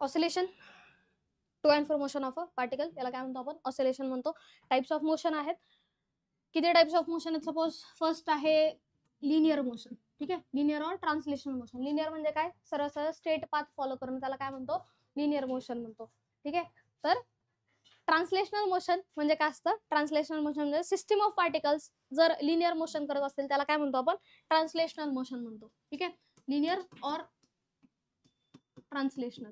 Oscillation, to and fro motion of a particle, याला काय म्हणतो आपण? ऑसिलेशन म्हणतो. टाइप्स ऑफ मोशन आहेत. किती टाइप्स ऑफ मोशन आहेत? सपोज फर्स्ट आहे लिनियर मोशन. ठीक आहे, लिनियर और ट्रान्सलेशनल मोशन. लिनियर म्हणजे काय? सरळ सरळ स्ट्रेट पाथ फॉलो करणं, त्याला काय म्हणतो? लिनियर मोशन म्हणतो. ठीक आहे, तर ट्रान्सलेशनल मोशन म्हणजे काय असतं? ट्रान्सलेशनल मोशन म्हणजे सिस्टीम ऑफ पार्टिकल्स जर लिनियर मोशन करत असतील त्याला काय म्हणतो आपण? ट्रान्सलेशनल मोशन म्हणतो. ठीक आहे, लिनियर और ट्रान्सलेशनल.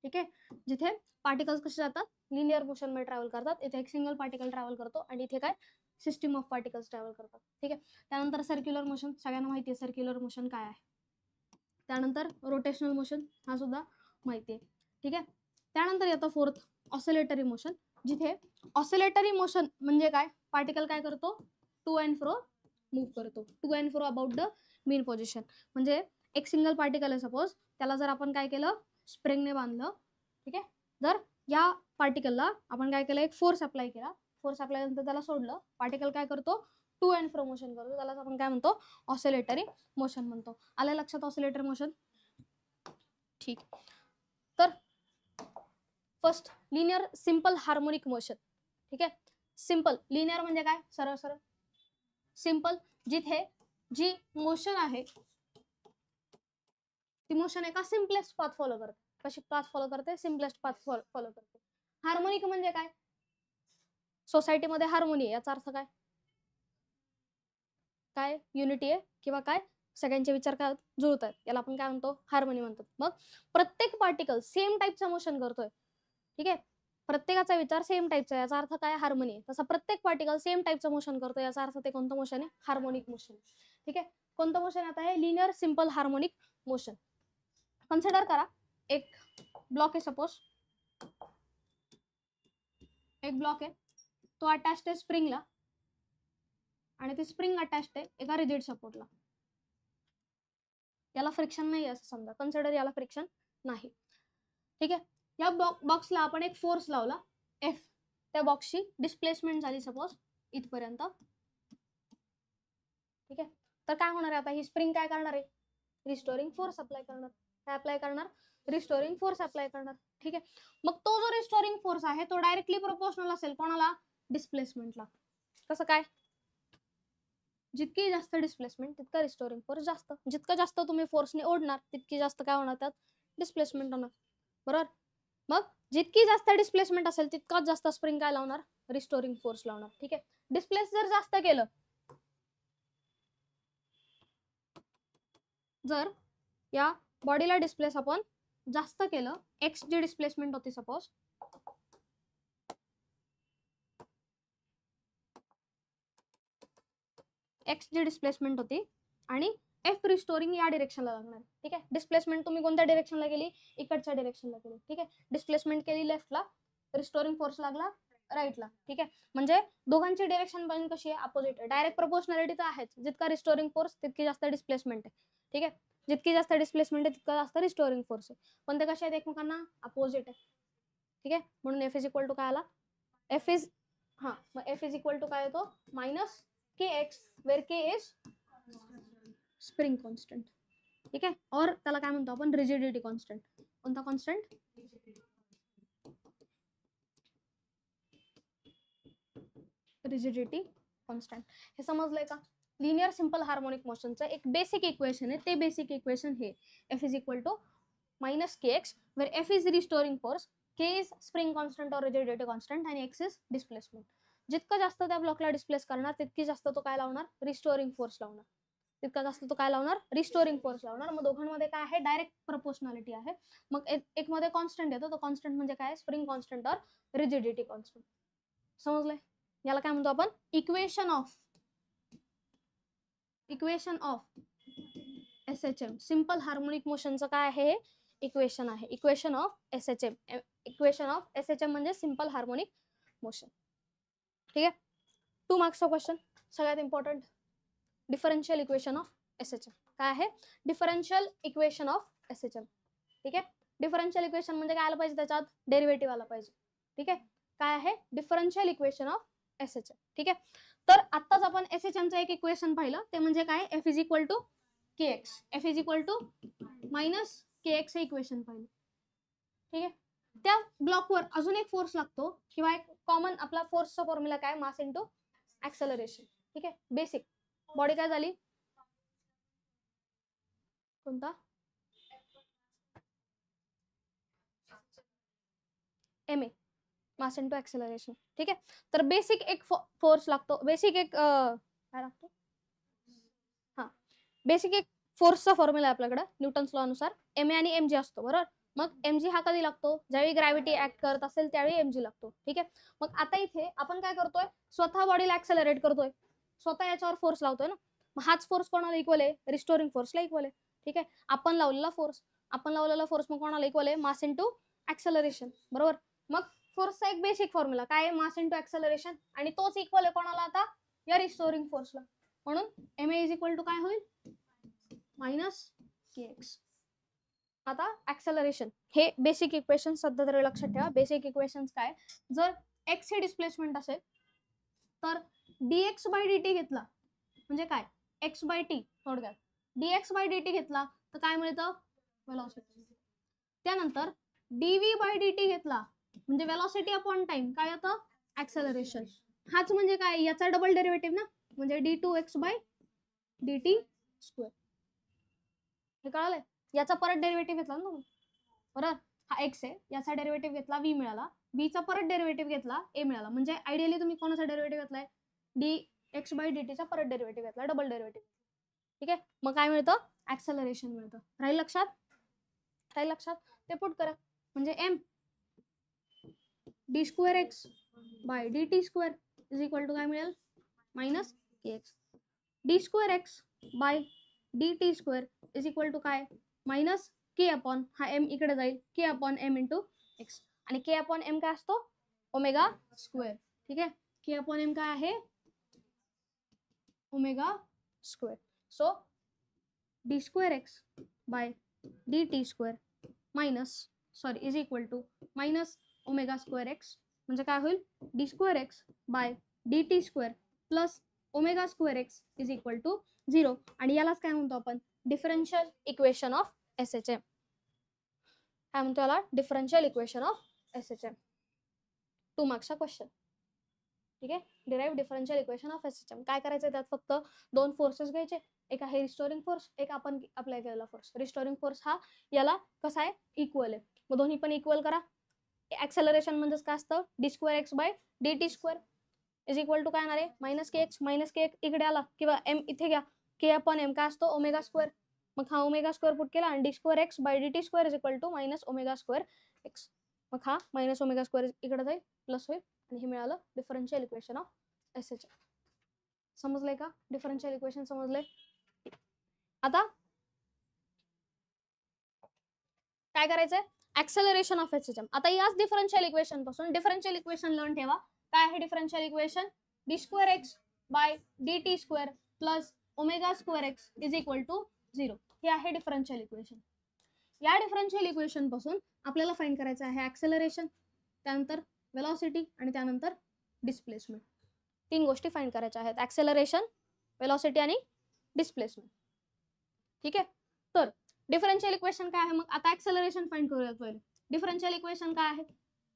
ठीक आहे, जिथे पार्टिकल्स कसे जातात? लिनियर मोशन मध्ये ट्रॅव्हल करतात. इथे एक सिंगल पार्टिकल ट्रॅव्हल करतो आणि इथे काय? सिस्टीम ऑफ पार्टिकल्स ट्रॅव्हल करतात. ठीक आहे, त्यानंतर सर्क्युलर मोशन, सगळ्यांना माहिती आहे सर्क्युलर मोशन काय आहे. त्यानंतर रोटेशनल मोशन, हा सुद्धा माहिती आहे. ठीक आहे, त्यानंतर येतं फोर्थ ऑसिलेटरी मोशन, जिथे ऑसिलेटरी मोशन म्हणजे काय? पार्टिकल काय करतो? टू अँड फ्रो मूव्ह करतो. To and fro about the mean position. म्हणजे एक सिंगल पार्टिकल आहे सपोज, त्याला जर आपण काय केलं? स्प्रिंगने बांधलं. ठीक आहे, जर या पार्टिकलला आपण काय केलं? एक फोर्स अप्लाय केला. फोर्स अप्लाय नंतर त्याला सोडलं, पार्टिकल काय करतो? टू अँड फ्रो मोशन करतो. त्याला आपण काय म्हणतो? ऑसिलेटरी मोशन म्हणतो. आलं लक्षात ऑसिलेटरी मोशन? ठीक, तर first linear simple harmonic motion. ठीक आहे, सिंपल लिनियर म्हणजे काय? सरळ सरळ. सिंपल जिथे जी मोशन आहे ती मोशन एका सिम्पलेस्ट पाथ फॉलो करते. कशी पाथ फॉलो करते? सिम्पलेस्ट पाथ फॉलो करते. हार्मोनिक म्हणजे काय? सोसायटीमध्ये हार्मोनी, याचा अर्थ काय? काय युनिटी आहे किंवा काय सगळ्यांचे विचार काय जुळत आहेत, याला आपण काय म्हणतो? हार्मोनी म्हणतो. मग प्रत्येक पार्टिकल सेम टाईपचा मोशन करतोय. ठीक आहे, प्रत्येकाचा विचार सेम टाईपचा, याचा अर्थ काय? हार्मोनी. तसा प्रत्येक पार्टिकल सेम टाईपचा मोशन करतो, याचा अर्थ ते कोणतं मोशन आहे? Harmonic motion. ठीक आहे, कोणतं मोशन आता आहे? Linear simple harmonic motion. Consider करा, एक ब्लॉक आहे सपोज, एक ब्लॉक आहे, तो अटॅच्ड आहे स्प्रिंगला आणि ती स्प्रिंग अटॅच्ड आहे एका रिजिड सपोर्टला. याला फ्रिक्शन नाही असं समजा, कन्सिडर याला फ्रिक्शन नाही. ठीक आहे, या बॉक्सला आपण एक फोर्स लावला एफ, त्या बॉक्सची डिस्प्लेसमेंट झाली सपोज इथपर्यंत. ठीक आहे, तर काय होणार आहे आता? ही स्प्रिंग काय करणार आहे? रिस्टोरिंग फोर्स अप्लाय करणार. काय अप्लाय करणार? रिस्टोरिंग फोर्स अप्लाय करणार. ठीक आहे, मग तो जो रिस्टोरिंग फोर्स आहे तो डायरेक्टली प्रोपोर्शनल असेल कोणाला? डिस्प्लेसमेंटला. कसं काय? जितकी जास्त डिस्प्लेसमेंट तितका रिस्टोरिंग फोर्स जास्त. जितकं जास्त तुम्ही फोर्सने ओढणार तितकी जास्त काय होणार? त्यात डिस्प्लेसमेंट होणार. बरोबर, मग जितकी जास्त डिस्प्लेसमेंट असेल तितकाच जास्त स्प्रिंग काय लावणार? रिस्टोरिंग फोर्स लावणार. ठीक आहे, डिस्प्लेस जर जास्त केलं, जर या बॉडीला डिस्प्लेस आपण जास्त केलं, एक्स जी डिस्प्लेसमेंट होती सपोज, एक्स जी डिस्प्लेसमेंट होती आणि एफ रिस्टोरिंग या डिरेक्शनला लागणार. ठीक आहे, डिस्प्लेसमेंट तुम्ही कोणत्या डिरेक्शनला गेली? इकडच्या डिरेक्शनला गेली. ठीक आहे, डिस्प्लेसमेंट केली लेफ्टला, रिस्टोरिंग फोर्स लागला राईटला. ठीक आहे, म्हणजे दोघांची डिरेक्शन पण कशी आहे? अपोजिट आहे. डायरेक्ट प्रोपोर्शनॅलिटी तर आहेच, जितका रिस्टोरिंग फोर्स तितकी जास्त डिस्प्लेसमेंट आहे. ठीक आहे, जितकी जास्त डिस्प्लेसमेंट आहे तितका जास्त रिस्टोरिंग फोर्स आहे, पण ते कसे आहेत? एकमेकांना अपोजिट आहे. ठीक आहे, म्हणून एफ इज इक्वल टू काय आला? एफ इज मग एफ इज इक्वल टू काय येतो? Minus K x, where k is spring constant. ठीक आहे, और त्याला काय म्हणतो आपण? Rigidity constant. कोणता कॉन्स्टंट? Rigidity constant. हे समजलंय का? लिनियर सिंपल हार्मोनिक मोशनचं एक बेसिक इक्वेशन आहे, ते बेसिक इक्वेशन हे F is equal to minus K x, where F is restoring force, k is spring constant और रिजिडिटी कॉन्स्टंट आणि एक्स इज डिस्प्लेसमेंट. जितकं जास्त त्या ब्लॉकला डिस्प्लेस करणार तितकी जास्त तो काय लावणार? रिस्टोरिंग फोर्स लावणार. तितका जास्त तो काय लावणार? रिस्टोरिंग फोर्स लावणार. मग दोघांमध्ये काय आहे? डायरेक्ट प्रपोर्शनॅलिटी आहे. मग एक मध्ये कॉन्स्टंट येतो, तो कॉन्स्टंट म्हणजे काय? स्प्रिंग कॉन्स्टंट और रिजिडिटी कॉन्स्टंट. समजलंय? याला काय म्हणतो आपण? Equation of SHM, simple harmonic मोशनचं काय आहे? इक्वेशन आहे. Equation of SHM. Equation of SHM म्हणजे सिंपल हार्मोनिक मोशन. ठीक आहे, 2 मार्क्सचा क्वेश्चन, सगळ्यात important. Differential equation of SHM काय आहे? Differential equation of SHM. ठीक आहे, डिफरन्शियल इक्वेशन म्हणजे काय आलं पाहिजे? त्याच्यात डेरिव्हेटिव्ह आला पाहिजे. ठीक आहे, काय आहे? Differential equation of SHM. ठीक आहे, तर आत्ताच आपण SHM चं एक इक्वेशन पाहिलं, ते म्हणजे काय? F is equal to k x, F is equal to minus K x हे इक्वेशन पाहिलं. ठीक आहे. त्या ब्लॉकवर अजून एक फोर्स लागतो किंवा एक कॉमन आपला फोर्सचा फॉर्म्युला काय, मास इंटू ऍक्सेलरेशन. ठीक आहे. बेसिक बॉडी काय झाली, कोणता, m a, mass into acceleration. ठीक आहे. तर बेसिक एक फोर्स लागतो, बेसिक एक काय लागतो, हा बेसिक एक फोर्सचा फॉर्म्युला आहे आपल्याकडे न्यूटन्स लॉ नुसार, एम ए आणि एम जी असतो. बरोबर. मग एम जी हा कधी लागतो, ज्यावेळी ग्रॅव्हिटी ऍक्ट करत असेल त्यावेळी एम जी लागतो. ठीक आहे. मग आता इथे आपण काय करतोय, स्वतः बॉडीला ऍक्सेलरेट करतोय, स्वतः याच्यावर फोर्स लावतोय ना. मग हाच फोर्स कोणाला इक्वल आहे, रिस्टोरिंग फोर्सला इक्वल आहे. ठीक आहे. आपण लावलेला फोर्स मग कोणाला इक्वल आहे, मास इंटू ऍक्सेलरेशन. बरोबर. मग फोर्सचा एक बेसिक फॉर्म्युला काय आहे, मास इंटू ऍक्सेलरेशन, आणि तोच इक्वल आहे कोणाला आता, या रिस्टोरिंग फोर्सला. म्हणून m a is equal to काय होईल, मायनस के एक्स. आता ऍक्सेलरेशन हे बेसिक इक्वेशन सध्या तरी लक्षात ठेवा. बेसिक इक्वेशन काय, जर एक्स हे डिस्प्लेसमेंट असेल तर dx बाय dt घेतला म्हणजे काय, एक्स बाय टी. थोडक्यात dx बाय dt घेतला तर काय मिळतं, वेलॉसिटी. त्यानंतर dv बाय dt घेतला म्हणजे वेलॉसिटी अपॉन टाइम, काय होतं, ऍक्सेलरेशन. हाच म्हणजे काय, याचा डबल डेरिव्हेटिव्ह ना, म्हणजे d2x बाय dt स्क्वेअर. हे कळालंय. याचा परत डेरिव्हेटिव्ह घेतला ना तुम्ही. बरोबर. हा एक्स आहे, याचा डेरिव्हेटिव्ह घेतला v मिळाला, v चा परत डेरिव्हेटिव्ह घेतला a मिळाला. म्हणजे आयडियली तुम्ही कोणाचा डेरिव्हेटिव्ह घेतलाय, dx बाय dt चा परत डेरिव्हेटिव्ह घेतला, डबल डेरिव्हेटिव्ह. ठीक आहे. मग काय मिळतं, ऍक्सेलरेशन मिळतं. राहील लक्षात, राहील लक्षात. ते पुट करा. म्हणजे m d square x by dt square is equal to काय मिळेल, minus K x. D square x by dt square is equal to काय, मायनस के अपॉन, हा एम इकडे जाईल, k upon m into x. आणि k upon m काय असतो, omega square. ठीक आहे. के अपॉन एम काय आहे, omega square. So d square x by dt square minus, sorry, is equal to minus omega square x. म्हणजे काय होईल, d square x by dt square plus omega square x is equal to 0. आणि यालाच काय म्हणतो आपण, differential equation of SHM. काय म्हणतो याला, डिफरन्शियल इक्वेशन ऑफ SHM. 2 मार्क्सचा क्वेश्चन. ठीक आहे. Derive differential equation of SHM. काय करायचं, त्यात फक्त 2 फोर्सेस घ्यायचे, एक आहे रिस्टोरिंग फोर्स, एक आपण अप्लाय केलेला फोर्स. रिस्टोरिंग फोर्स हा याला कसा आहे, इक्वल आहे. मग दोन्ही पण इक्वल करा. ऍक्सेलरेशन म्हणजेच काय असतं, d square x by dt square is equal to काय येणार आहे, मायनस के एक्स. मायनस के इकडे आला किंवा एम इथे घ्या, के अपॉन एम काय असतो, ओमेगा स्क्वेअर. मग हा ओमेगा स्क्वेअर पुट केला आणि d square x by dt square is equal to minus omega square x. मग हा मायनस ओमेगा स्क्वेअर इकडे जाईल, प्लस होईल, आणि हे मिळालं डिफरन्शियल इक्वेशन ऑफ SHM. समजलंय का, डिफरन्शियल इक्वेशन समजलंय. आता काय करायचंय, ऍक्सेलरेशन ऑफ SHM. आता याच डिफरन्शियल इक्वेशन पासून डिफरन्शियल इक्वेशन लिहून ठेवा. काय आहे differential equation, d square x by dt square plus omega square x is equal to 0. हे आहे डिफरन्शियल इक्वेशन. या डिफरन्शियल इक्वेशन पासून आपल्याला फाइंड करायचं आहे ऍक्सेलरेशन, त्यानंतर वेलॉसिटी आणि त्यानंतर डिस्प्लेसमेंट. 3 गोष्टी फाइंड करायच्या आहेत, ऍक्सेलरेशन, वेलॉसिटी आणि डिस्प्लेसमेंट. ठीक आहे. तर डिफरन्शियल इक्वेशन काय आहे, मग आता ऍक्सेलरेशन फाइंड करूयात पहिले. डिफरन्शियल इक्वेशन काय आहे,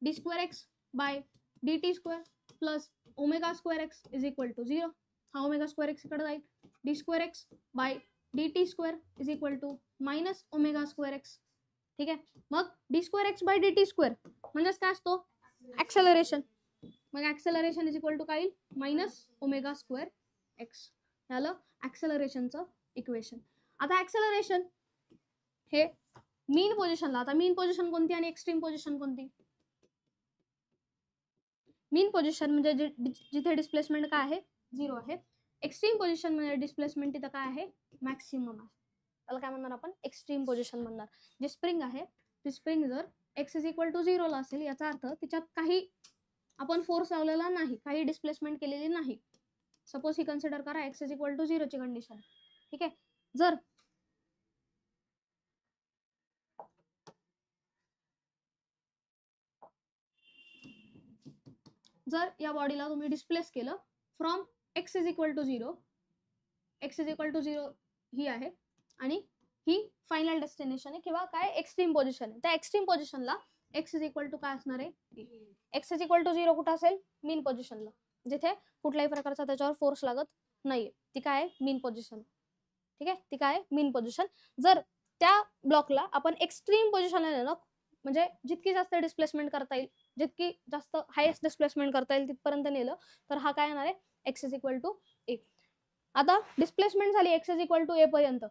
d square x by dt square plus omega square x is equal to 0. हा ओमेगा स्क्वेअर एक्स इकडे जाईल, d square x by dt square is equal to minus omega square x. ठीक आहे. मग d square x by dt square म्हणजेच काय असतो, acceleration. मग ऍक्सेलरेशन इज इक्वल टू काय येईल, मायनस ओमेगा स्क्वेअर एक्स. झालं ऍक्सेलरेशनचं इक्वेशन. आता ऍक्सेलरेशन हे मीन पोझिशनला, आता मीन पोझिशन कोणती आणि एक्स्ट्रीम पोझिशन कोणती, मीन पोझिशन म्हणजे जिथे डिस्प्लेसमेंट काय आहे, 0 आहे. एक्स्ट्रीम पोझिशन म्हणजे डिस्प्लेसमेंट तिथं काय आहे, मॅक्सिमम आहे. त्याला काय म्हणणार आपण, एक्स्ट्रीम पोझिशन म्हणणार. जी स्प्रिंग आहे ती स्प्रिंग जर एक्स इज इक्वल टू 0 ला असेल, याचा अर्थ तिच्यात काही आपण फोर्स लावलेला नाही, काही डिस्प्लेसमेंट केलेली नाही. सपोज ही कन्सिडर करा एक्स इज इक्वल टू 0 ची कंडिशन. ठीक आहे. जर या बॉडीला तुम्ही डिस्प्लेस केलं from x is equal to 0, x is equal to 0 ही आहे, आणि ही फायनल डेस्टिनेशन आहे किंवा काय एक्स्ट्रीम पोझिशन आहे. त्या एक्स्ट्रीम पोझिशनला एक्स इज इक्वल टू काय असणार आहे, एक्स इज इक्वल टू 0 कुठं असेल, मीन पोझिशनला, जिथे कुठल्याही प्रकारचा त्याच्यावर फोर्स लागत नाहीये, ती काय आहे, मीन पोझिशन. ठीक आहे, ती काय मीन पोझिशन. जर त्या ब्लॉकला आपण एक्स्ट्रीम पोझिशनला नेलं, म्हणजे जितकी जास्त डिस्प्लेसमेंट करता येईल, जितकी जास्त हायेस्ट डिस्प्लेसमेंट करता येईल तिथपर्यंत नेलं, तर हा काय येणार आहे, एक्स इज इक्वल टू ए. आता डिस्प्लेसमेंट झाली एक्स इज इक्वल टू ए पर्यंत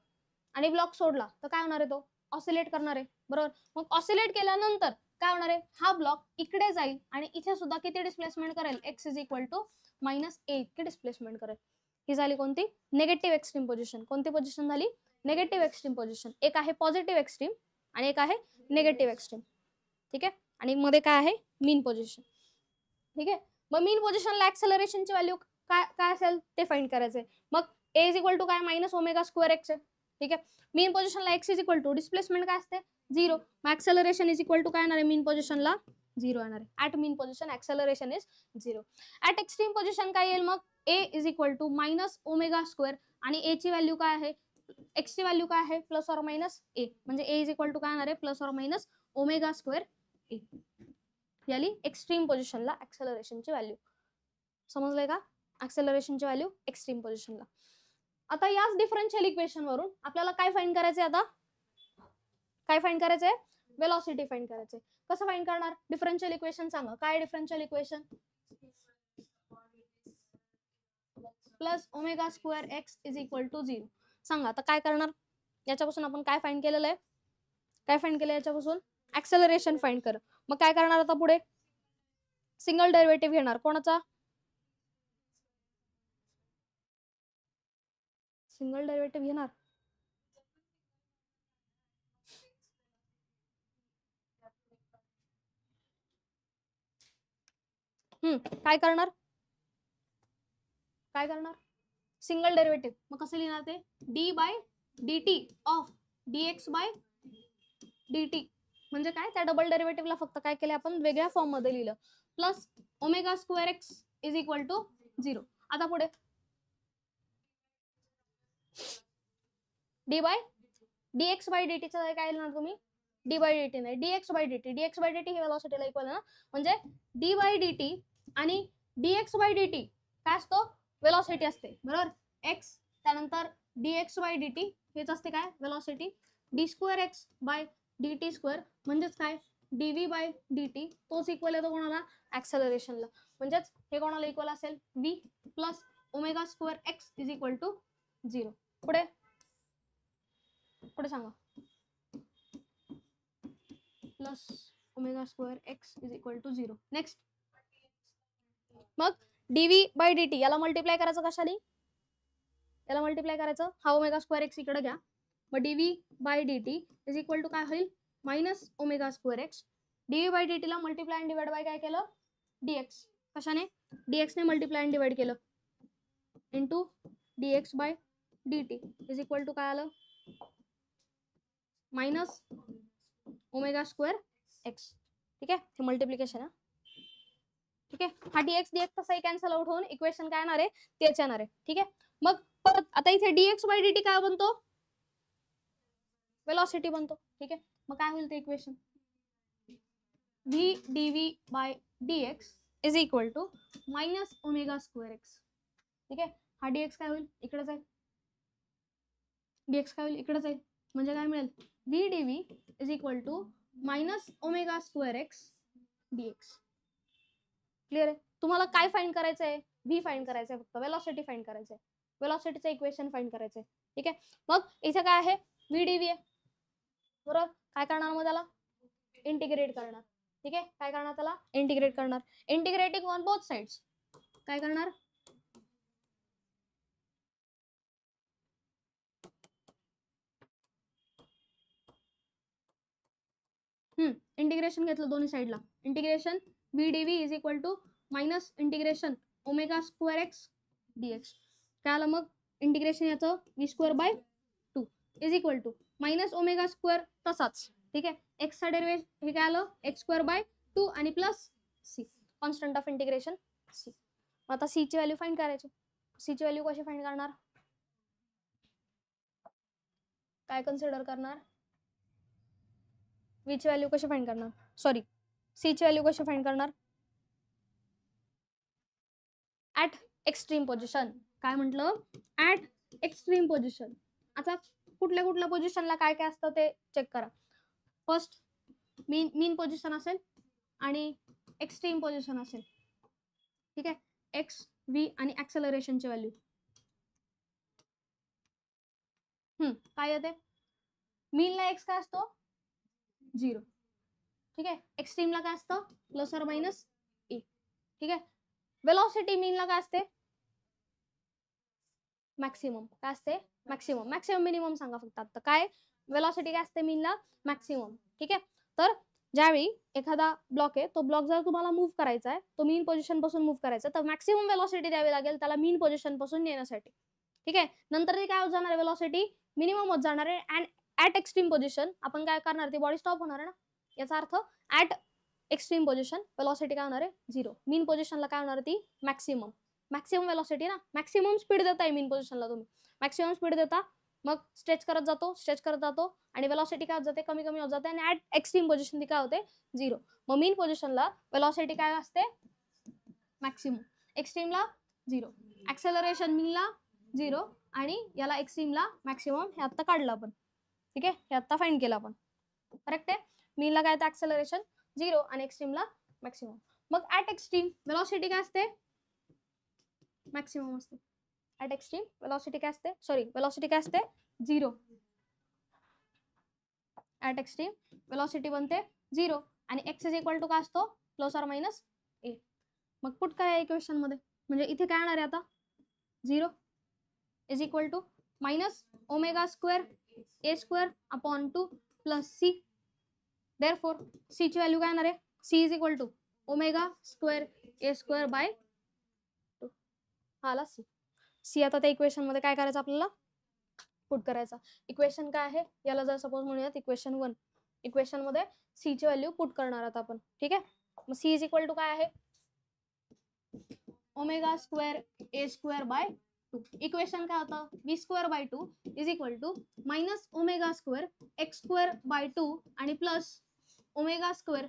आणि ब्लॉक सोडला तर काय होणार आहे, तो ऑसिलेट करणार आहे, बरोबर. मग ऑसिलेट केल्यानंतर काय होणार आहे, हा ब्लॉक इकडे जाईल आणि इथे सुद्धा किती डिस्प्लेसमेंट करेल, x is equal to minus a इतकी डिस्प्लेसमेंट करेल. ही झाली कोणती, निगेटिव्ह एक्स्ट्रीम पोझिशन. कोणती पोझिशन झाली, निगेटिव्ह एक्स्ट्रीम पोझिशन. एक आहे पॉझिटिव्ह एक्स्ट्रीम आणि एक आहे निगेटिव्ह एक्स्ट्रीम. ठीक आहे, आणि मध्ये काय आहे, मीन पोझिशन. ठीक आहे, मग मीन पोझिशनला ऍक्सेलरेशनची व्हॅल्यू काय काय असेल ते फाइंड करायचंय. मग ए इज इक्वल टू काय, मायनस ओमेगा स्क्वेअर एक्स आहे. ठीक आहे, मीन पोझिशनला x is equal to displacement काय असते, 0. मग ऍक्सेलरेशन इज इक्वल टू काय येणार आहे, मीन पोझिशनला 0 येणार आहे. At mean position acceleration is 0. At extreme position काय येईल, मग a is equal to minus omega square आणि ए ची व्हॅल्यू काय आहे, एक्स ची व्हॅल्यू काय आहे, प्लस ऑर मायनस ए. म्हणजे ए इज इक्वल टू काय येणार आहे, plus or minus omega square a. याली एक्स्ट्रीम पोझिशनला ऍक्सेलरेशनची व्हॅल्यू. समजलंय का, ऍक्सेलरेशनची व्हॅल्यू एक्स्ट्रीम पोझिशनला. आता याच डिफरन्शियल इक्वेशन वरून आपल्याला काय फाइंड करायचंय, आता काय फाइंड करायचंय, वेलॉसिटी फाइंड करायचंय. कसं फाइंड करणार, डिफरन्शियल इक्वेशन सांगा, काय differential equation, plus omega square x is equal to 0. सांगा आता काय करणार, याच्यापासून आपण काय फाइंड केलेलं आहे, काय फाइंड केलं याच्यापासून, ऍक्सेलरेशन फाइंड कर. मग काय करणार आता पुढे, सिंगल डेरिव्हेटिव्ह घेणार, कोणाचा, सिंगल डेरिव्हेटिव्ह घेणार. काय करणार, काय करणार, सिंगल डेरिव्हेटिव्ह. मग कसं लिहिणार ते, d by D t of dx bye dt. म्हणजे काय, त्या डबल डेरिव्हेटिव्हला फक्त काय केलं आपण, वेगळ्या फॉर्म मध्ये लिहिलं, plus omega square x is equal to 0. आता पुढे d by dx bye dt चं काय लिहिणार तुम्ही, डी बाय dt नाही, dx bye dt. dx bye dt ही वेलॉसिटीला इक्वल आहे ना, म्हणजे डी बाय dt आणि dx बाय dt काय असतो, वेलॉसिटी असते, बरोबर. x त्यानंतर dx बाय dt हेच असते काय, velocity. D square x by dt square म्हणजेच काय, dv बाय dt तोच इक्वल येतो कोणाला, ऍक्सेलरेशनला. म्हणजेच हे कोणाला इक्वल असेल, v plus omega square x is equal to 0. पुढे पुढे सांगा, plus omega square x is equal to 0. Next, मग dv बाय dt याला मल्टिप्लाय करायचं कशाने, याला मल्टिप्लाय करायचं, हा ओमेगा स्क्वेअर एक्स इकडे घ्या. मग dv bye dt is equal to काय होईल, minus omega square X. dv bye dt ला मल्टिप्लाय अँड डिवाइड बाय काय केलं, dx. कशाने, dx ने मल्टिप्लाय अँड डिवाइड केलं into dx bye dt is equal to काय आलं, मायनस ओमेगा स्क्वेअर एक्स. ठीक आहे, हे मल्टिप्लिकेशन आहे. ठीक आहे, हा dx dx तसाही कॅन्सल आउट होऊन इक्वेशन काय येणार आहे, तेच येणार आहे. ठीक आहे, मग परत आता इथे dx बाय dt काय बनतो, वेलॉसिटी बनतो. ठीक आहे, मग काय होईल ते equation, v dv by dx is equal to minus omega square x. ठीक आहे, हा dx काय होईल, इकडे जाईल, dx काय होईल, इकडे जाईल, म्हणजे काय मिळेल, v dv is equal to minus omega square X dx. Clear आहे, तुम्हाला काय फाइंड करायचंय, v फाइंड करायचंय, फक्त वेलॉसिटी फाइंड करायचंय, वेलॉसिटीचं इक्वेशन फाइंड करायचंय. ठीक आहे, मग इथे काय आहे, v dv आहे, बरोबर. काय करणार मग त्याला, इंटिग्रेट करणार. ठीक आहे, काय करणार त्याला, इंटिग्रेट करणार. इंटिग्रेटिंग ऑन बोथ साइड्स, काय करणार, इंटिग्रेशन घेतलं दोन्ही साइडला, integration v dv is equal to minus integration omega square X dx. काय आलं मग, इंटिग्रेशन याचं v square by 2 is equal to minus omega square तसाच. ठीक आहे, एक्स चा डेरिव्हेटिव्ह हे काय आलं, एक्स स्क्वेअर बाय 2 आणि plus C, constant of integration C. आता सी ची व्हॅल्यू फाइंड करायची. सी ची व्हॅल्यू कशी फाइंड करणार, काय कन्सिडर करणार, v ची व्हॅल्यू कशी फाइंड करणार, सॉरी c ची व्हॅल्यू कशी फाइंड करणार ऍट एक्स्ट्रीम पोझिशन. काय म्हटलं, ऍट एक्स्ट्रीम पोझिशन. आता कुठल्या कुठल्या पोझिशनला काय काय असतं ते चेक करा. फर्स्ट मीन पोझिशन असेल आणि एक्स्ट्रीम पोझिशन असेल. ठीक आहे, एक्स व्ही आणि ऍक्सेलरेशनची व्हॅल्यू काय येते, मीनला एक्स काय असतो 0. ठीक आहे, एक्स्ट्रीमला काय असतं प्लस और मायनस ए. ठीक आहे, वेलॉसिटी मीनला काय असते मॅक्सिमम. काय असते मॅक्सिमम. मॅक्सिमम मिनिमम सांगा फक्त आता. काय वेलॉसिटी काय असते मीनला मॅक्सिमम. ठीक आहे, तर ज्यावेळी एखादा ब्लॉक आहे, तो ब्लॉक जर तुम्हाला मूव्ह करायचा आहे, तो मीन पोझिशन पासून मूव्ह करायचा, तर मॅक्सिमम वेलॉसिटी द्यावी लागेल त्याला मीन पोझिशन पासून नेण्यासाठी. ठीक आहे, नंतर ती काय होत जाणार आहे, वेलॉसिटी मिनिमम होत जाणार आहे. अँड ऍट एक्स्ट्रीम पोझिशन आपण काय करणार, ती बॉडी स्टॉप होणार आहे ना. याचा अर्थ ऍट एक्स्ट्रीम पोझिशन वेलॉसिटी काय होणार आहे 0. मीन पोझिशनला काय होणार, ती मॅक्सिमम. मॅक्सिमम वेलॉसिटी ना, मॅक्सिमम स्पीड देताय मीन पोझिशनला तुम्ही, मॅक्सिमम स्पीड देता, मग स्ट्रेच करत जातो आणि वेलॉसिटी काय होत जाते, कमी कमी होत जाते. आणि ऍट एक्स्ट्रीम पोझिशन ती काय होते 0. मग मीन पोझिशनला वेलॉसिटी काय असते मॅक्सिमम, एक्स्ट्रीमला 0, ऍक्सेलरेशन मीनला 0 आणि याला एक्स्ट्रीमला मॅक्सिमम. हे आता काढलं आपण. ठीक आहे, हे आता फाइंड केलं आपण. करेक्ट आहे, मीनला काय तर ऍक्सेलरेशन 0 आणि एक्स्ट्रीमला मॅक्सिमम. मग ऍट एक्स्ट्रीम वेलॉसिटी काय असते मॅक्सिमम असते. ऍट एक्स्ट्रीम वेलॉसिटी काय असते, सॉरी वेलॉसिटी काय असते 0. ऍट एक्स्ट्रीम वेलॉसिटी बनते 0 आणि एक्स इज इक्वल टू काय असतो प्लस और मायनस ए. मग पुट काय इक्वेशन मध्ये, म्हणजे इथे काय येणार आहे आता 0 is equal to minus omega square A square upon 2 plus C. Therefore C ची व्हॅल्यू काय येणार आहे, C is equal to omega square A square by 2. हा आला सी. सी आता त्या इक्वेशन मध्ये काय करायचं आपल्याला पुट करायचा. इक्वेशन काय आहे, याला जर सपोज म्हणूयात इक्वेशन 1, इक्वेशन मध्ये सी ची व्हॅल्यू पुट करणार आहोत आपण. ठीक आहे, मग सी इज इक्वल टू काय आहे omega square A square by 2. Equation काय होतं V square by 2 is equal to minus omega square X square by 2 आणि plus omega square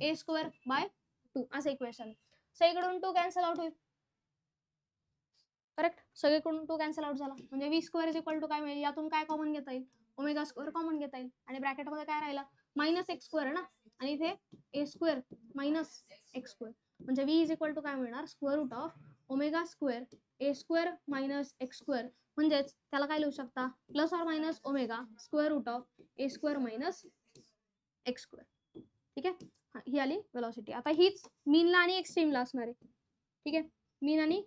A square by 2 असं इक्वेशन. सगळीकडून 2 कॅन्सल आउट होईल. Correct, सगळीकडून 2 cancel out झाला म्हणजे V square is equal to काय मिळेल, यातून काय कॉमन घेता येईल ओमेगा स्क्वेअर कॉमन घेता येईल आणि ब्रॅकेट मध्ये काय राहिला मायनस एक्स स्क्वेअर ना, आणि इथे A square minus x square म्हणजे व्ही इज इक्वल टू काय मिळणार square root of omega square A square minus x square. म्हणजेच त्याला काय लिहू शकता plus or minus omega square root of A square minus x square. ठीक आहे, ही आली वेलॉसिटी. आता हीच मीनला आणि एक्स्ट्रीमला असणार आहे. ठीक आहे, मीन आणि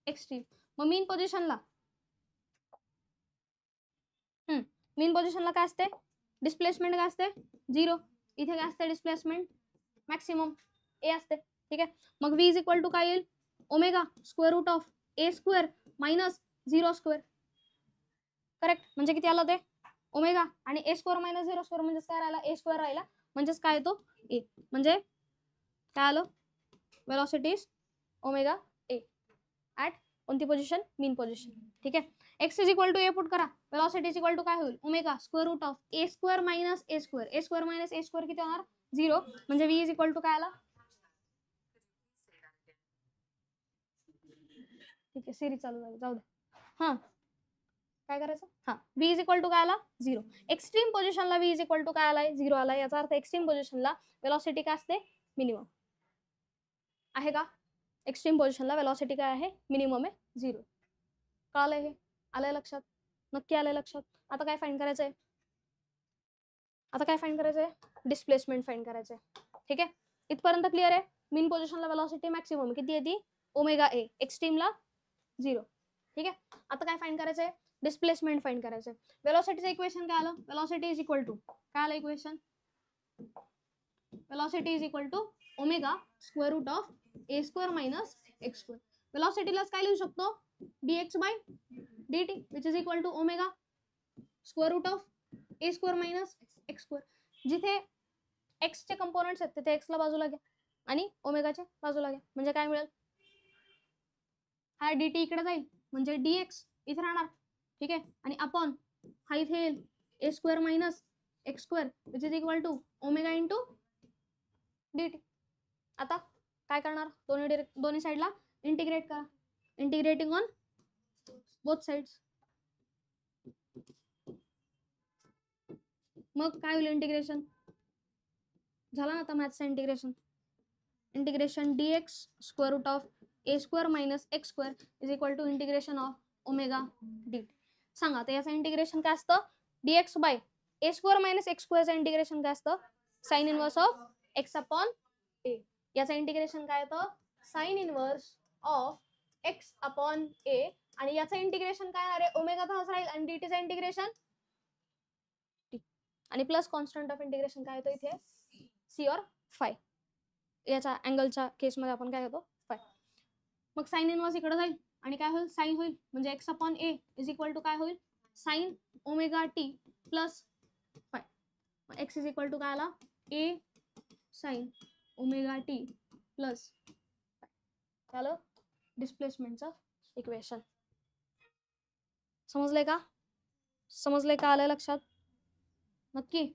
एक्स्ट्रीम. मग मीन पोझिशनला मीन पोझिशनला काय असते डिस्प्लेसमेंट काय असते 0. इथे काय असते डिस्प्लेसमेंट मॅक्सिमम ए असते. ठीक आहे, मग व्ही इज इक्वल टू काय येईल omega square root of A square minus 0 square. Correct, म्हणजे किती आलं ते ओमेगा आणि ए स्क्वेअर मायनस 0 स्क्वेअर म्हणजे काय राहिला ए स्क्वेअर राहिला, म्हणजेच काय येतो ए. म्हणजे काय आलं velocity is omega A at कोणती पोझिशन मीन पोझिशन. ठीक आहे, X is equal to A put करा, वेलॉसिटी इज इक्वल टू काय होईल omega square root of A square minus A square. A square minus A square किती होणार 0 म्हणजे V is equal to काय आला. ठीक आहे, सिरीज चालू झाली जाऊ दे. हा काय करायचं, हा व्ही इज इक्वल टू काय आला 0. एक्स्ट्रीम पोझिशनला व्ही इज इक्वल टू काय आलाय 0 आला. याचा अर्थ एक्स्ट्रीम पोझिशनला वेलॉसिटी काय असते मिनिमम आहे का. एक्स्ट्रीम पोझिशनला वेलॉसिटी काय आहे मिनिमम आहे 0. कळालंय, हे आलंय लक्षात, नक्की आलंय लक्षात. आता काय फाइंड करायचंय, आता काय फाइंड करायचंय डिस्प्लेसमेंट फाइंड करायचंय. ठीक आहे, इथपर्यंत क्लिअर आहे. मीन पोझिशनला वेलॉसिटी मॅक्सिमम किती येते ओमेगा ए, एक्स्ट्रीमला 0. ठीक आहे, आता काय फाइंड करायचंय डिस्प्लेसमेंट फाइंड करायचंय. वेलॉसिटीचं इक्वेशन काय आलं वेलॉसिटी इज इक्वल टू काय आलं equation velocity is equal to omega square root of A square minus x square. वेलॉसिटीलाच काय लिहू शकतो dx by dt which is equal to omega square root of a square minus x square. जिथे x चे components आहेत तिथे x ला बाजूला घ्या आणि ओमेगाच्या बाजूला घ्या म्हणजे काय मिळेल हा dt इकडे जाईल म्हणजे dx इथे राहणार. ठीक आहे, आणि अपॉन हा इथे येईल a square minus x square which is equal to omega into dt. आता काय करणार, दोन्ही साईडला इंटिग्रेट करा, इंटिग्रेटिंग ऑन बोथ साइड्स. मग काय होईल, इंटिग्रेशन झालं ना आता मॅथ्सचं integration. Integration dx square root of A square minus x square is equal to integration of omega dt. सांगा तर याचं इंटिग्रेशन काय असतं, dx by a square minus x स्क्वेअरचं इंटिग्रेशन काय असतं, sine inverse of x upon a. याचं integration काय येतं, sine inverse of x upon a. आणि याचं इंटिग्रेशन काय आहे, ओमेगा तसाच राहील आणि dt चं इंटिग्रेशन आणि प्लस कॉन्स्टंट ऑफ इंटिग्रेशन काय येतो इथे, सी और फाय. याच्या अँगलच्या केसमध्ये आपण काय घेतो, फाय. मग साइन इनवर्स इकडे जाईल आणि काय होईल, साइन होईल, म्हणजे X upon A is equal to काय होईल, sine omega T plus phi. X is equal to काय आला, A sine omega T plus झालं डिस्प्लेसमेंटचं इक्वेशन. समजलंय का, समजलंय का, आलंय लक्षात नक्की,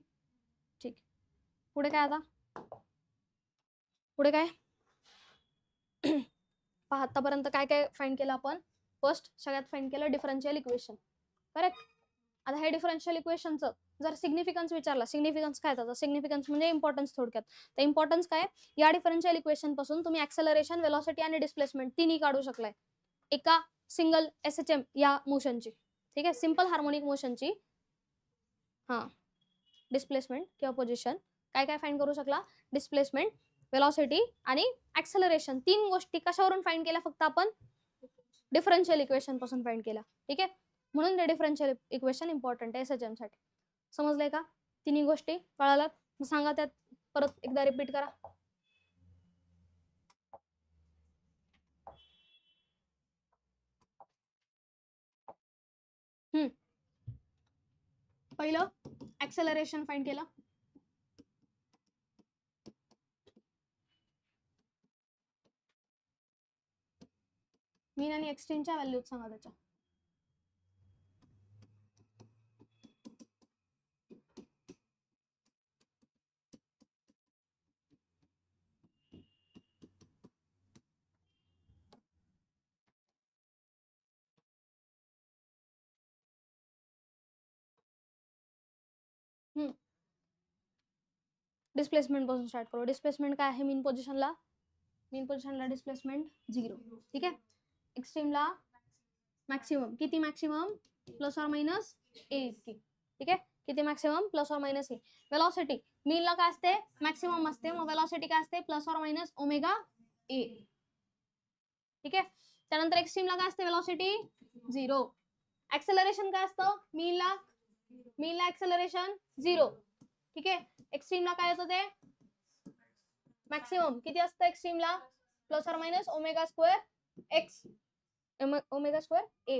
ठीक. पुढे काय आता, पुढे काय पहा, आतापर्यंत काय काय फाइंड केलं आपण. फर्स्ट सगळ्यात फाइंड केलं डिफरन्शियल इक्वेशन, करेक्ट. आता हे डिफरन्शियल इक्वेशनचं जर सिग्निफिकन्स विचारला, सिग्निफिकन्स काय त्याचा, सिग्निफिकन्स म्हणजे इम्पॉर्टन्स थोडक्यात. तर इम्पॉर्टन्स काय, या डिफरन्शियल इक्वेशन पासून तुम्ही ऍक्सेलरेशन, वेलॉसिटी आणि डिस्प्लेसमेंट तिन्ही काढू शकलाय एका सिंगल SHM या मोशनची. ठीक आहे, सिंपल हार्मोनिक मोशनची हा डिस्प्लेसमेंट किंवा पोझिशन काय काय फाइंड करू शकला, डिस्प्लेसमेंट, वेलॉसिटी आणि ऍक्सेलरेशन. तीन गोष्टी कशावरून फाइंड केल्या, फक्त आपण डिफरन्शियल इक्वेशन पासून फाइंड केला. ठीक आहे, म्हणून ते डिफरन्शियल इक्वेशन इम्पॉर्टंट आहे SHM साठी. समजलंय का, तिन्ही गोष्टी कळाल्या, सांगा त्यात परत एकदा रिपीट करा. पहिलं ऍक्सेलरेशन फाइंड केलं, मीन आणि एक्सट्रीमच्या व्हॅल्यूज सांगा त्याच्या. डिस्प्लेसमेंट पासून स्टार्ट करू. डिस्प्लेसमेंट काय आहे, मीन पोझिशनला डिस्प्लेसमेंट 0. ठीक आहे, एक्स्ट्रीमला मॅक्सिमम, किती maximum, plus or minus a इतकी. ठीक आहे, किती maximum, plus or minus a. Velocity मीनला काय असते, मॅक्सिमम असते, मग वेलॉसिटी काय असते, plus or minus omega a. ठीक आहे, त्यानंतर एक्स्ट्रीमला काय असते, वेलॉसिटी 0. ऍक्सेलरेशन काय असतं, मीनला ऍक्सेलरेशन 0. ठीक आहे, एक्स्ट्रीमला काय येतं ते मॅक्सिमम, किती असतं एक्स्ट्रीमला, plus or minus omega square x, omega square a,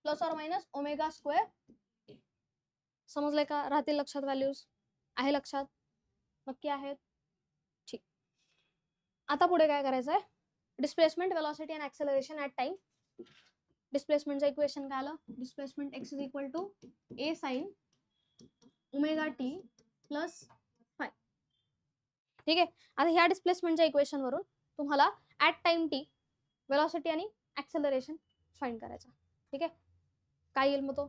plus or minus omega square. समजलंय का, राहतील लक्षात, व्हॅल्यूज आहे लक्षात, नक्की आहेत, ठीक. आता पुढे काय करायचं आहे, डिस्प्लेसमेंट, वेलॉसिटी आणि ऍक्सेलरेशन ऍट टाइम. डिस्प्लेसमेंटचं इक्वेशन काय आलं, displacement x is equal to A sine omega T plus phi. ठीक आहे, आता ह्या डिस्प्लेसमेंटच्या इक्वेशन वरून तुम्हाला ऍट टाइम टी वेलॉसिटी आणि ऍक्सेलरेशन फाइंड करायचा. ठीक आहे, काय येईल मग तो,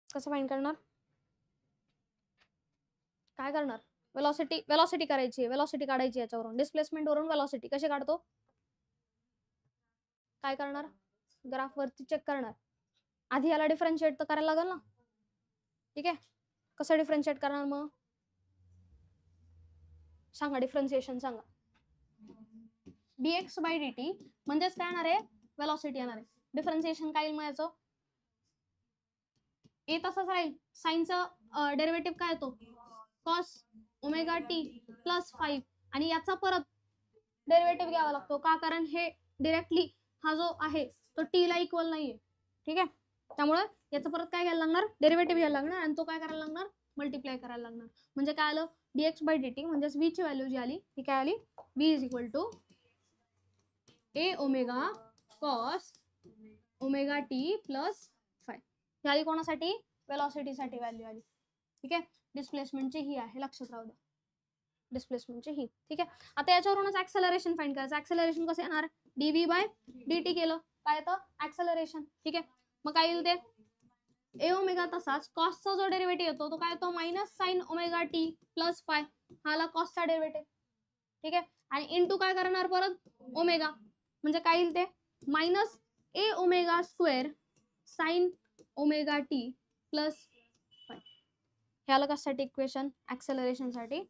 कसं फाइंड करणार, काय करणार, वेलॉसिटी करायची, वेलॉसिटी काढायची याच्यावरून, डिस्प्लेसमेंट वरून वेलॉसिटी कशी काढतो, काय करणार, ग्राफ वरती चेक करणार, आधी याला डिफरन्शिएट तर करायला लागेल ना. ठीक आहे, कसं डिफरन्शिएट करणार, मग सांगा, डिफरन्शिएशन सांगा. dx बाय dt म्हणजेच काय येणार आहे, वेलॉसिटी येणार आहे. डिफरन्शिएशन काय येईल मग याचं, ए तसाच राहील, साइनचं डेरिव्हेटिव्ह काय येतो, कॉस ओमेगा टी प्लस 5 आणि याचा परत डेरिव्हेटिव्ह घ्यावा लागतो का, कारण हे डिरेक्टली हा जो आहे तो टी ला इक्वल नाहीये. ठीक आहे, त्यामुळे याचं परत काय घ्यायला लागणार, डेरिव्हेटिव्ह घ्यायला लागणार आणि तो काय करायला लागणार, मल्टिप्लाय करायला लागणार. म्हणजे काय आलं, dx बाय dt म्हणजेच v ची व्हॅल्यू जी आली ती काय आली, v is equal to a omega cos omega T plus phi. ही आली कोणासाठी? वेलॉसिटीसाठी व्हॅल्यू आली. ठीक आहे, डिस्प्लेसमेंटची ही आहे, लक्षात राहू द्या, डिस्प्लेसमेंटची ही. ठीक आहे, आता याच्यावरूनच ऍक्सेलरेशन फाइंड करायचं. ऍक्सेलरेशन कसं येणार? डीव्ही बाय dt केलं काय येतं? ऍक्सेलरेशन. ठीक आहे, मग काय येईल ते? ए ओमेगा. तसाच कॉसचा जो डेरिव्हेटिव्ह येतो तो काय येतो? Minus sign omega T plus five. हा आला कॉसचा डेरिव्हेटिव्ह. ठीक आहे, आणि इंटू काय करणार परत? ओमेगा. म्हणजे काय येईल ते? मायनस ए omega square sine omega T plus phi. हे आलं कशासाठी इक्वेशन? ऍक्सेलरेशन साठी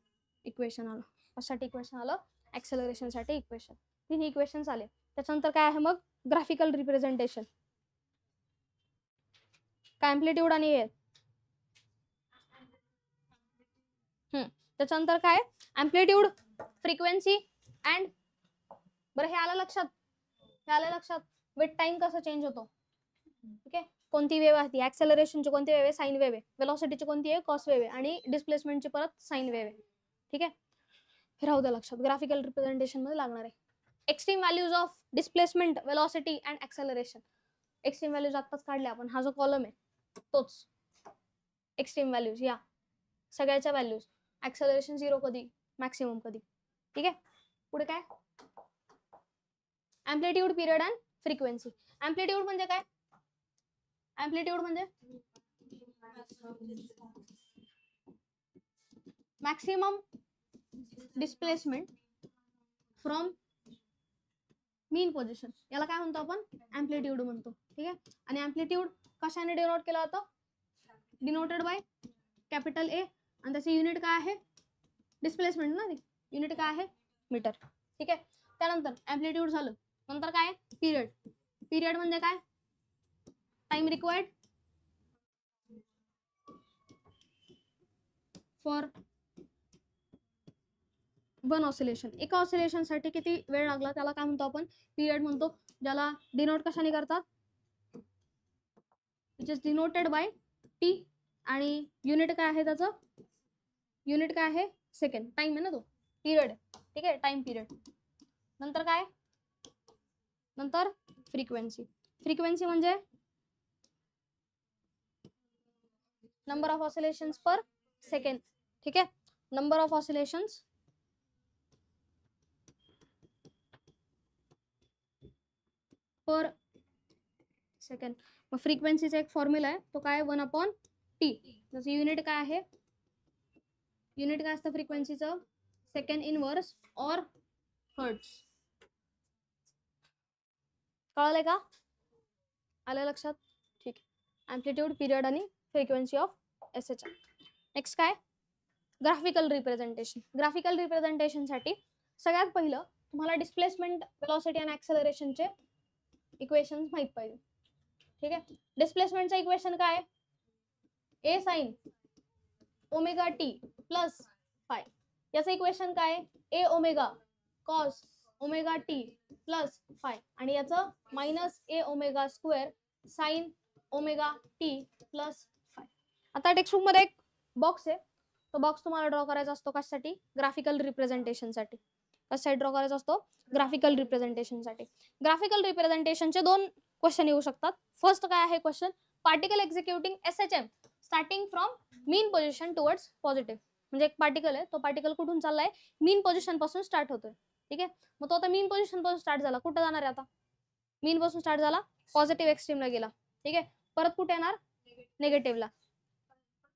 इक्वेशन आलं. कशासाठी इक्वेशन आलं? ऍक्सेलरेशन साठी इक्वेशन. तिन्ही इक्वेशन आले. त्याच्यानंतर काय आहे मग? Graphical representation. काय अँप्लिट्यूड आणि हे. त्याच्यानंतर काय? Amplitude, frequency and. बरं हे आलं लक्षात? हे आलं लक्षात? विथ टाइम कसं चेंज होतो. ठीक आहे, कोणती वेव्ह आहे? ऍक्सेलरेशनची कोणती वेव्ह आहे? साइन वेव्ह आहे. वेलॉसिटीची कोणती आहे? कॉस वेव्ह आहे. आणि डिस्प्लेसमेंटची परत साइन वेव्ह आहे. ठीक आहे, हे राहू द्या लक्षात. ग्राफिकल रिप्रेझेंटेशन मध्ये लागणार आहे. Extreme values of displacement, velocity and acceleration. Extreme values आत्ताच काढले आपण. हा जो कॉलम आहे तोच एक्स्ट्रीम व्हॅल्यूज, या सगळ्याच्या व्हॅल्यूज. ऍक्सेलरेशन 0 कधी, मॅक्सिमम कधी. ठीक आहे, पुढे काय? Amplitude, period and frequency. Amplitude म्हणजे काय? अँप्लिट्यूड म्हणजे maximum displacement from mean position. याला काय म्हणतो आपण? अँप्लिट्यूड म्हणतो. ठीक आहे, आणि अँप्लिट्यूड कशाने डिनोट केला होता? डिनोटेड बाय कॅपिटल ए. आणि त्याचे युनिट काय आहे? डिस्प्लेसमेंट ना, युनिट काय आहे? मीटर. ठीक आहे, त्यानंतर अँप्लिट्यूड झालं. नंतर काय? पिरियड. पिरियड म्हणजे काय? Time required for one oscillation. एका ऑसिलेशन साठी किती वेळ लागला त्याला काय म्हणतो आपण? पिरियड म्हणतो. ज्याला डिनोट कशाने करतात? Which is denoted by T. आणि युनिट काय आहे त्याचं? युनिट काय आहे? सेकंड. टाइम आहे ना तो, पिरियड. ठीक आहे, टाइम पिरियड. नंतर काय? नंतर फ्रिक्वेन्सी. फ्रिक्वेन्सी म्हणजे number of oscillations per second. ठीक आहे, number of oscillations per second. मग फ्रिक्वेन्सीचा एक फॉर्म्युला आहे, तो काय? 1/t. जसं युनिट काय आहे? युनिट काय असतं फ्रिक्वेन्सीचं? सेकंड इनवर्स और हर्ट्स. कळलंय का? आलं लक्षात? ठीक आहे, अँप्लिट्यूड, पिरियड आणि फ्रिक्वेन्सी ऑफ SHR. नेक्स्ट काय? Graphical representation. ग्राफिकल रिप्रेझेंटेशन साठी सगळ्यात पहिलं तुम्हाला डिस्प्लेसमेंट, वेलॉसिटी आणि ऍक्सेलरेशनचे इक्वेशन माहित पाहिजे. ठीक आहे, डिस्प्लेसमेंटचं इक्वेशन काय? A sine omega T plus phi. याचं इक्वेशन काय? A omega cos omega T plus phi. आणि याचं मायनस ए omega square sine omega T plus phi. आता टेक्स्टबुक मध्ये एक बॉक्स आहे, तो बॉक्स तुम्हाला ड्रॉ करायचा असतो कशासाठी? ग्राफिकल रिप्रेझेंटेशन साठी. कशासाठी ड्रॉ करायचा असतो? ग्राफिकल रिप्रेझेंटेशन साठी. ग्राफिकल रिप्रेझेंटेशनचे 2 क्वेश्चन येऊ शकतात. फर्स्ट काय आहे question? Particle executing SHM starting from mean position towards positive. म्हणजे एक पार्टिकल आहे, तो पार्टिकल कुठून चाललाय? मीन पोझिशन पासून स्टार्ट होतोय. ठीक आहे, मग तो आता मीन पोझिशन पासून स्टार्ट झाला, कुठे जाणार आहे आता? मीन पासून स्टार्ट झाला, पॉझिटिव्ह एक्स्ट्रीमला गेला. ठीक आहे, परत कुठे येणार? निगेटिव्हला.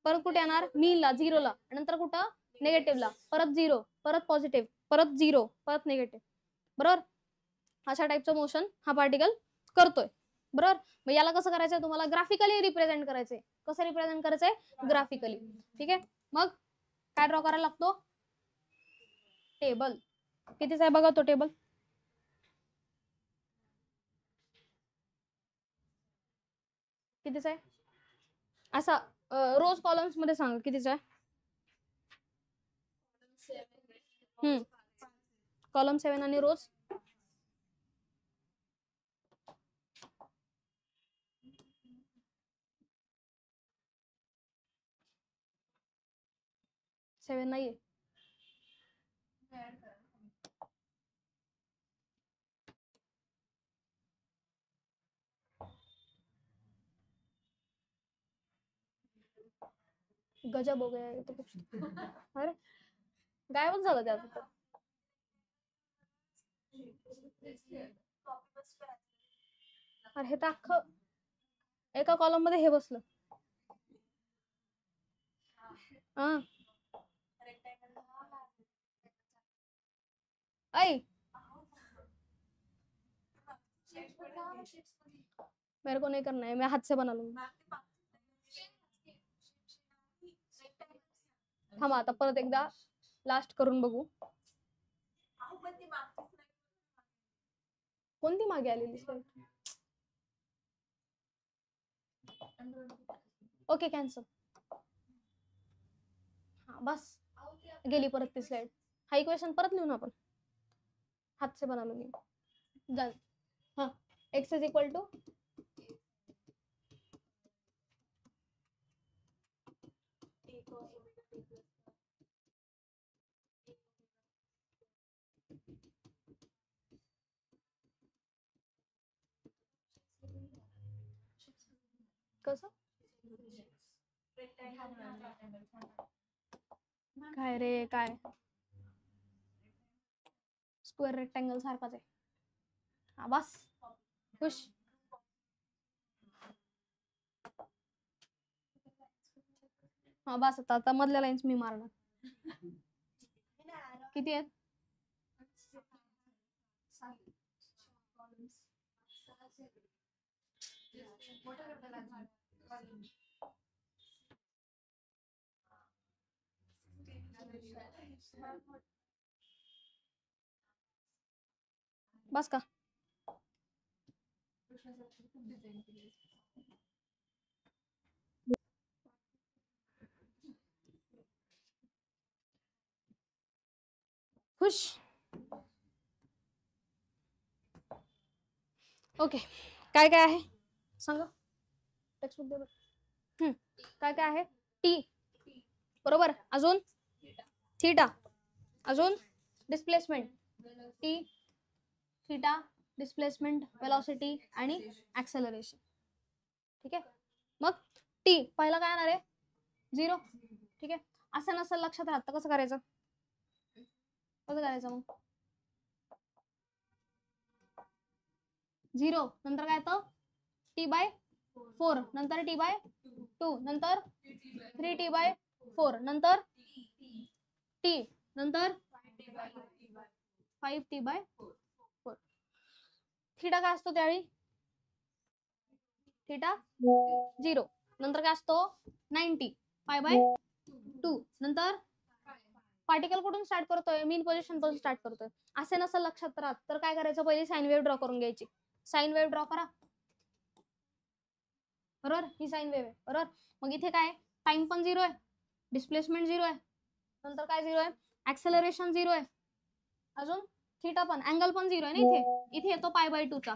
परत कुठे येणार? मीनला, 0ला. नंतर कुठं? निगेटिव्हला. परत 0, परत पॉझिटिव्ह, परत 0, परत निगेटिव्ह. बरोबर? अशा टाइपचं मोशन हा पार्टिकल करतोय. बरोबर? मग याला कसं करायचंय तुम्हाला? ग्राफिकली रिप्रेझेंट करायचंय. कसं रिप्रेझेंट करायचंय? ग्राफिकली. ठीक आहे, मग काय ड्रॉ करायला लागतो? टेबल. कितीचा आहे बघा तो टेबल. कितीचा आहे? असा रोज कॉलम्स मध्ये सांगा कितीचा आहे. कॉलम 7 आणि रोज सेवन नाहीये. गजब हो गया ये तो कुछ. अरे गायबच झालं ते आता. अरे हे तर अख्खं एका कॉलम मध्ये हे बसलं. हा ऐ मेरे को नहीं करना है, मैं हाथ से बना लूंगी. थांबा आता परत एकदा लास्ट करून बघू. कोणती मागे आलेली स्लाइड? Okay cancel. हा बस गेली परत ती स्लाइड. हा इक्वेशन परत लिहून आपण हाथ से बना लूंगी. डन. हाँ x इज इक्वल टू कसं काय रे काय स्क्वेअर रेक्टँगल सारखाच आहे. हा बस खुश. हा बस आता आता मधल्या लाईन्स मी मारणार. किती आहेत? बस का? खुश. ओके काय काय आहे सांगा. टेक्स्टबुक दे बरं. काय काय आहे? टी बरोबर. अजून थीटा. अजून displacement. T theta displacement velocity आणि ऍक्सेलरेशन. ठीक आहे. मग टी पहिला काय येणार आहे? 0. ठीक आहे. असं नसेल लक्षात राहत कसं करायचं? कसं करायचं मग? 0 नंतर काय येतं? t/4 नंतर t/2 नंतर 3t/4 नंतर t नंतर 5t/4. थीटा काय असतो त्यावेळी? थीटा 0 नंतर काय असतो? 90 π/2 नंतर पार्टिकल कुठून स्टार्ट करतोय? मीन पोझिशन पासून स्टार्ट करतोय. असे नसेल लक्षात राहत तर काय करायचं? पहिली साइन वेव्ह ड्रॉ करून घ्यायची. साइन वेव्ह ड्रॉ करा. बरोबर ही साइन वेव्ह आहे. बरोबर. मग इथे काय टाइम पण 0 आहे, डिस्प्लेसमेंट 0 आहे, नंतर काय 0 आहे? ऍक्सेलरेशन 0 आहे, अजून थीटा पण अँगल पण 0 आहे ना. इथे इथे येतो π/2 चा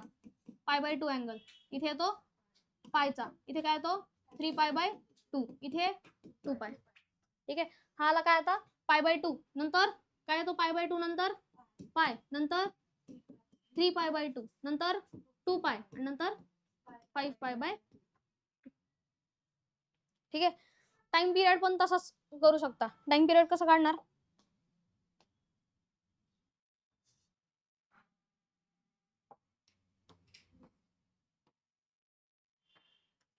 π/2 अँगल. इथे येतो पायचा. इथे काय येतो? 3π/2. इथे 2π. ठीक आहे. हा आला काय आता? π/2 नंतर काय येतो? π/2 नंतर पाय नंतर 3π/2 नंतर 2π आणि नंतर 5π/2. ठीक आहे. टाइम पिरियड पण तसाच करू शकता. टाइम पिरियड कसं काढणार?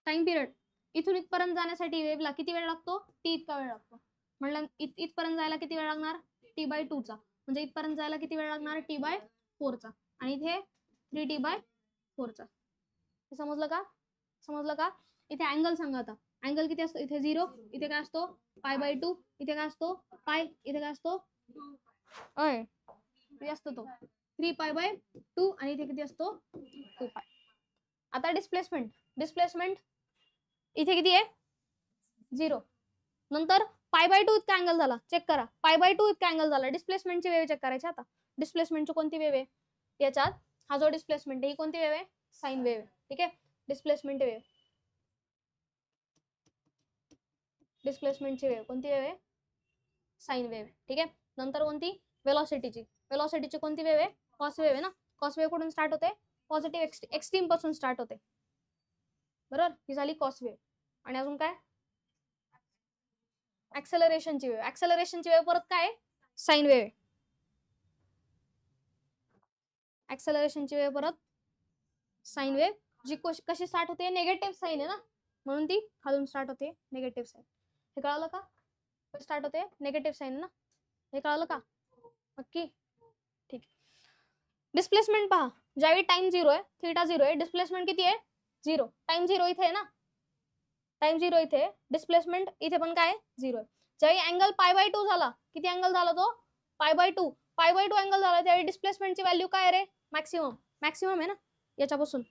टाइम पिरियड इथून इथपर्यंत जाण्यासाठी वेव्हला किती वेळ लागतो? टी इतका वेळ लागतो. म्हणलं इथपर्यंत जायला किती वेळ लागणार? t/2 चा. म्हणजे इथपर्यंत जायला किती वेळ लागणार? t/4 चा. आणि इथे 3t/4 चा. समजलं का? समजलं का? इथे अँगल सांगा आता. अँगल किती असतो? इथे 0. इथे काय असतो? π/2. इथे काय असतो? पाय. इथे काय असतो? अय किती असतो तो? 3π/2 आणि इथे किती असतो? 2π. आता डिस्प्लेसमेंट. डिस्प्लेसमेंट इथे किती आहे? 0. नंतर π/2 इतका अँगल झाला. चेक करा. π/2 इतका अँगल झाला. डिस्प्लेसमेंटची वेव्ह चेक करायची आता. डिस्प्लेसमेंटची कोणती वेव्ह आहे? याच्यात हा जो डिस्प्लेसमेंट आहे ही कोणती वेव्ह आहे? Sine wave. ठीक आहे. Displacement wave. डिस्प्लेसमेंटची वेव्ह कोणती वेव्ह आहे? Sine wave. ठीक आहे. नंतर कोणती? वेलोसिटीची. वेलोसिटीची कोणती वेव्ह आहे? कॉस वेव्ह आहे ना. कॉस वेव्ह कुठून स्टार्ट होते? पॉझिटिव्ह एक्स्ट्रीम पासून स्टार्ट होते. बरोबर. ही झाली कॉस वेव्ह. आणि अजून काय? ऍक्सेलरेशनची वेव्ह. ऍक्सेलरेशनची वेव्ह परत काय साइन वेव्ह. ऍक्सेलरेशनची वेव्ह परत साइन वेव्ह, जी कशी स्टार्ट होते, नेगेटिव्ह साइन आहे ना, म्हणून ती खालून स्टार्ट होते नेगेटिव्ह साइन. हे कळालं का? स्टार्ट होते नेगेटिव्ह साइन ना, हे कळालं का? नक्की? ठीक. डिस्प्लेसमेंट पहा, ज्यावेळी टाइम 0 आहे, थीटा 0 आहे, डिस्प्लेसमेंट किती आहे 0. टाइम 0 इथे आहे ना, टाइम 0 इथे, डिस्प्लेसमेंट इथे पण काय 0 आहे. ज्यावेळी अँगल π/2 झाला, किती अँगल झाला तो π/2, π/2 अँगल झाला, त्यावेळी डिस्प्लेसमेंटची व्हॅल्यू काय रे मॅक्सिमम. मॅक्सिमम आहे ना याच्यापासून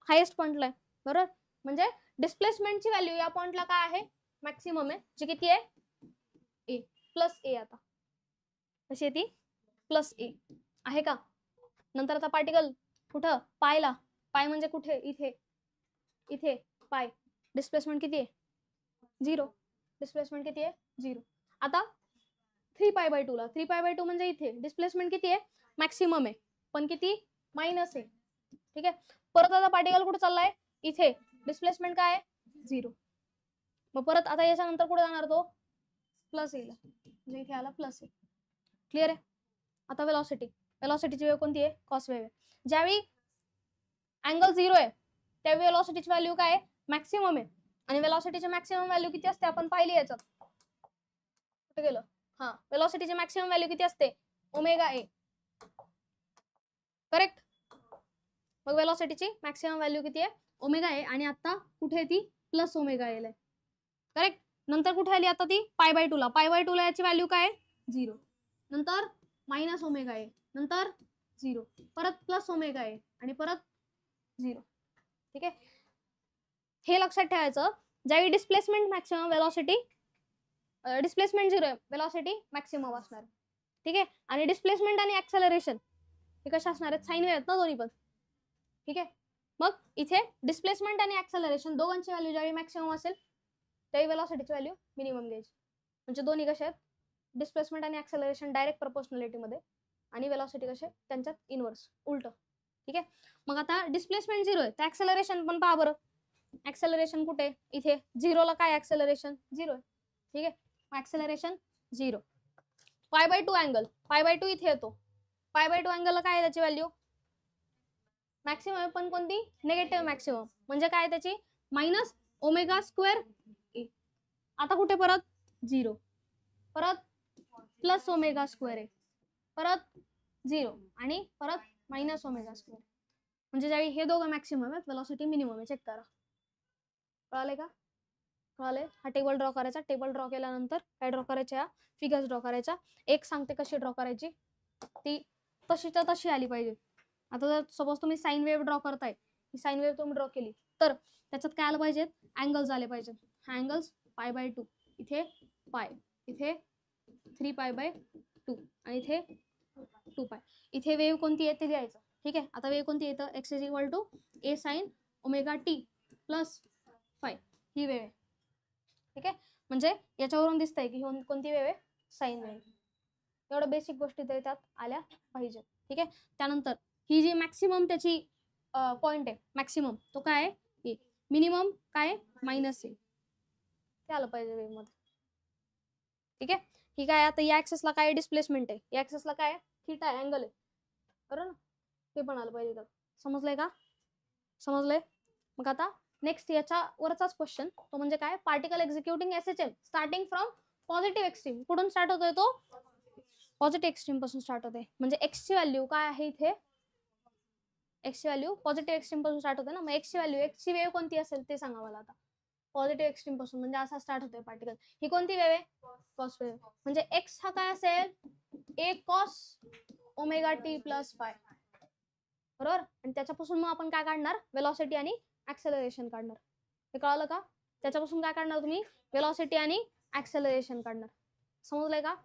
हायेस्ट पॉइंटला आहे, बरोबर. म्हणजे डिस्प्लेसमेंटची व्हॅल्यू या पॉइंटला काय आहे मॅक्सिमम आहे, जी किती आहे ए प्लस ए. आता कशी आहे ती प्लस ए आहे का. नंतर आता पार्टिकल कुठं पायला, पाय म्हणजे कुठे इथे, इथे पाय, डिस्प्लेसमेंट किती आहे 0. डिस्प्लेसमेंट किती आहे 0. आता 3π/2 ला, 3π/2 म्हणजे इथे डिस्प्लेसमेंट किती आहे मॅक्सिमम आहे, पण किती मायनस आहे. ठीक आहे. परत आता पार्टिकल कुठे चाललाय इथे, डिस्प्लेसमेंट काय आहे 0. मग परत आता याच्यानंतर कुठे जाणार तो प्लस ए ला, म्हणजे इथे आला प्लस ए. क्लिअर आहे. आता वेलॉसिटी, वेलॉसिटीची वेव्ह कोणती आहे कॉस वेव्ह आहे. ज्यावेळी अँगल 0 आहे त्यावेळी वेलॉसिटीची व्हॅल्यू काय आहे मॅक्सिमम आहे, आणि वेलॉसिटीची मॅक्सिमम व्हॅल्यू किती असते आपण पाहिली याच्यात, कुठे गेलं, हा वेलॉसिटीची मॅक्सिमम व्हॅल्यू किती असते ओमेगा ए. करेक्ट. मग वेलॉसिटीची मॅक्सिमम व्हॅल्यू किती आहे ओमेगा ए, आणि आता कुठे आहे ती प्लस ओमेगा ए ला. करेक्ट. नंतर कुठे आली आता ती π/2 ला, π/2 ला याची व्हॅल्यू काय 0, नंतर मायनस ओमेगा ए, नंतर 0, परत प्लस ओमेगा ए, आणि परत 0. ठीक आहे. हे लक्षात ठेवायचं, ज्यावेळी डिस्प्लेसमेंट मॅक्सिमम वेलॉसिटी, डिस्प्लेसमेंट 0 आहे वेलॉसिटी मॅक्सिमम असणार. ठीक आहे. आणि डिस्प्लेसमेंट आणि ऍक्सेलरेशन हे कशा असणार आहेत साइन वेव्ह आहेत ना दोन्ही पण. ठीक आहे. मग इथे डिस्प्लेसमेंट आणि ऍक्सेलरेशन दोघांची व्हॅल्यू ज्यावेळी मॅक्सिमम असेल त्यावेळी वेलॉसिटीची व्हॅल्यू मिनिमम घ्यायची. म्हणजे दोन्ही कसे आहेत डिस्प्लेसमेंट आणि ऍक्सेलरेशन डायरेक्ट प्रपोर्शनॅलिटी मध्ये, आणि वेलॉसिटी कसे त्यांच्यात इनवर्स उलट. ठीक आहे. मग आता डिस्प्लेसमेंट 0 आहे तर ऍक्सेलरेशन पण पहा बरं, ऍक्सेलरेशन कुठे इथे 0 ला काय ऍक्सेलरेशन 0 आहे. ठीक आहे. ऍक्सेलरेशन 0. π/2 अँगल, π/2 इथे येतो, π/2 अँगलला काय आहे त्याची व्हॅल्यू मॅक्सिमम, पण कोणती नेगेटिव्ह मॅक्सिमम, म्हणजे काय त्याची मायनस ओमेगा स्क्वेअर ए. आता कुठे परत 0, परत प्लस ओमेगा स्क्वेअर ए, परत 0, आणि परत मायनस ओमेगा स्क्वेअर. म्हणजे ज्यावेळी हे दोघं मॅक्सिमम आहेत वेलॉसिटी मिनिमम आहे. चेक करा. कळाले का? कळाले. हा टेबल ड्रॉ करायचा, टेबल ड्रॉ केल्यानंतर काय ड्रॉ करायच्या फिगर्स ड्रॉ करायच्या. एक सांगते कशी ड्रॉ करायची, ती तशीच्या तशी आली पाहिजे. आता जर सपोज तुम्ही साइन वेव्ह ड्रॉ करताय, ही साइन वेव्ह तुम्ही ड्रॉ केली तर त्याच्यात काय आलं पाहिजे अँगल्स आले पाहिजेत. हा अँगल्स π/2, इथे पाय, इथे 3π/2, आणि इथे 2π. इथे वेव्ह कोणती आहे ते लिहायचं. ठीक आहे. आता वेव्ह कोणती येतं x = a sin ωt plus phi, he wave आहे. ठीक आहे. म्हणजे याच्यावरून दिसतंय की कोणती वेव्ह आहे साइन वेव्ह. एवढ्या बेसिक गोष्टी तरी त्यात आल्या पाहिजेत. ठीक आहे. त्यानंतर ही जी मॅक्सिमम त्याची पॉइंट आहे मॅक्सिमम, तो काय आहे ए, मिनिमम काय मायनस ए, ते आलं पाहिजे वेव्ह मध्ये. ठीक आहे. ही काय आता या ऍक्सेसला काय डिस्प्लेसमेंट आहे, या ऍक्सेसला काय थीटा अँगल आहे, बरोबर ना, ते पण आलं पाहिजे त्यात. समजलंय का? समजलंय. मग आता नेक्स्ट याच्या वरचाच क्वेश्चन, तो म्हणजे काय particle executing SHM starting from positive extreme. कुठून स्टार्ट होतोय तो पॉझिटिव्ह एक्स्ट्रीम पासून स्टार्ट होते. म्हणजे एक्स ची व्हॅल्यू काय आहे इथे, एक्स ची व्हॅल्यू पॉझिटिव्ह एक्स्ट्रीम पासून स्टार्ट होते ना. मग एक्स ची व्हॅल्यू, एक्स ची वेव्ह कोणती असेल ते सांगा मला आता. पॉझिटिव्ह एक्स्ट्रीम पासून म्हणजे असा स्टार्ट होतोय पार्टिकल, ही कोणती वेव्ह आहे कॉस वेव्ह. म्हणजे एक्स हा काय असेल a cos omega T plus phi, बरोबर. आणि त्याच्यापासून मग आपण काय काढणार वेलॉसिटी आणि ऍक्सेलरेशन काढणार. हे कळालं का? त्याच्यापासून काय काढणार तुम्ही वेलॉसिटी आणि ऍक्सेलरेशन काढणार. समजलंय का?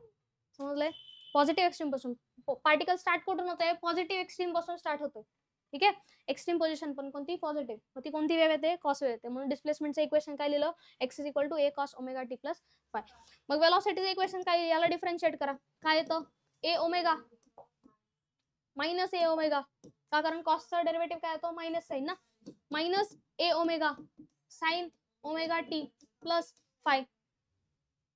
समजलंय. पॉझिटिव्ह एक्स्ट्रीम पासून पार्टिकल स्टार्ट कुठून होतोय पॉझिटिव्ह एक्स्ट्रीम पासून स्टार्ट होतोय. ठीक आहे. एक्स्ट्रीम पोझिशन पण कोणती पॉझिटिव्ह, मग ती कोणती वेव्ह येते कॉस वेव्ह येते. म्हणून डिस्प्लेसमेंटचं इक्वेशन काय लिहिलं x = a cos omega T plus phi. मग वेलॉसिटीचं इक्वेशन काय, याला डिफरन्शिएट करा. काय येतं a omega minus A omega, का कारण कॉसचा डेरिव्हेटिव्ह काय येतो मायनस साइन ना, मायनस ए omega sine omega T plus phi.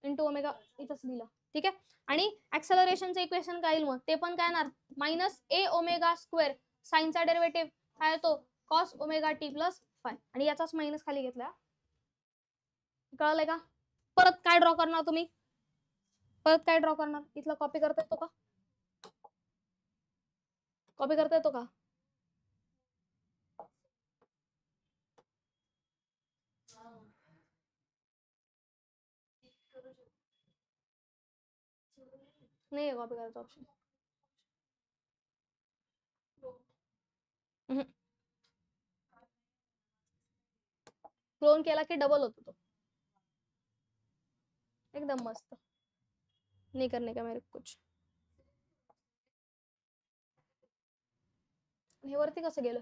Into omega इथंच लिहिलं, ठीक आहे. आणि ऍक्सेलरेशनचं इक्वेशन काय येईल मग, ते पण काय येणार मायनस ए ओमेगा स्क्वेअर, साईनचा डेरिव्हेटिव्ह काय येतो cos omega T plus phi, आणि याचाच मायनस खाली घेतला. कळलंय का? परत काय ड्रॉ करणार तुम्ही, परत काय ड्रॉ करणार, इथला कॉपी करता येतो का, कॉपी करता येतो का? नाही कॉपी करायचा ऑप्शन. क्लोन केला की डबल होतो तो, एकदम मस्त. नहीं करने का मेरे कुछ. हे वरती कसं गेलं,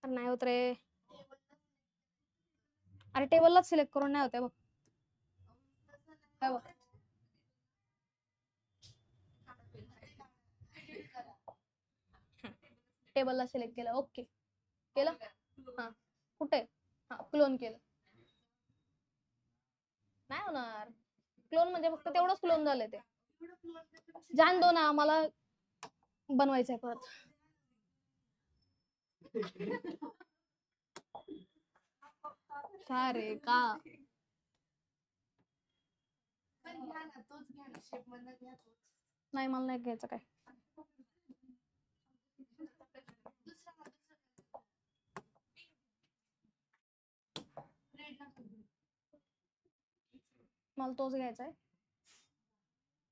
नाही होत रे, अरे टेबलला सिलेक्ट करून नाही होते बघ, बघ टेबलला सिलेक्ट केलं, ओके केलं, हा कुठे, हा क्लोन केलं, नाही होणार, क्लोन म्हणजे फक्त तेवढंच क्लोन झालंय ते, जाण दो ना मला बनवायचंय परत. का रे का, नाही मला नाही घ्यायचं काय, मला तोच घ्यायचा आहे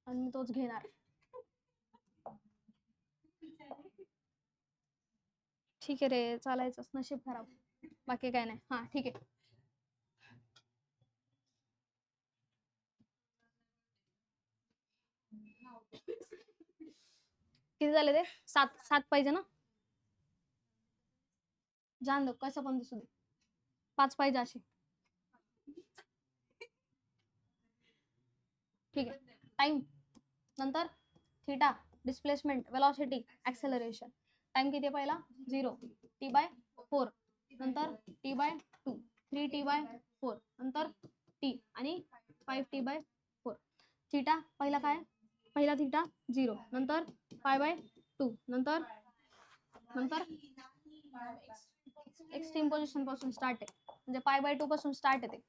आणि मी तोच घेणार, ठीक आहे रे, चालायचंच, नशीब खराब, बाकी काय नाही, हा ठीक आहे. किती झाले ते, 7 7 पाहिजे ना, जाण दो कसं पण दिसू दे, 5 पाहिजे असे, ठीक आहे. टाइम नंतर theta, displacement, velocity, acceleration. Time किती पहिला 0, t/4, नंतर t/2, 3t/4, नंतर t आणि 5t/4. थीटा पहिला काय, पहिला थीटा 0, नंतर π/2, नंतर नंतर एक्स्ट्रीम पोझिशन पासून स्टार्ट आहे, म्हणजे π/2 पासून स्टार्ट आहे ते.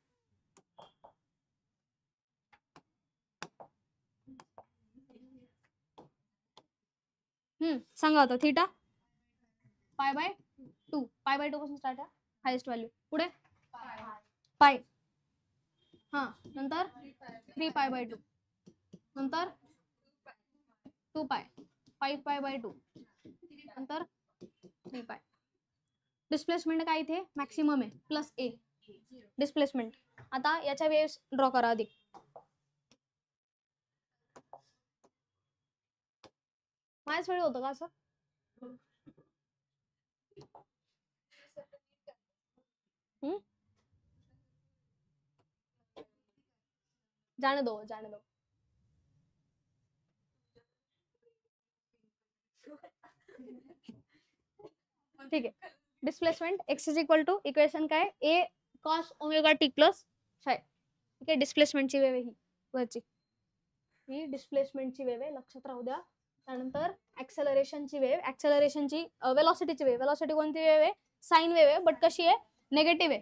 सांगा आता थीटा π/2, π/2 पासून स्टार्ट आहे, हायेस्ट व्हॅल्यू, पुढे पाय, हा नंतर 3π/2, नंतर 2π, 5π/2, नंतर 3π. डिस्प्लेसमेंट काय इथे मॅक्सिमम आहे, प्लस ए डिस्प्लेसमेंट. आता याच्या वेव्स ड्रॉ करा आधी, माझ्याच वेळी होतं का असं, जाने दो जाने दो, ठीक आहे. Displacement x is equal to equation काय a cos omega T plus phi, ठीक आहे. डिस्प्लेसमेंटची वेव ही वरची, ही डिस्प्लेसमेंटची वेव आहे, लक्षात राहू द्या. त्यानंतर ऍक्सेलरेशनची वेव, ऍक्सेलरेशनची वेलॉसिटीची वेव, वेलॉसिटी कोणती वेव आहे, साइन वेव आहे, बट कशी आहे निगेटिव्ह आहे,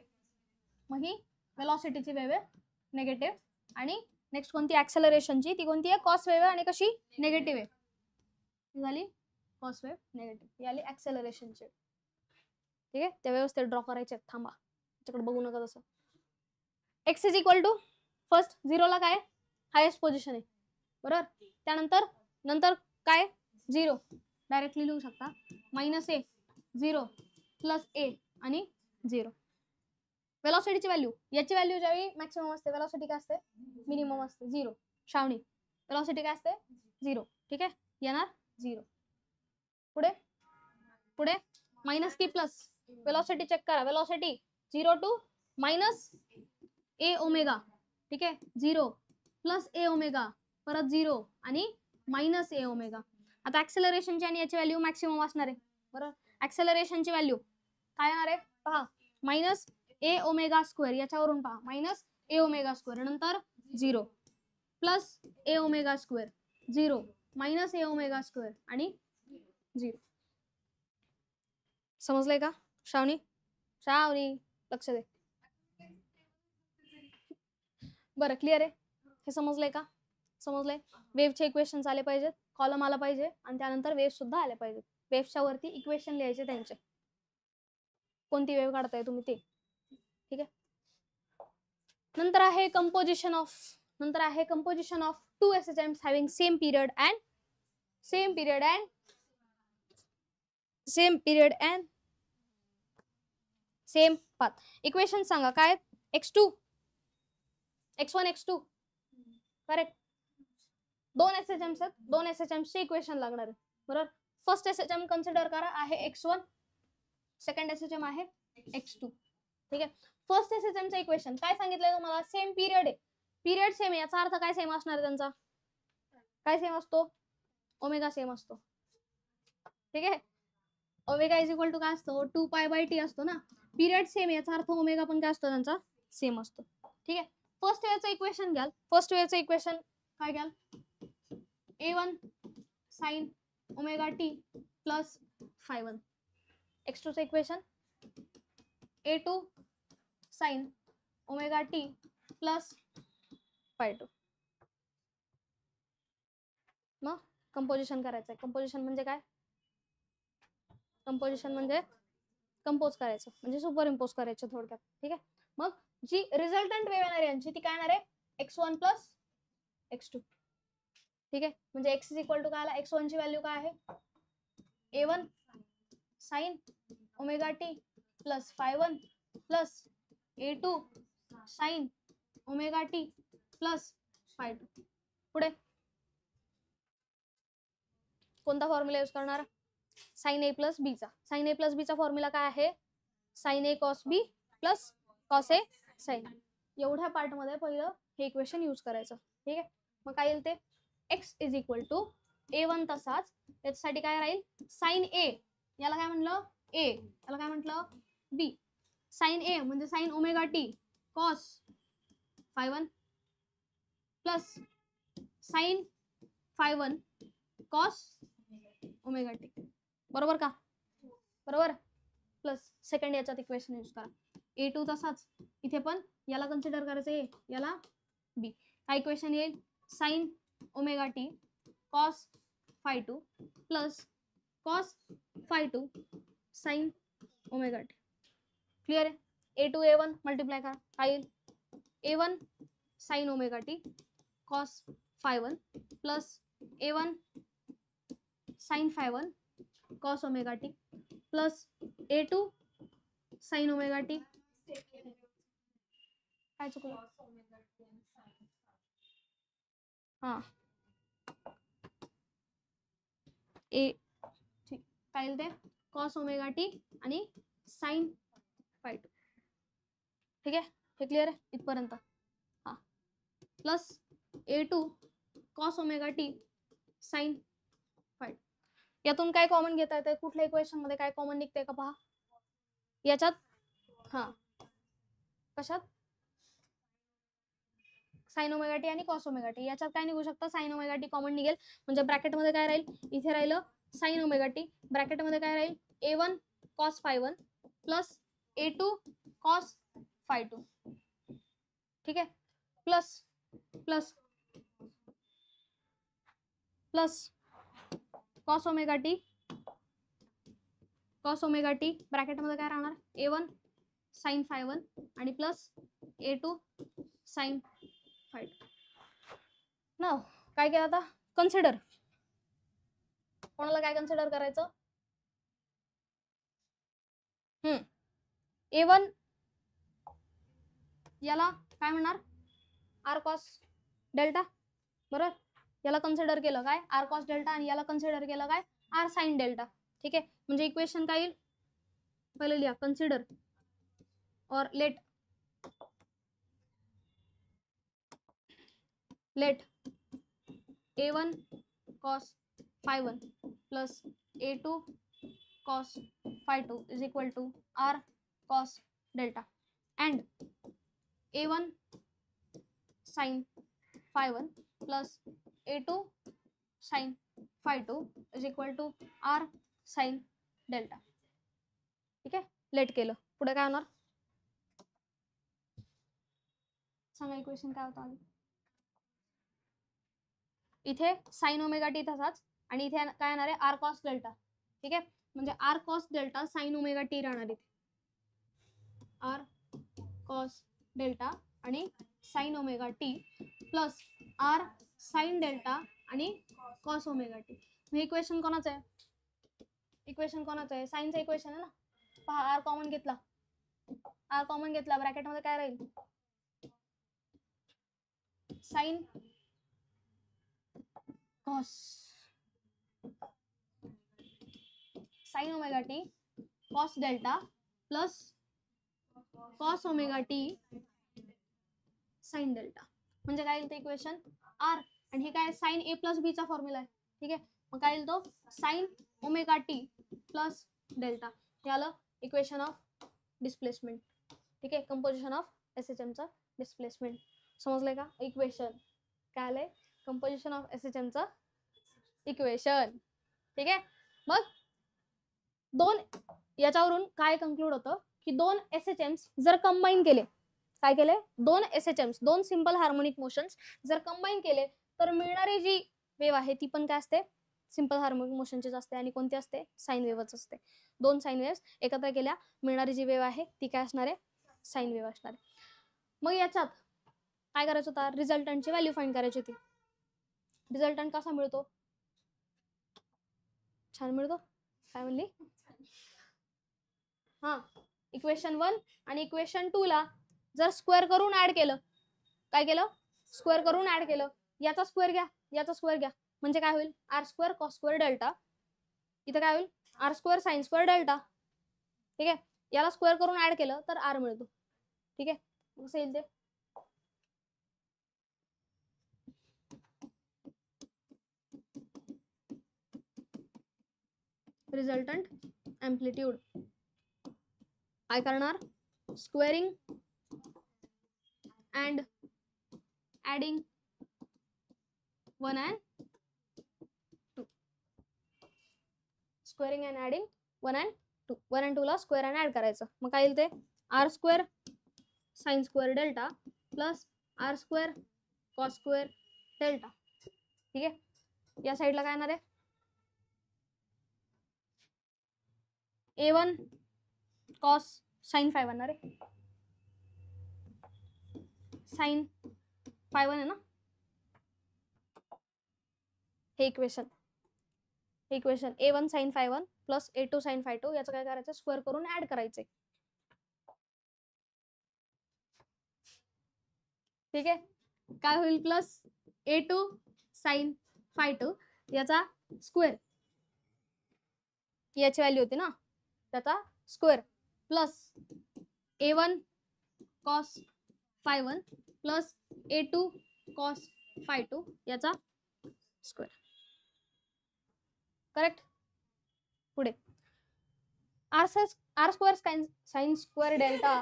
मग ही वेलॉसिटीची वेव आहे निगेटिव्ह. आणि नेक्स्ट कोणती ऍक्सेलरेशनची, ती कोणती आहे कॉस वेव आहे, आणि कशी निगेटिव्ह आहे, झाली कॉस वेव निगेटिव्ह, ही आली ऍक्सेलरेशनची, ठीक आहे. त्या व्यवस्थित ड्रॉ करायचे, थांबा त्याच्याकडे बघू नका तसं. X is equal to first 0 ला काय हायेस्ट पोझिशन आहे, बरोबर. त्यानंतर नंतर काय 0 डायरेक्टली लिहू शकता, मायनस ए 0 प्लस ए आणि 0. वेलॉसिटीची व्हॅल्यू, याची व्हॅल्यू ज्यावेळी मॅक्सिमम असते, वेलॉसिटी काय असते मिनिमम असते 0, श्रावणी वेलॉसिटी काय असते 0, ठीक आहे. येणार 0, पुढे पुढे मायनस की प्लस, वेलॉसिटी चेक करा, velocity 0 to minus A omega, ठीक आहे. 0 प्लस ए ओमेगा, परत 0 आणि मायनस ए ओमेगा. आता ऍक्सेलरेशनची आणि याची व्हॅल्यू मॅक्सिमम असणार आहे, बरोबर. ऍक्सेलरेशनची व्हॅल्यू काय येणार आहे पहा, मायनस ए ओमेगा स्क्वेअर, याच्यावरून पहा मायनस ए ओमेगा स्क्वेअर, नंतर 0 प्लस ए ओमेगा स्क्वेअर, 0 मायनस ए ओमेगा स्क्वेअर आणि 0. समजलंय का श्रावणी? श्रावणी लक्ष दे. बरं क्लिअर आहे, हे समजलंय का? समजलंय. वेव्हचे इक्वेशन आले पाहिजेत, कॉलम आला पाहिजे आणि त्यानंतर वेव्ह सुद्धा आले पाहिजेत. वेव्हच्या वरती इक्वेशन लिहायचे त्यांचे, कोणती वेव्ह काढताय तुम्ही ते. ठीक आहे. नंतर आहे composition of, two SHMs having same period and same path. Equation सांगा काय? x2 x1 x2 correct. दोन SHMs आहेत, दोन SHMs चे इक्वेशन लागणार आहे. बरोबर. फर्स्ट SHM कन्सिडर करा आहे x1, सेकंड SHM आहे x2. ठीक आहे. फर्स्ट SHM चे इक्वेशन काय सांगितलंय तुम्हाला? सेम पिरियड आहे. पिरियड सेम आहे याचा अर्थ काय सेम असणार आहे त्यांचा? काय सेम असतो? ओमेगा सेम असतो. ठीक आहे. ओमेगा इज इक्वल टू काय असतो? 2π/t असतो ना. पिरियड सेम याचा अर्थ ओमेगा पण काय असतो त्यांचा? सेम असतो. ठीक आहे. फर्स्ट वेव्हचं इक्वेशन घ्याल. फर्स्ट वेव्हचं इक्वेशन काय घ्याल? a1 sin omega t plus phi1. x2 चं equation a2 sin omega t plus phi2. मग कंपोजिशन करायचंय. कंपोजिशन म्हणजे काय? कंपोजिशन म्हणजे कंपोज करायचं, म्हणजे सुपर इम्पोज करायचं थोडक्यात. ठीक आहे. मग जी रिझल्टंट वेव्ह येणार यांची ती काय येणार आहे? x1 plus x2. ठीक आहे. म्हणजे x इज इक्वल टू काय आला? x1 ची व्हॅल्यू काय आहे? a1 sin omega t plus phi1 plus a2 sin omega t plus phi2. पुढे कोणता फॉर्म्युला यूज करणार? साइन ए प्लस बी चा. साइन ए प्लस बी चा फॉर्म्युला काय आहे? Sign A cos B plus cos A sign. एवढ्या पार्ट मध्ये पहिलं हे इक्वेशन यूज करायचं. ठीक आहे. मग काय येईल ते? X is equal to a1 तसाच, त्याच्यासाठी काय राहील? साइन ए, याला काय म्हटलं? ए, याला काय म्हटलं? बी. साइन ए म्हणजे sign omega T cos phi1 plus sign phi1 cos omega T. बरोबर का? बरोबर. प्लस सेकंड याच्यात इक्वेशन यूज करा. a2 तसाच, इथे पण याला कन्सिडर करायचं ए, याला बी. काय इक्वेशन येईल? Sine omega T cos phi2 plus cos phi2 sine omega T. Clear आहे? a2 a1 मल्टिप्लाय करा. काय येईल? a1 sine omega T cos phi1 plus a1 sine phi1 cos omega T plus a2 sine omega T. काय चुकलं? हा A, ठीक. काय येईल ते? कॉस ओमेगा टी आणि साइन phi2. ठीक आहे. हे क्लिअर आहे इथपर्यंत? हा. Plus a2 cos omega T sine phi2. यातून काय कॉमन घेता येते? कुठल्या इक्वेशन मध्ये काय कॉमन निघते का पहा. याच्यात हा, कशात? साइन ओमेगा टी आणि कॉस ओमेगा टी. याच्यात काय निघू शकतं? साइन ओमेगा टी कॉमन निघेल, म्हणजे ब्रॅकेट मध्ये काय राहील? इथे राहिलं साइन ओमेगा टी, ब्रॅकेट मध्ये काय राहील? a1 cos phi1 plus a2 cos phi2. ठीक आहे. Plus plus plus cos omega T bracket मध्ये काय राहणार? a1 साइन phi1 आणि प्लस a2 साइन phi2. नाव काय केलं आता? कन्सिडर. कोणाला काय कन्सिडर करायचं? a1 याला काय म्हणणार? R cos delta. बरोबर. याला कन्सिडर केलं काय? आर कॉस डेल्टा, आणि याला कन्सिडर केलं काय? R sine delta. ठीक आहे. म्हणजे इक्वेशन काय येईल? पहिले लिहा कन्सिडर और late a1 cos phi1 plus a2 cos phi 2 is equal to r cos delta and a1 sin phi 1 plus a2 sin phi 2 is equal to r sin delta. ठीक आहे, लेट केलं. पुढे काय होणार सांगा, इक्वेशन काय होतं आधी. इथे साइन ओमेगा टी तसाच आणि इथे काय येणार आहे आर कॉस डेल्टा. ठीक आहे, म्हणजे R cos delta sine omega T राहणार इथे. आर कॉस डेल्टा आणि sine omega T plus R sine delta आणि कॉस ओमेगा टी. हे इक्वेशन कोणाचं आहे, इक्वेशन कोणाचं आहे, साइनचं इक्वेशन आहे ना. पहा आर कॉमन घेतला, आर कॉमन घेतला, ब्रॅकेट मध्ये काय राहील sine cos sine omega T cos delta plus cos omega T sine delta. म्हणजे काय येईल ते इक्वेशन आर आणि हे काय साइन ए प्लस बी चा फॉर्म्युला आहे. ठीक आहे, मग काय येईल तो sign omega T plus delta. हे आलं इक्वेशन ऑफ डिस्प्लेसमेंट. ठीक आहे, कंपोजिशन ऑफ SHM चा डिस्प्लेसमेंट. समजलंय का, इक्वेशन काय आलंय कंपोजिशन ऑफ SHM चं इक्वेशन. ठीक आहे, मग दोन याच्यावरून काय कंक्लूड होतं की दोन SHMs जर कंबाईन केले, काय केले, दोन SHMs दोन सिंपल हार्मोनिक मोशन्स जर कंबाईन केले तर मिळणारी जी वेव्ह आहे ती पण काय असते सिंपल हार्मोनिक मोशनचीच असते. आणि कोणती असते साइन वेव्हच असते. दोन साइन वेव्स एकत्र केल्या मिळणारी जी वेव्ह आहे ती काय असणार आहे साइन वेव्ह असणार आहे. मग याच्यात काय करायचं होता, रिझल्टंटची व्हॅल्यू फाइंड करायची होती. रिझल्टंट कसा मिळतो, छान मिळतो, काय म्हणली, हा इक्वेशन 1 आणि इक्वेशन 2 ला जर स्क्वेअर करून ऍड केलं, काय केलं स्क्वेअर करून ऍड केलं, याचा स्क्वेअर घ्या याचा स्क्वेअर घ्या, म्हणजे काय होईल R square cos square delta. इथं काय होईल R square sine square delta. ठीक आहे, याला स्क्वेअर करून ऍड केलं तर आर मिळतो. ठीक आहे, कसं येईल ते रिझल्टंट एम्प्लिट्यूड काय करणार squaring and adding 1 and 2. Squaring and adding 1 and 2. 1 and 2 ला स्क्वेअर अँड ऍड करायचं. मग काय येईल ते R square sine square delta plus R square cos square delta. ठीक आहे, या साईडला काय येणार आहे A1 कॉस साइन 5 येणार आहे, साइन 5 आहे ना हे equation. Equation A1 sin phi 1 plus A2 sin phi 2 याचं काय करायचं स्क्वेअर करून ऍड करायचे. ठीक आहे, काय होईल प्लस A2 sin phi 2 याचा स्क्वेअर, याची व्हॅल्यू होती ना त्याचा square plus A1 cos phi 1 plus A2 cos phi 2 याचा स्क्वेअर. करेक्ट. पुढे r square sine square delta,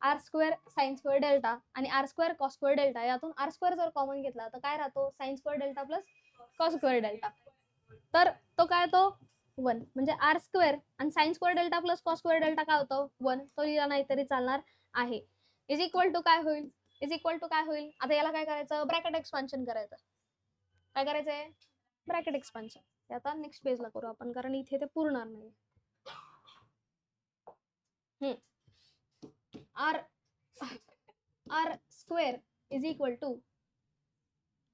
r square sine square delta आणि r square cos square delta, यातून r square जर कॉमन घेतला तर काय राहतो sine square delta plus cos square delta. तर तो काय तो 1, म्हणजे आर स्क्वेअर आणि sine square delta plus cos square delta काय होतो 1, तो लिहिला नाही तरी चालणार आहे. इज इक्वल टू काय होईल, इज इक्वल टू काय होईल, आता याला काय करायचं ब्रॅकेट एक्सपान्शन करायचं. काय करायचंय ब्रॅकेट एक्सपान्शन. आता नेक्स्ट पेजला करू आपण कारण इथे ते पुरणार नाही. R R square is equal to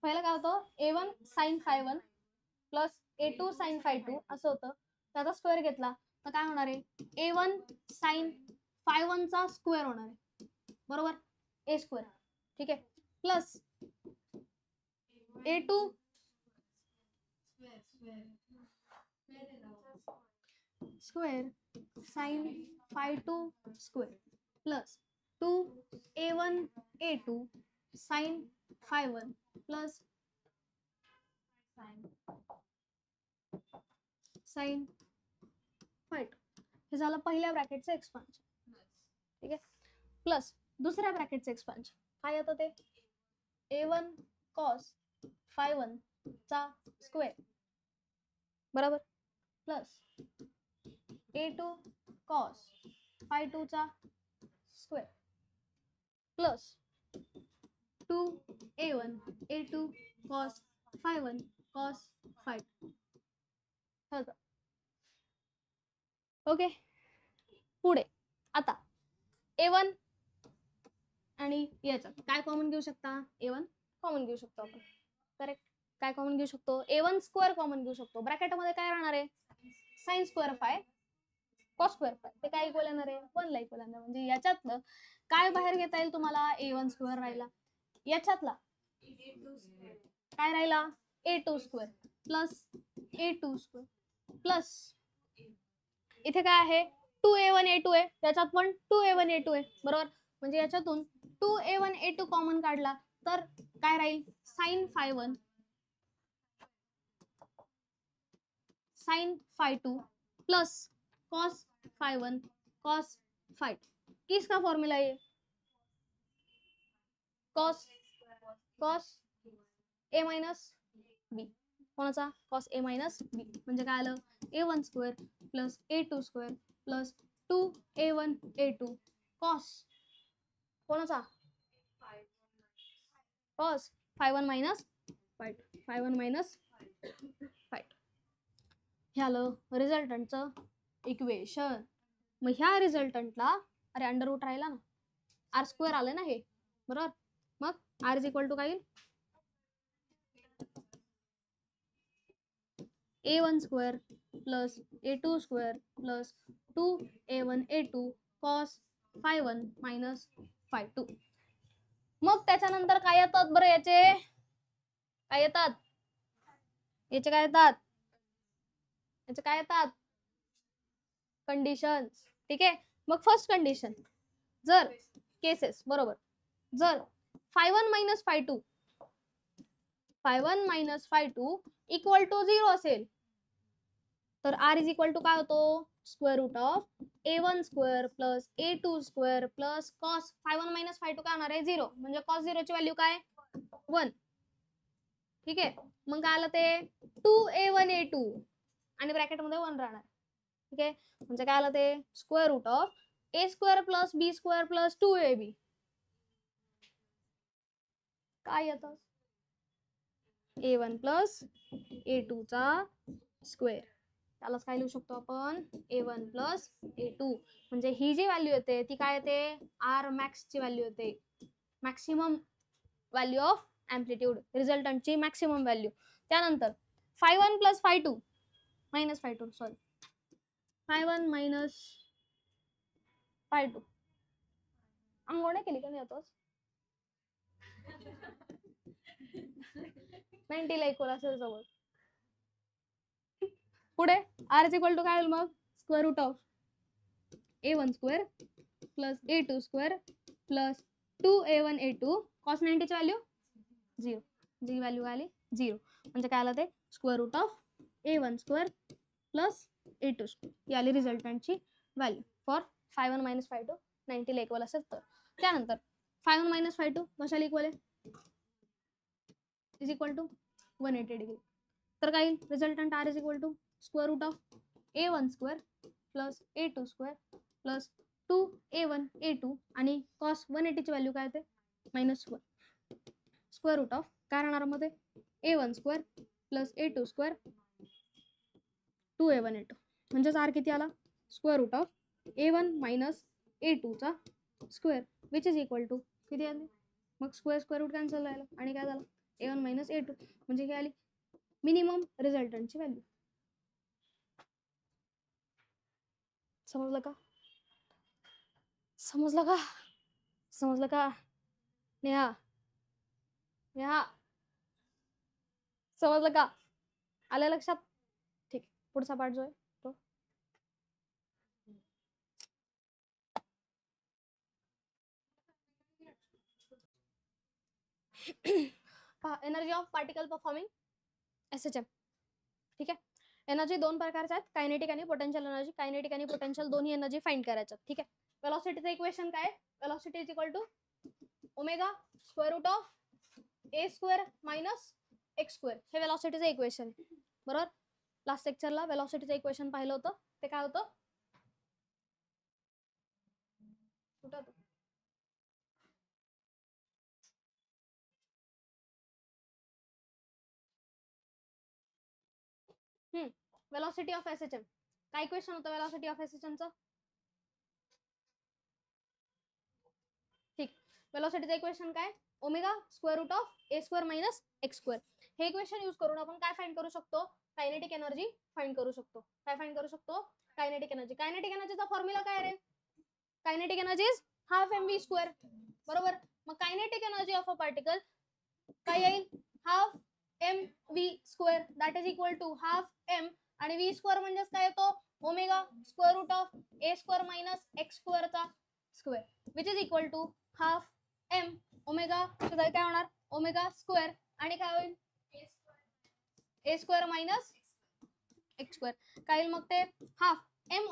पहिला काय होतं A1 sin phi 1 plus A2 sin phi 2 असं होतं. त्याचा स्क्वेअर घेतला तर काय होणार आहे A1 sin phi 1 चा स्क्वेअर होणार आहे बरोबर A स्क्वेअर. ठीक आहे, plus A2 square sin phi 2 square plus 2A1 A2 sin phi 1 plus sin फाय2 हे झालं पहिल्या ब्रॅकेटचं एक्सपान्शन. ठीक आहे. प्लस दुसऱ्या ब्रॅकेटचं एक्सपान्शन काय येतं ते a1 cos phi1 चा स्क्वेअर बरोबर प्लस a2 cos phi2 चा square plus 2a1 a2 cos phi1 cos phi2. Okay. पुढे आता a1 आणि याच्यात काय कॉमन घेऊ शकता a1 कॉमन घेऊ शकतो आपण. करेक्ट. काय कॉमन घेऊ शकतो a1 स्क्वेअर कॉमन घेऊ शकतो. ब्रॅकेट मध्ये काय राहणार आहे sin square five cos square five ते काय इक्वल येणार आहे 1 ला इक्वल येणार. म्हणजे याच्यातलं काय बाहेर घेता येईल तुम्हाला a1 स्क्वेअर राहिला. याच्यातला काय राहिला a2 square plus a2 square plus इथे काय आहे 2a1 a2 आहे त्याच्यात पण 2a1 a2 आहे बरोबर. म्हणजे याच्यातून 2a1 a2 कॉमन काढला तर काय राहील sin phi1 sin phi2 plus cos phi1 cos phi2. किसका फॉर्म्युला आहे cos a मायनस b. कोणाचा cos a मायनस b म्हणजे काय आलं a1 square plus a2 square plus 2a1 a2 cos कोणाचा cos phi1 minus phi1 minus phi2. हे आलं रिझल्टंटचं equation. मग ह्या रिझल्टंटला अरे अंडर रूट राहिला ना आर स्क्वेअर आलं ना हे बरोबर. मग आर इज इक्वल टू काय येईल a1 square plus a2 square plus 2a1 a2 cos phi1 minus phi2. मग त्याच्यानंतर काय येतात बरं याचे काय येतात याचे काय येतात याचे काय येतात कंडिशन. ठीक आहे. मग फर्स्ट कंडिशन जर केसेस बरोबर जर phi1 minus phi2 equal to 0 असेल तर आर इज इक्वल टू काय होतो square root of a1 square plus a2 square plus cos phi1 minus phi2 काय होणार आहे 0 म्हणजे cos 0 ची व्हॅल्यू काय 1. ठीक आहे. मग काय आलं ते 2a1 a2 आणि ब्रॅकेट मध्ये 1 राहणार. ठीक आहे. म्हणजे काय आलं ते square root of a square plus b square plus 2ab काय येतं a1 प्लस a2 चा स्क्वेअर. त्यालाच काय लिहू शकतो आपण a1 प्लस a2 म्हणजे ही जी व्हॅल्यू येते ती काय येते आर मॅक्स ची व्हॅल्यू येते मॅक्सिमम व्हॅल्यू ऑफ अँप्लिट्यूड रिझल्टंटची मॅक्सिमम व्हॅल्यू. त्यानंतर phi1 plus phi2 minus phi2 sorry phi1 minus phi2 अंघोळ नाही केली का मी आताच 90 ला इक्वल असेल जवळ. पुढे आर इज इक्वल टू काय होईल मग square root of a1 square plus a2 square plus 2a1 a2 cos 90 ची व्हॅल्यू 0 जी व्हॅल्यू आली 0 म्हणजे काय आलं ते square root of a1 square plus a2 square ही आली रिझल्टंटची value for phi1 minus phi2 90 ला इक्वल असेल तर. त्यानंतर phi1 मायनस phi2 कशाला इक्वल आहे इज इक्वल टू 180 डिग्री. तर काय resultant R is equal to square root of a1 square plus a2 square plus 2a1 a2 आणि cos 180 ची व्हॅल्यू काय येते -1 स्क्वेअर रूट ऑफ काय राहणार मध्ये a1 square plus a2 square 2a1 a2 म्हणजेच आर किती आला square root of a1 minus a2 चा square which is equal to किती आले मग स्क्वेअर रूट कॅन्सल झालं आणि काय झालं a1 मायनस a2 म्हणजे काय आली मिनिमम रिझल्टंटची व्हॅल्यू. समजलं का समजलं का समजलं का नेहा नेहा समजलं का आलं लक्षात. ठीक पुढचा पार्ट जो आहे तो energy of particle performing SHM. ठीक आहे. एनर्जी दोन प्रकारच्या आहेत, कायनेटिक आणि पोटेन्शियल एनर्जी. कायनेटिक आणि पोटेन्शियल दोन्ही एनर्जी फाइंड करायच्यात. ठीक आहे. वेलॉसिटीचं इक्वेशन काय आहे? Velocity is equal to omega square root of A square minus x square. हे वेलॉसिटीचं इक्वेशन आहे. बरोबर. लास्ट लेक्चरला वेलॉसिटीचं इक्वेशन पाहिलं होतं. ते काय होतं? Velocity of SHM. काय इक्वेशन होतं वेलॉसिटी ऑफ एसएचएमचं? ठीक. वेलॉसिटीचं इक्वेशन काय? Omega square root of A square minus x square. हे इक्वेशन यूज करून आपण काय फाइंड करू शकतो? कायनेटिक एनर्जी फाइंड करू शकतो. काय फाइंड करू शकतो? Kinetic energy. कायनेटिक एनर्जीचा फॉर्म्युला काय रे? Kinetic energy is half m v square. बरोबर. मग kinetic energy of a particle काय येईल? Half m v square that is equal to half m आणि व्ही स्क्वेअर म्हणजे काय येतो? Omega square root of A square minus x स्क्वेअरचा square which is equal to half M omega. काय होणार? Omega square आणि काय होईल? A square minus x square. काय येईल मग ते? हाफ एम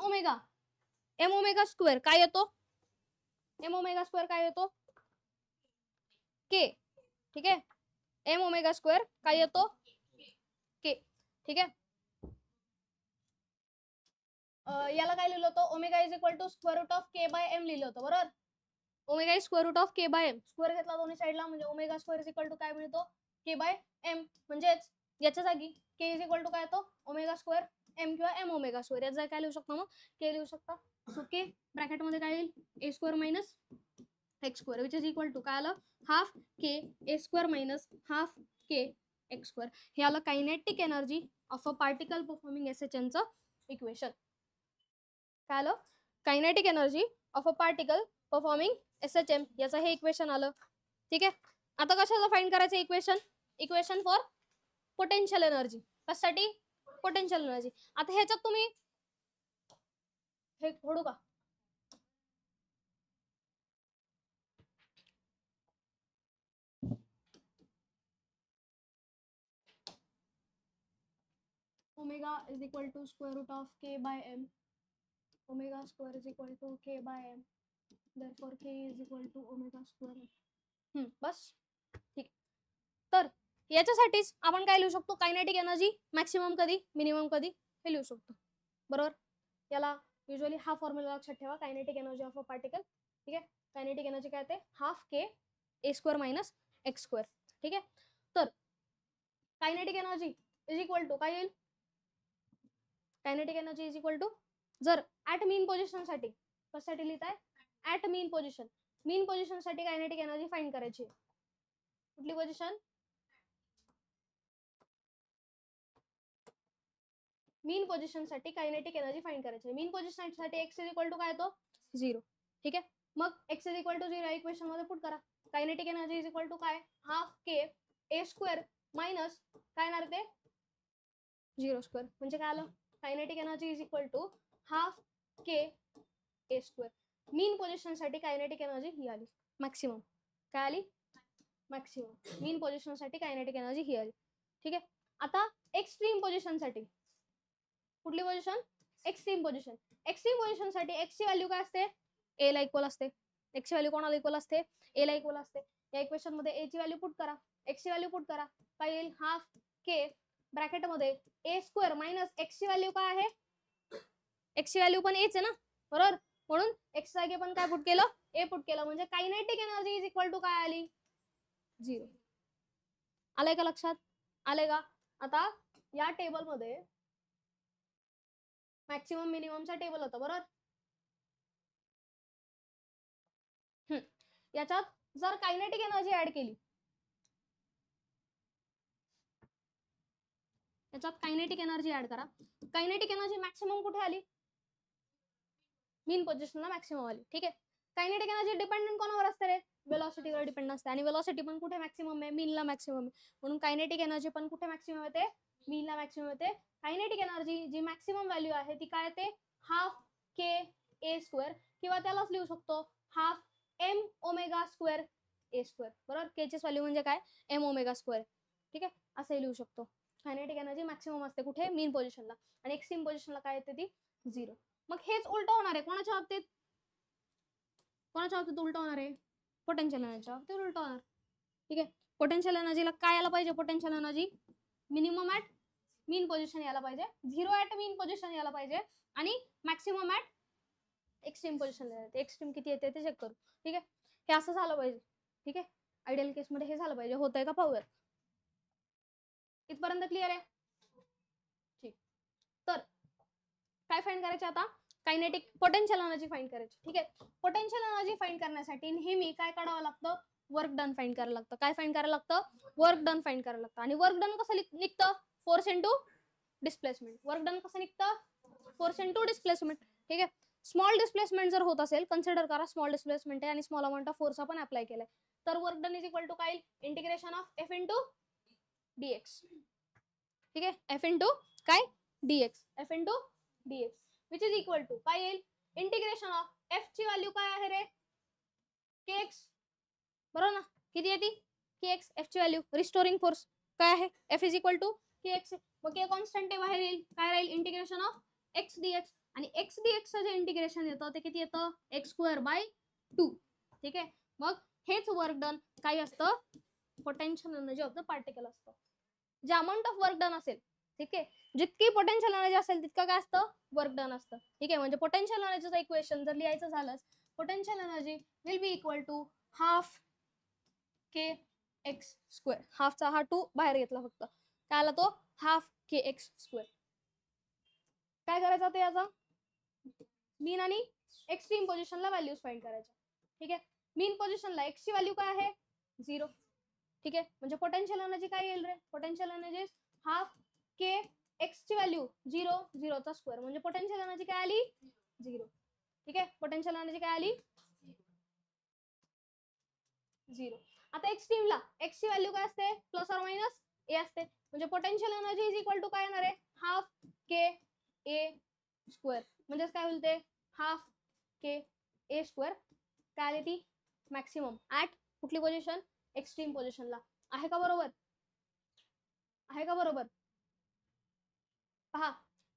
ओमेगा स्क्वेअर काय येतो? एम ओमेगा स्क्वेअर काय येतो? के. ठीक आहे. एम ओमेगा स्क्वेअर काय येतो? के. ठीक आहे. याला काय लिहिलं होतं? Omega is equal to square root of K by M लिहिलं होतं. बरोबर. Omega is square root of K by M. Square घेतला दोन्ही साईडला म्हणजे omega square is equal to काय मिळतो? K by M. म्हणजेच याच्या जागी के इज इक्वल टू काय येतो? ओमेगा स्क्वेअर एम किंवा एम ओमेगा स्क्वेअर. याचा काय लिहू शकतो? मग के लिहू शकता. सो के ब्रॅकेट मध्ये काय येईल? A square minus x square which is equal to काय आलं? हाफ के ए square minus half k x square. हे आलं kinetic energy of a particle performing एसएचएमचं इक्वेशन. काय आलं? Kinetic energy of a particle performing SHM याचं हे इक्वेशन आलं. ठीक आहे. आता कशाचं फाइंड करायचं equation? Equation for potential energy. कशासाठी? Potential energy. आता ह्याच्यात तुम्ही हे फोडू का? Omega is equal to square root of K by m. Omega square is equal to k by m. therefore k is equal to omega square. बस. ठीक. तर याच्यासाठीच आपण काय लिहू शकतो? कायनेटिक एनर्जी मॅक्सिमम कधी, मिनिमम कधी हे लिहू शकतो. बरोबर. याला युजली हा फॉर्म्युला लक्षात ठेवा. Kinetic energy of a particle. ठीक आहे. कायनेटिक एनर्जी काय ते? हाफ के ए स्क्वेअर मायनस एक्स स्क्वेअर. ठीक आहे. तर kinetic energy is equal to काय येईल? Kinetic energy is equal to जर ऍट मीन पोझिशन साठी कशासाठी लिहिताय? At mean position. Mean position साठी कायनेटिक एनर्जी फाइंड करायची. कुठली पोझिशन? मीन पोझिशन साठी कायनेटिक एनर्जी फाइंड करायची. मीन पोझिशन साठी एक्स इज इक्वल टू काय येतो? 0. ठीक आहे. मग X is equal to 0 equation मध्ये पुट करा. Kinetic energy is equal to काय? हाफ के ए स्क्वेअर मायनस काय येणार ते? 0 स्क्वेअर. म्हणजे काय आलं? Kinetic energy is equal to half K A square. Mean position साठी कायनेटिक एनर्जी ही आली मॅक्सिमम. काय आली? मॅक्सिमम. मीन पोझिशन साठी कायनेटिक एनर्जी ही आली. ठीक आहे. आता एक्स्ट्रीम पोझिशन साठी कुठली position? Extreme position. Extreme position साठी एक्स ची व्हॅल्यू काय असते? ए ला इक्वल असते. एक्स ची व्हॅल्यू कोणाला इक्वल असते? ए ला इक्वल असते. या इक्वेशन मध्ये ए ची व्हॅल्यू पुट करा. एक्स ची व्हॅल्यू पुट करा. काय येईल? हाफ के ब्रॅकेट मध्ये ए स्क्वेअर मायनस एक्स ची व्हॅल्यू काय आहे? एक्स ची व्हॅल्यू पण एच आहे ना. बरोबर. म्हणून एक्स जागी पण काय पुट केलं? ए पुट केलं. म्हणजे kinetic energy is equal to काय आली? 0. आलंय का लक्षात? आलंय का? आता या टेबल मध्ये मॅक्सिमम मिनिममचा टेबल होता. बरोबर. याच्यात जर कायनेटिक एनर्जी ऍड केली, याच्यात कायनेटिक एनर्जी ऍड करा. कायनेटिक एनर्जी मॅक्सिमम कुठे आली? मीन पोझिशनला मॅक्सिमम आली. ठीक आहे. कायनेटिक एनर्जी डिपेंडेंट कोणावर असते रे? वेलॉसिटीवर डिपेंड असते. आणि वेलॉसिटी पण कुठे मॅक्सिमम आहे? मीनला मॅक्सिमम आहे. म्हणून कायनेटिक एनर्जी पण कुठे मॅक्सिमम येते? मीनला मॅक्सिमम येते. कायनेटिक एनर्जी जी मॅक्सिमम व्हॅल्यू आहे ती काय येते? हाफ के ए स्क्वेअर किंवा त्यालाच लिहू शकतो half M omega square A square. बरोबर. के ची व्हॅल्यू म्हणजे काय? M omega square. ठीक आहे. असंही लिहू शकतो. कायनेटिक एनर्जी मॅक्सिमम असते कुठे, मीन पोझिशनला, आणि एक्स्ट्रीम पोझिशनला काय येते ती 0. मग हेच उलट होणार आहे कोणाच्या बाबतीत, उलट होणार आहे, पोटेन्शियल एनर्जीच्या बाबतीत उलट होणार. ठीक आहे, पोटेन्शियल एनर्जीला काय यायला पाहिजे, potential energy minimum at mean position यायला पाहिजे, 0 ऍट मीन पोझिशन यायला पाहिजे, आणि maximum at extreme position. Extreme किती येते ते चेक करू. ठीक आहे, हे असं झालं पाहिजे. ठीक आहे, आयडियल केस मध्ये हे झालं पाहिजे. होतंय का पाहूयात. इथपर्यंत क्लिअर आहे. ठीक, तर काय फाइंड करायचे आता, कायनेटिक पोटेन्शियल एनर्जी फाइंड करायची. ठीक आहे, पोटेन्शियल एनर्जी फाइंड करण्यासाठी नेहमी काय काढावं लागतं, वर्क डन फाइंड करायला लागतं. काय फाइंड करायला लागतं, वर्क डन फाइंड करायला लागतं. आणि वर्क डन कसं निघतं, force into displacement. Work done कसं निघतं, फोर्स इंटू डिस्प्लेसमेंट. ठीक आहे, स्मॉल डिस्प्लेसमेंट जर होत असेल, कन्सिडर करा स्मॉल डिस्प्लेसमेंट आहे आणि स्मॉल अमाउंट ऑफ फोर्स आपण अप्लाय केलाय, तर work done is equal to काय, integration of f into dx. ठीक आहे, एफ इंटू काय, dx, f into dx which is equal to काय येईल, इंटिग्रेशन ऑफ एफ ची व्हॅल्यू काय आहे रे, केएक्स. बरोबर ना, किती येते केएक्स, एफ ची व्हॅल्यू, रिस्टोरिंग फोर्स काय आहे, f is equal to kx. मग के कॉन्स्टंट आहे, बाहेर येईल, काय राहील, इंटिग्रेशन ऑफ एक्स डीएक्स. आणि एक्स डीएक्स जे इंटिग्रेशन येतं ते किती येतं, एक्स स्क्वेअर बाय 2. ठीक आहे, मग हेच वर्क डन काय असतं, potential energy of the particle असतं. जे अमाऊंट ऑफ वर्क डन असेल, ठीक आहे, जितकी पोटेन्शियल एनर्जी असेल तितकं काय असतं, वर्क डन असतं. ठीक आहे, म्हणजे पोटेन्शियल एनर्जीचं इक्वेशन जर लिहायचं झालं, potential energy will be equal to half k x square. हाफचा हा 2 बाहेर घेतला फक्त, काय आला तो, हाफ के एक्स स्क्वेअर. काय करायचं ते, याचा मीन आणि एक्स्ट्रीम पोझिशनला व्हॅल्यूज फाइंड करायच्या. ठीक आहे, मीन पोझिशनला एक्स ची व्हॅल्यू काय आहे, 0. ठीक आहे, म्हणजे पोटेन्शियल एनर्जी काय येईल रे, potential energy half k x ची व्हॅल्यू 0, 0चा स्क्वेअर, म्हणजे पोटेन्शियल एनर्जी काय आली, 0. ठीक आहे, पोटेन्शियल एनर्जी काय आली, 0. आता एक्स्ट्रीमला एक्स ची व्हॅल्यू काय असते, प्लस और मायनस ए असते, म्हणजे potential energy is equal to काय येणार आहे, हाफ के ए स्क्वेअर. म्हणजेच काय होईल ते, हाफ के ए स्क्वेअर. काय आली ती, मॅक्सिमम ऍट कुठली पोझिशन, एक्स्ट्रीम पोझिशनला. आहे का बरोबर, आहे का बरोबर. पहा,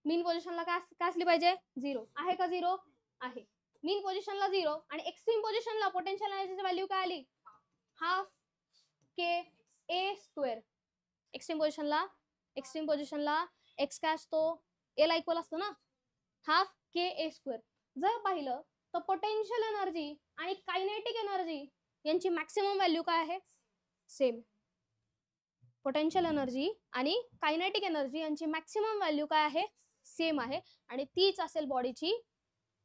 मीन पोझिशनला काय असली पाहिजे, 0. आहे का 0, आहे. मीन पोझिशनला 0 आणि एक्स्ट्रीम पोझिशनला पोटेन्शियल एनर्जीची व्हॅल्यू काय आली, हाफ के ए स्क्वेअर. एक्स्ट्रीम पोझिशनला एक्स काय असतो, ए ला इक्वल असतो ना, हाफ के ए स्क्वेअर. जर पाहिलं तर पोटेन्शियल एनर्जी आणि कायनेटिक एनर्जी यांची मॅक्सिमम व्हॅल्यू काय आहे, सेम. पोटेन्शियल एनर्जी आणि कायनेटिक एनर्जी यांची मॅक्सिमम व्हॅल्यू काय आहे, सेम आहे, आणि तीच असेल बॉडीची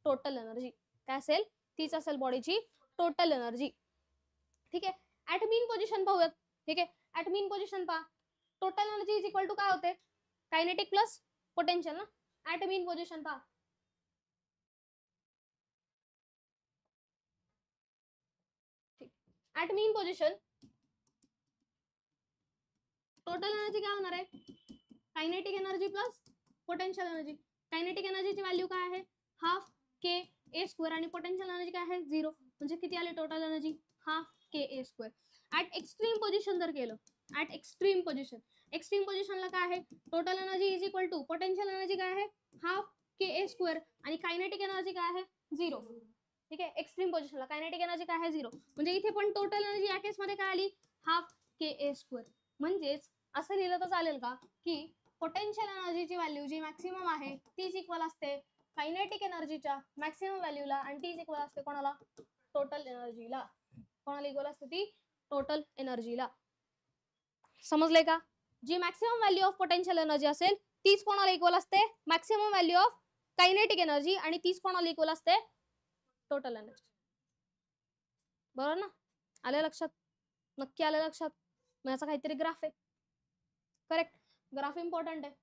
टोटल एनर्जी. काय असेल, तीच असेल बॉडीची टोटल एनर्जी. ठीक आहे, ऍट मीन पोझिशन पाहूयात. ठीक आहे, ऍट मीन पोझिशन पहा, total energy is equal to काय होते, कायनेटिक प्लस पोटेन्शियल ना. ऍट मीन पोझिशन पहा, at mean position total energy काय होणार आहे, kinetic energy plus potential energy. Kinetic एनर्जीची व्हॅल्यू काय आहे, हाफ के ए स्क्वेअर, आणि पोटेन्शियल एनर्जी काय आहे, 0. म्हणजे किती आले total energy, half K A square. At extreme position जर केलं, ऍट एक्स्ट्रीम पोझिशनला काय आहे, total energy is equal to potential energy काय आहे, हाफ के ए स्क्वेअर, आणि कायनेटिक एनर्जी काय आहे, 0. ठीक आहे, एक्स्ट्रीम पोझिशनला कायनेटिक एनर्जी काय आहे, 0. म्हणजे इथे पण टोटल एनर्जी या केसमध्ये काय आली, हाफ के ए स्क्वेअर. म्हणजेच असं लिहिलं तर चालेल का, की पोटेन्शियल एनर्जीची व्हॅल्यू जी मॅक्सिमम आहे तीच इक्वल असते कायनेटिक एनर्जीच्या मॅक्सिमम व्हॅल्यूला, आणि तीच इक्वल असते कोणाला, टोटल एनर्जीला. कोणाला इक्वल असते ती, टोटल एनर्जीला. समजलंय का, जी maximum value of potential energy असेल तीच कोणाला इक्वल असते, maximum value of kinetic energy, आणि तीच कोणाला इक्वल असते, टोटल एनर्जी. बरोबर ना, आलं लक्षात, नक्की आलं लक्षात. याचा काहीतरी ग्राफ आहे, करेक्ट. ग्राफ इम्पॉर्टंट आहे,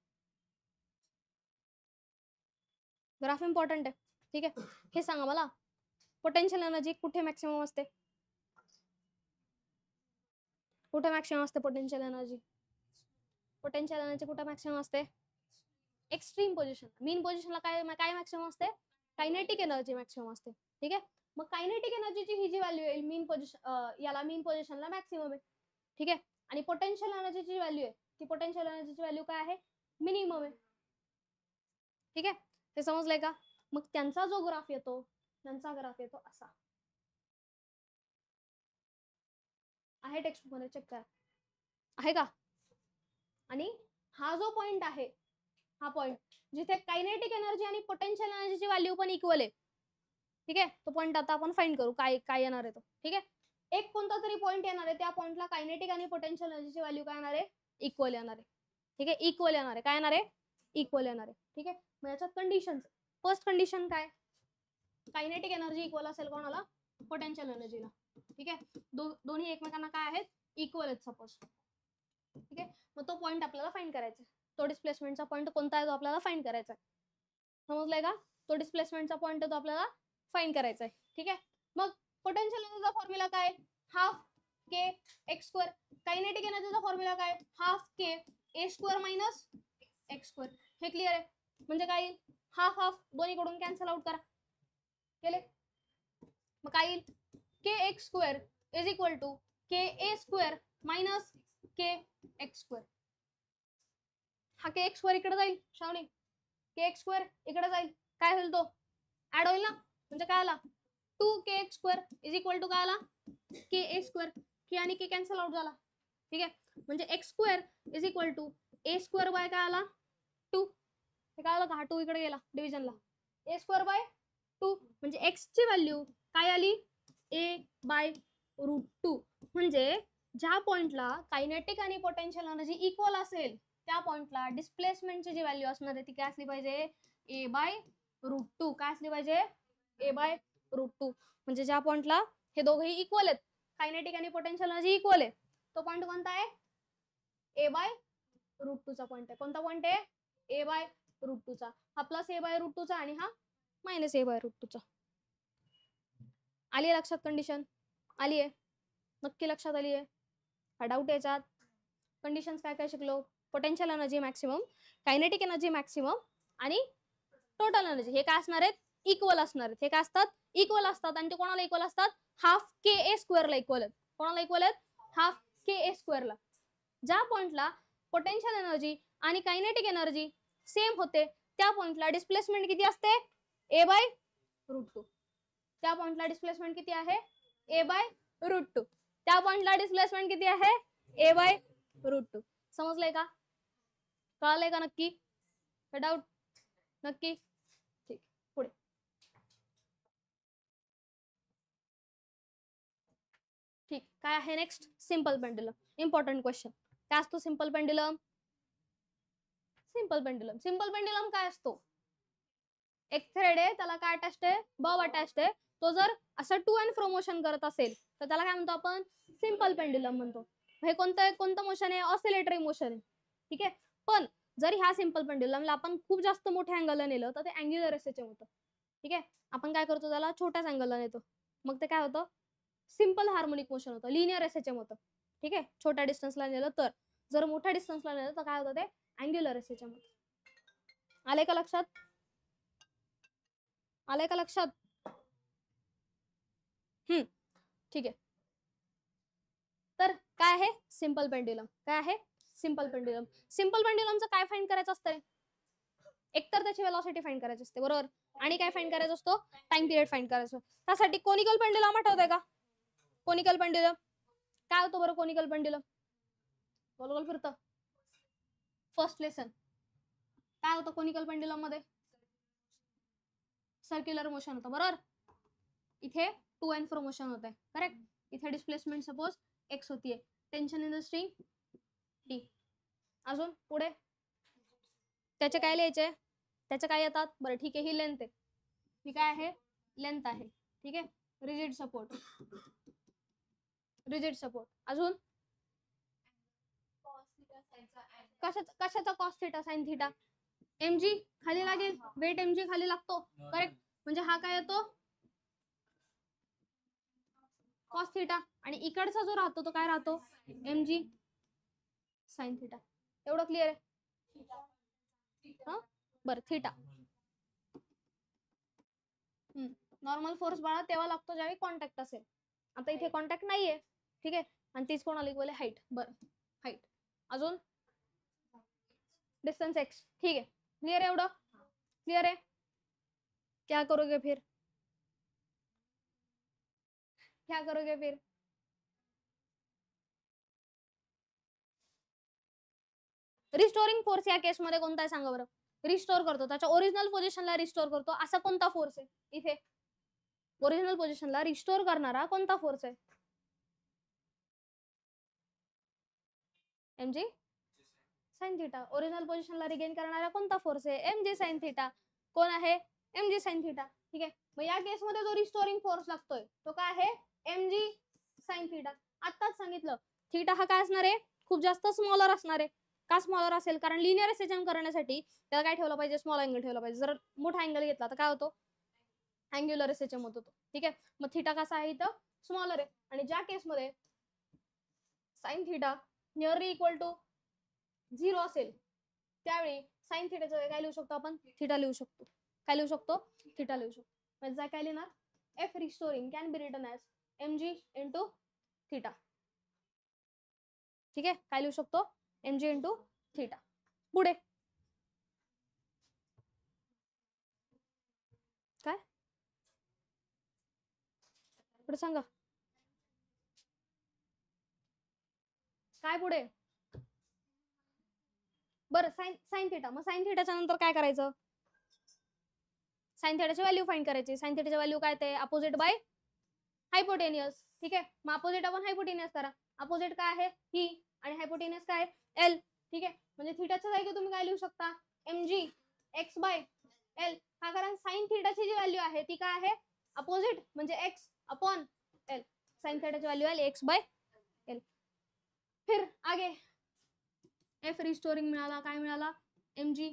ग्राफ इम्पॉर्टंट आहे. ठीक आहे, हे सांगा मला, पोटेन्शियल एनर्जी कुठे मॅक्सिमम असते, कुठे मॅक्सिमम असते पोटेन्शियल एनर्जी, पोटेन्शियल एनर्जी कुठे मॅक्सिमम असते, एक्स्ट्रीम पोझिशन. मीन पोझिशनला काय काय मॅक्सिमम असते, कायनेटिक एनर्जी मॅक्सिमम असते. ठीक आहे, मग कायनेटिक एनर्जीची ही जी व्हॅल्यू येईल मीन पोझिशन, याला मीन पोझिशनला मॅक्सिमम आहे. ठीक आहे, आणि पोटेन्शियल एनर्जीची व्हॅल्यू आहे की पोटेन्शियल एनर्जीची व्हॅल्यू काय आहे, मिनिमम आहे. ठीक आहे, हे समजलंय का? मग त्यांचा जो ग्राफ येतो, असा आहे, टेक्स्ट मध्ये चेक करा, आहे का? आणि हा जो पॉइंट आहे, हा पॉइंट जिथे कायनेटिक एनर्जी आणि पोटेन्शियल एनर्जीची व्हॅल्यू पण इक्वल आहे. ठीक आहे, तो पॉइंट आता आपण फाइंड करू काय काय येणार आहे तो. ठीक आहे, एक कोणता तरी पॉइंट येणार आहे, त्या पॉइंटला कायनेटिक आणि पोटेन्शियल एनर्जीची व्हॅल्यू काय येणार आहे, इक्वल येणार आहे. ठीक आहे, इक्वल येणार आहे. काय येणार आहे, इक्वल येणार आहे. ठीक आहे, मग याच्यात कंडिशन, फर्स्ट कंडिशन काय, कायनेटिक एनर्जी इक्वल असेल कोणाला, पोटेन्शियल एनर्जीला. ठीक आहे, दोन्ही एकमेकांना काय आहेत, इक्वल आहेत सपोज. ठीक आहे, मग तो पॉइंट आपल्याला फाइंड करायचा आहे. तो डिस्प्लेसमेंटचा पॉइंट कोणता आहे तो आपल्याला फाइंड करायचा आहे. समजलंय का? तो डिस्प्लेसमेंटचा पॉइंट तो आपल्याला फाइंड करायचा आहे. ठीक आहे, मग पोटेन्शियल एनर्जीचा फॉर्म्युला काय, half k x square. Kinetic एनर्जीचा फॉर्म्युला काय, हाफ के ए स्क्वेअर मायनस एक्स स्क्वेअर. हे क्लिअर आहे? म्हणजे काय, हाफ हाफ दोन्हीकडून कॅन्सल आउट करा, केले. मग काय येईल, k x square is equal to k A square minus K x square. हा के एक्स स्क्वेअर इकडे जाईल श्रावणी, के एक्स स्क्वेअर इकडे जाईल, काय होईल, तो ऍड होईल ना. म्हणजे काय आला, 2kx square is equal to काय आला, के ए स्क्वेअर. के आणि के कॅन्सल आउट झाला. ठीक आहे, म्हणजे X square is equal to A square by काय आला, 2. हे काय आलं, हा 2 इकडे गेला डिव्हिजनला, ए स्क्वेअर बाय 2. म्हणजे एक्स ची व्हॅल्यू काय आली, ए बाय √2. म्हणजे ज्या पॉइंटला कायनेटिक आणि पोटेन्शियल एनर्जी इक्वल असेल, त्या पॉइंटला डिस्प्लेसमेंटची जी व्हॅल्यू असणार आहे ती काय असली पाहिजे, ए बाय √2. काय असली पाहिजे, ए बाय √2. म्हणजे ज्या पॉइंटला हे दोघेही इक्वल आहेत, कायनेटिक आणि पोटेन्शियल एनर्जी इक्वल आहे, तो पॉइंट कोणता आहे, ए बाय √2 चा पॉइंट आहे. कोणता पॉइंट आहे, ए बाय √2 चा. हा प्लस ए बाय √2 चा आणि हा मायनस ए बाय √2 चा. आली आहे लक्षात कंडिशन, आली आहे नक्की लक्षात आली आहे, हा डाऊट याच्यात. कंडिशन्स काय काय शिकलो, potential energy maximum, kinetic energy maximum आणि टोटल एनर्जी, हे काय असणार आहेत, इक्वल असणार आहेत. हे काय असतात, इक्वल असतात. आणि ते कोणाला इक्वल असतात, हाफ के ए स्क्वेअरला इक्वल आहेत. कोणाला इक्वल आहेत, हाफ के ए स्क्वेअरला. ज्या पॉइंटला पोटेन्शियल एनर्जी आणि कायनेटिक एनर्जी सेम होते, त्या पॉइंटला डिस्प्लेसमेंट किती असते, ए बाय √2. त्या पॉइंटला डिस्प्लेसमेंट किती आहे, ए बाय √2. त्या पॉइंटला डिस्प्लेसमेंट किती आहे, ए बाय √2. समजलंय का, कळलंय का नक्की, डाऊट नक्की. ठीक, पुढे. ठीक, काय आहे next, simple pendulum. Important question. काय असतो simple pendulum, simple pendulum, simple pendulum काय असतो, एक थ्रेड आहे, त्याला काय अटॅच्ड आहे, बब अटॅच्ड आहे. तो जर असं टू अँड फ्रो मोशन करत असेल तर त्याला काय म्हणतो आपण, सिंपल पेंडुलम म्हणतो. हे कोणतं मोशन आहे, ऑसिलेटरी मोशन आहे. ठीक आहे, पण जर ह्या सिंपल पेंडुलमला आपण खूप जास्त मोठ्या अँगलला नेलं तर ते अँग्युलर एसएचएम होतं. ठीक आहे, आपण काय करतो, त्याला छोट्याच अँगलला नेतो, मग ते काय होतं, सिंपल हार्मोनिक मोशन होतं, लिनियर एसएचएम होतं. ठीक आहे, छोट्या डिस्टन्सला नेलं तर. जर मोठ्या डिस्टन्सला नेलं तर काय होतं, ते अँग्युलर एसएचएम होतं. आले का लक्षात, आले का लक्षात. ठीक आहे, तर काय आहे सिंपल पेंडुलम, काय आहे सिंपल पेंडुलम. सिंपल पेंडुलमचं काय फाइंड करायचं असतंय, एकतर त्याची वेलॉसिटी फाइंड करायची असते, बरोबर, आणि काय फाइंड करायचं असतो, टाइम पिरियड फाइंड करायचं. त्यासाठी कोनिकल पेंडुलम आठवतंय का, कोनिकल पेंडुलम काय होतं बरं, कोनिकल पेंडुलम गोल गोल फिरतं. फर्स्ट लेसन काय होतं कोनिकल पेंडुलम मध्ये, सर्क्युलर मोशन होतं, बरोबर. इथे टू अँड फ्रो मोशन होत आहे, करेक्ट. इथे डिस्प्लेसमेंट सपोज एक्स होतीये, tension in the string T. अजून पुढे त्याचे काय लिहायचे, त्याचे काय येतात, बरं ठीक आहे, ही लेंथ आहे, ही काय आहे, लेंथ आहे. ठीक आहे, रिजिड सपोर्ट, रिजिड सपोर्ट. अजून कशाचा cos theta sine theta, mg खाली लागेल, वेट mg खाली लागतो, करेक्ट. म्हणजे हा काय येतो, कॉस थिटा. आणि इकडचा जो राहतो तो काय राहतो, mg साइन थिटा. एवढं क्लिअर आहे, बरं थिटा. नॉर्मल फोर्स बाळा तेव्हा लागतो ज्यावेळी कॉन्टॅक्ट असेल, आता इथे कॉन्टॅक्ट नाहीये. ठीक आहे, आणि तीच कोणाला इक्वल आहे, हाईट. बरं, हाईट. अजून डिस्टेंस x, ठीक है, क्लियर है एवढं, क्लियर है? क्या करोगे फिर, क्या करोगे फिर? रिस्टोरिंग फोर्स या केसमध्ये कोणता आहे सांगा बरं? रिस्टोर करतो, त्याच्या ओरिजिनल पोझिशनला रिस्टोर करतो, असा कोणता फोर्स आहे इथे? ओरिजिनल पोझिशनला रिस्टोर करणारा कोणता फोर्स आहे? mg sine theta. ओरिजिनल पोझिशनला रिगेन करणारा कोणता फोर्स आहे? mg sine theta. कोण आहे? mg sine theta. ठीक आहे, मग या केसमध्ये जो रिस्टोरिंग फोर्स लागतोय तो काय आहे? mg sine theta. आत्ताच सांगितलं थिटा हा काय असणार आहे? खूप जास्त स्मॉलर असणार आहे. का स्मॉलर असेल? कारण लिनियर एसएचएम करण्यासाठी त्याला काय ठेवलं पाहिजे? स्मॉल अँगल ठेवला पाहिजे. जर मोठा अँगल घेतला तर काय होतो? अँग्युलर एसएचएम होतो. ठीक आहे, मग थिटा कसा आहे इथं? स्मॉलर आहे. आणि ज्या केसमध्ये sine theta nearly equal to 0 असेल त्यावेळी साइन थिटाचं काय लिहू शकतो आपण? थिटा लिहू शकतो. काय लिहू शकतो? थिटा लिहू शकतो. म्हणजे काय लिहिणार? F restoring can be written as mg into theta. ठीक आहे, काय लिहू शकतो? mg into theta. पुढे काय? पुढे सांगा काय पुढे? बरं, साइन थिटा. मग साइन थिटाच्या नंतर काय करायचं? साइन थिटाची व्हॅल्यू फाइंड करायची. साइन थिटाची व्हॅल्यू काय ते? Opposite bye hypotenuse. ठीक आहे, मग अपोजिट आपण हायपोटेनियस करा. अपोजिट काय आहे? ही, आणि हायपोटेनियस काय? एल. ठीक आहे, म्हणजे थिटाच्या जागी तुम्ही काय लिहू शकता? mg x by L. का? कारण साइन थिटाची जी व्हॅल्यू आहे ती काय आहे? अपोजिट म्हणजे x अपॉन एल. साइन थिटाची व्हॅल्यू आहे x बाय एल. फिर आगे एफ रिस्टोरिंग मिळाला. काय मिळाला? mg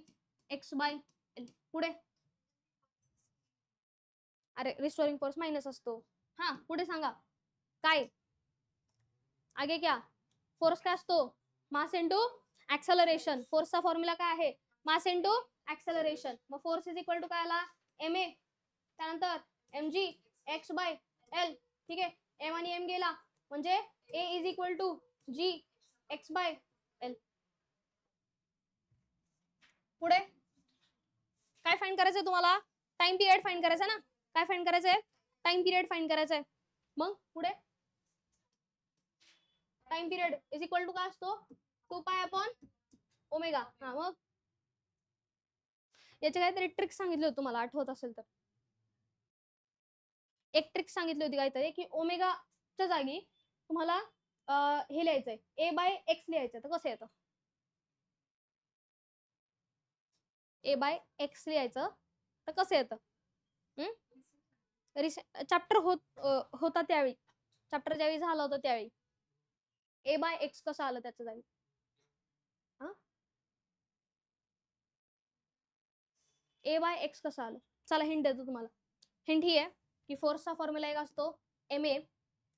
x by L. पुढे अरे रिस्टोरिंग फोर्स माइनस असतो. हा, पुढे सांगा काय? आगे क्या? फोर्स काय असतो? Mass into acceleration. फोर्सचा फॉर्म्युला काय आहे? Mass into acceleration. मग फोर्स इज इक्वल टू काय आला? ma. त्यानंतर mg x बाय एल. ठीक आहे, m आणि m गेला म्हणजे a is equal to g x by L. पुढे काय फाइंड करायचंय तुम्हाला? टाइम पिरियड फाइंड करायचा ना? काय फाइंड करायचंय? टाइम पिरियड फाइंड करायचंय. मग पुढे time period is equal to काय असतो? 2 पाय अपॉन ओमेगा. हा, मग याचे काहीतरी ट्रिक सांगितली होती तुम्हाला, आठवत असेल तर. एक ट्रिक सांगितली होती काहीतरी की ओमेगाच्या जागी तुम्हाला हे लिहायचंय, ए बाय एक्स लिहायचं. तर कसं येतं? ए बाय एक्स लिहायचं तर कसं येतं? चॅप्टर होता त्यावेळी, चॅप्टर ज्यावेळी झालं होतं त्यावेळी ए बाय एक्स कसं आलं त्याच्या जागी? ए बाय एक्स कसं आलं? चला हिंट देतो तुम्हाला. हिंट ही आहे की फोर्सचा फॉर्म्युला एक असतो ma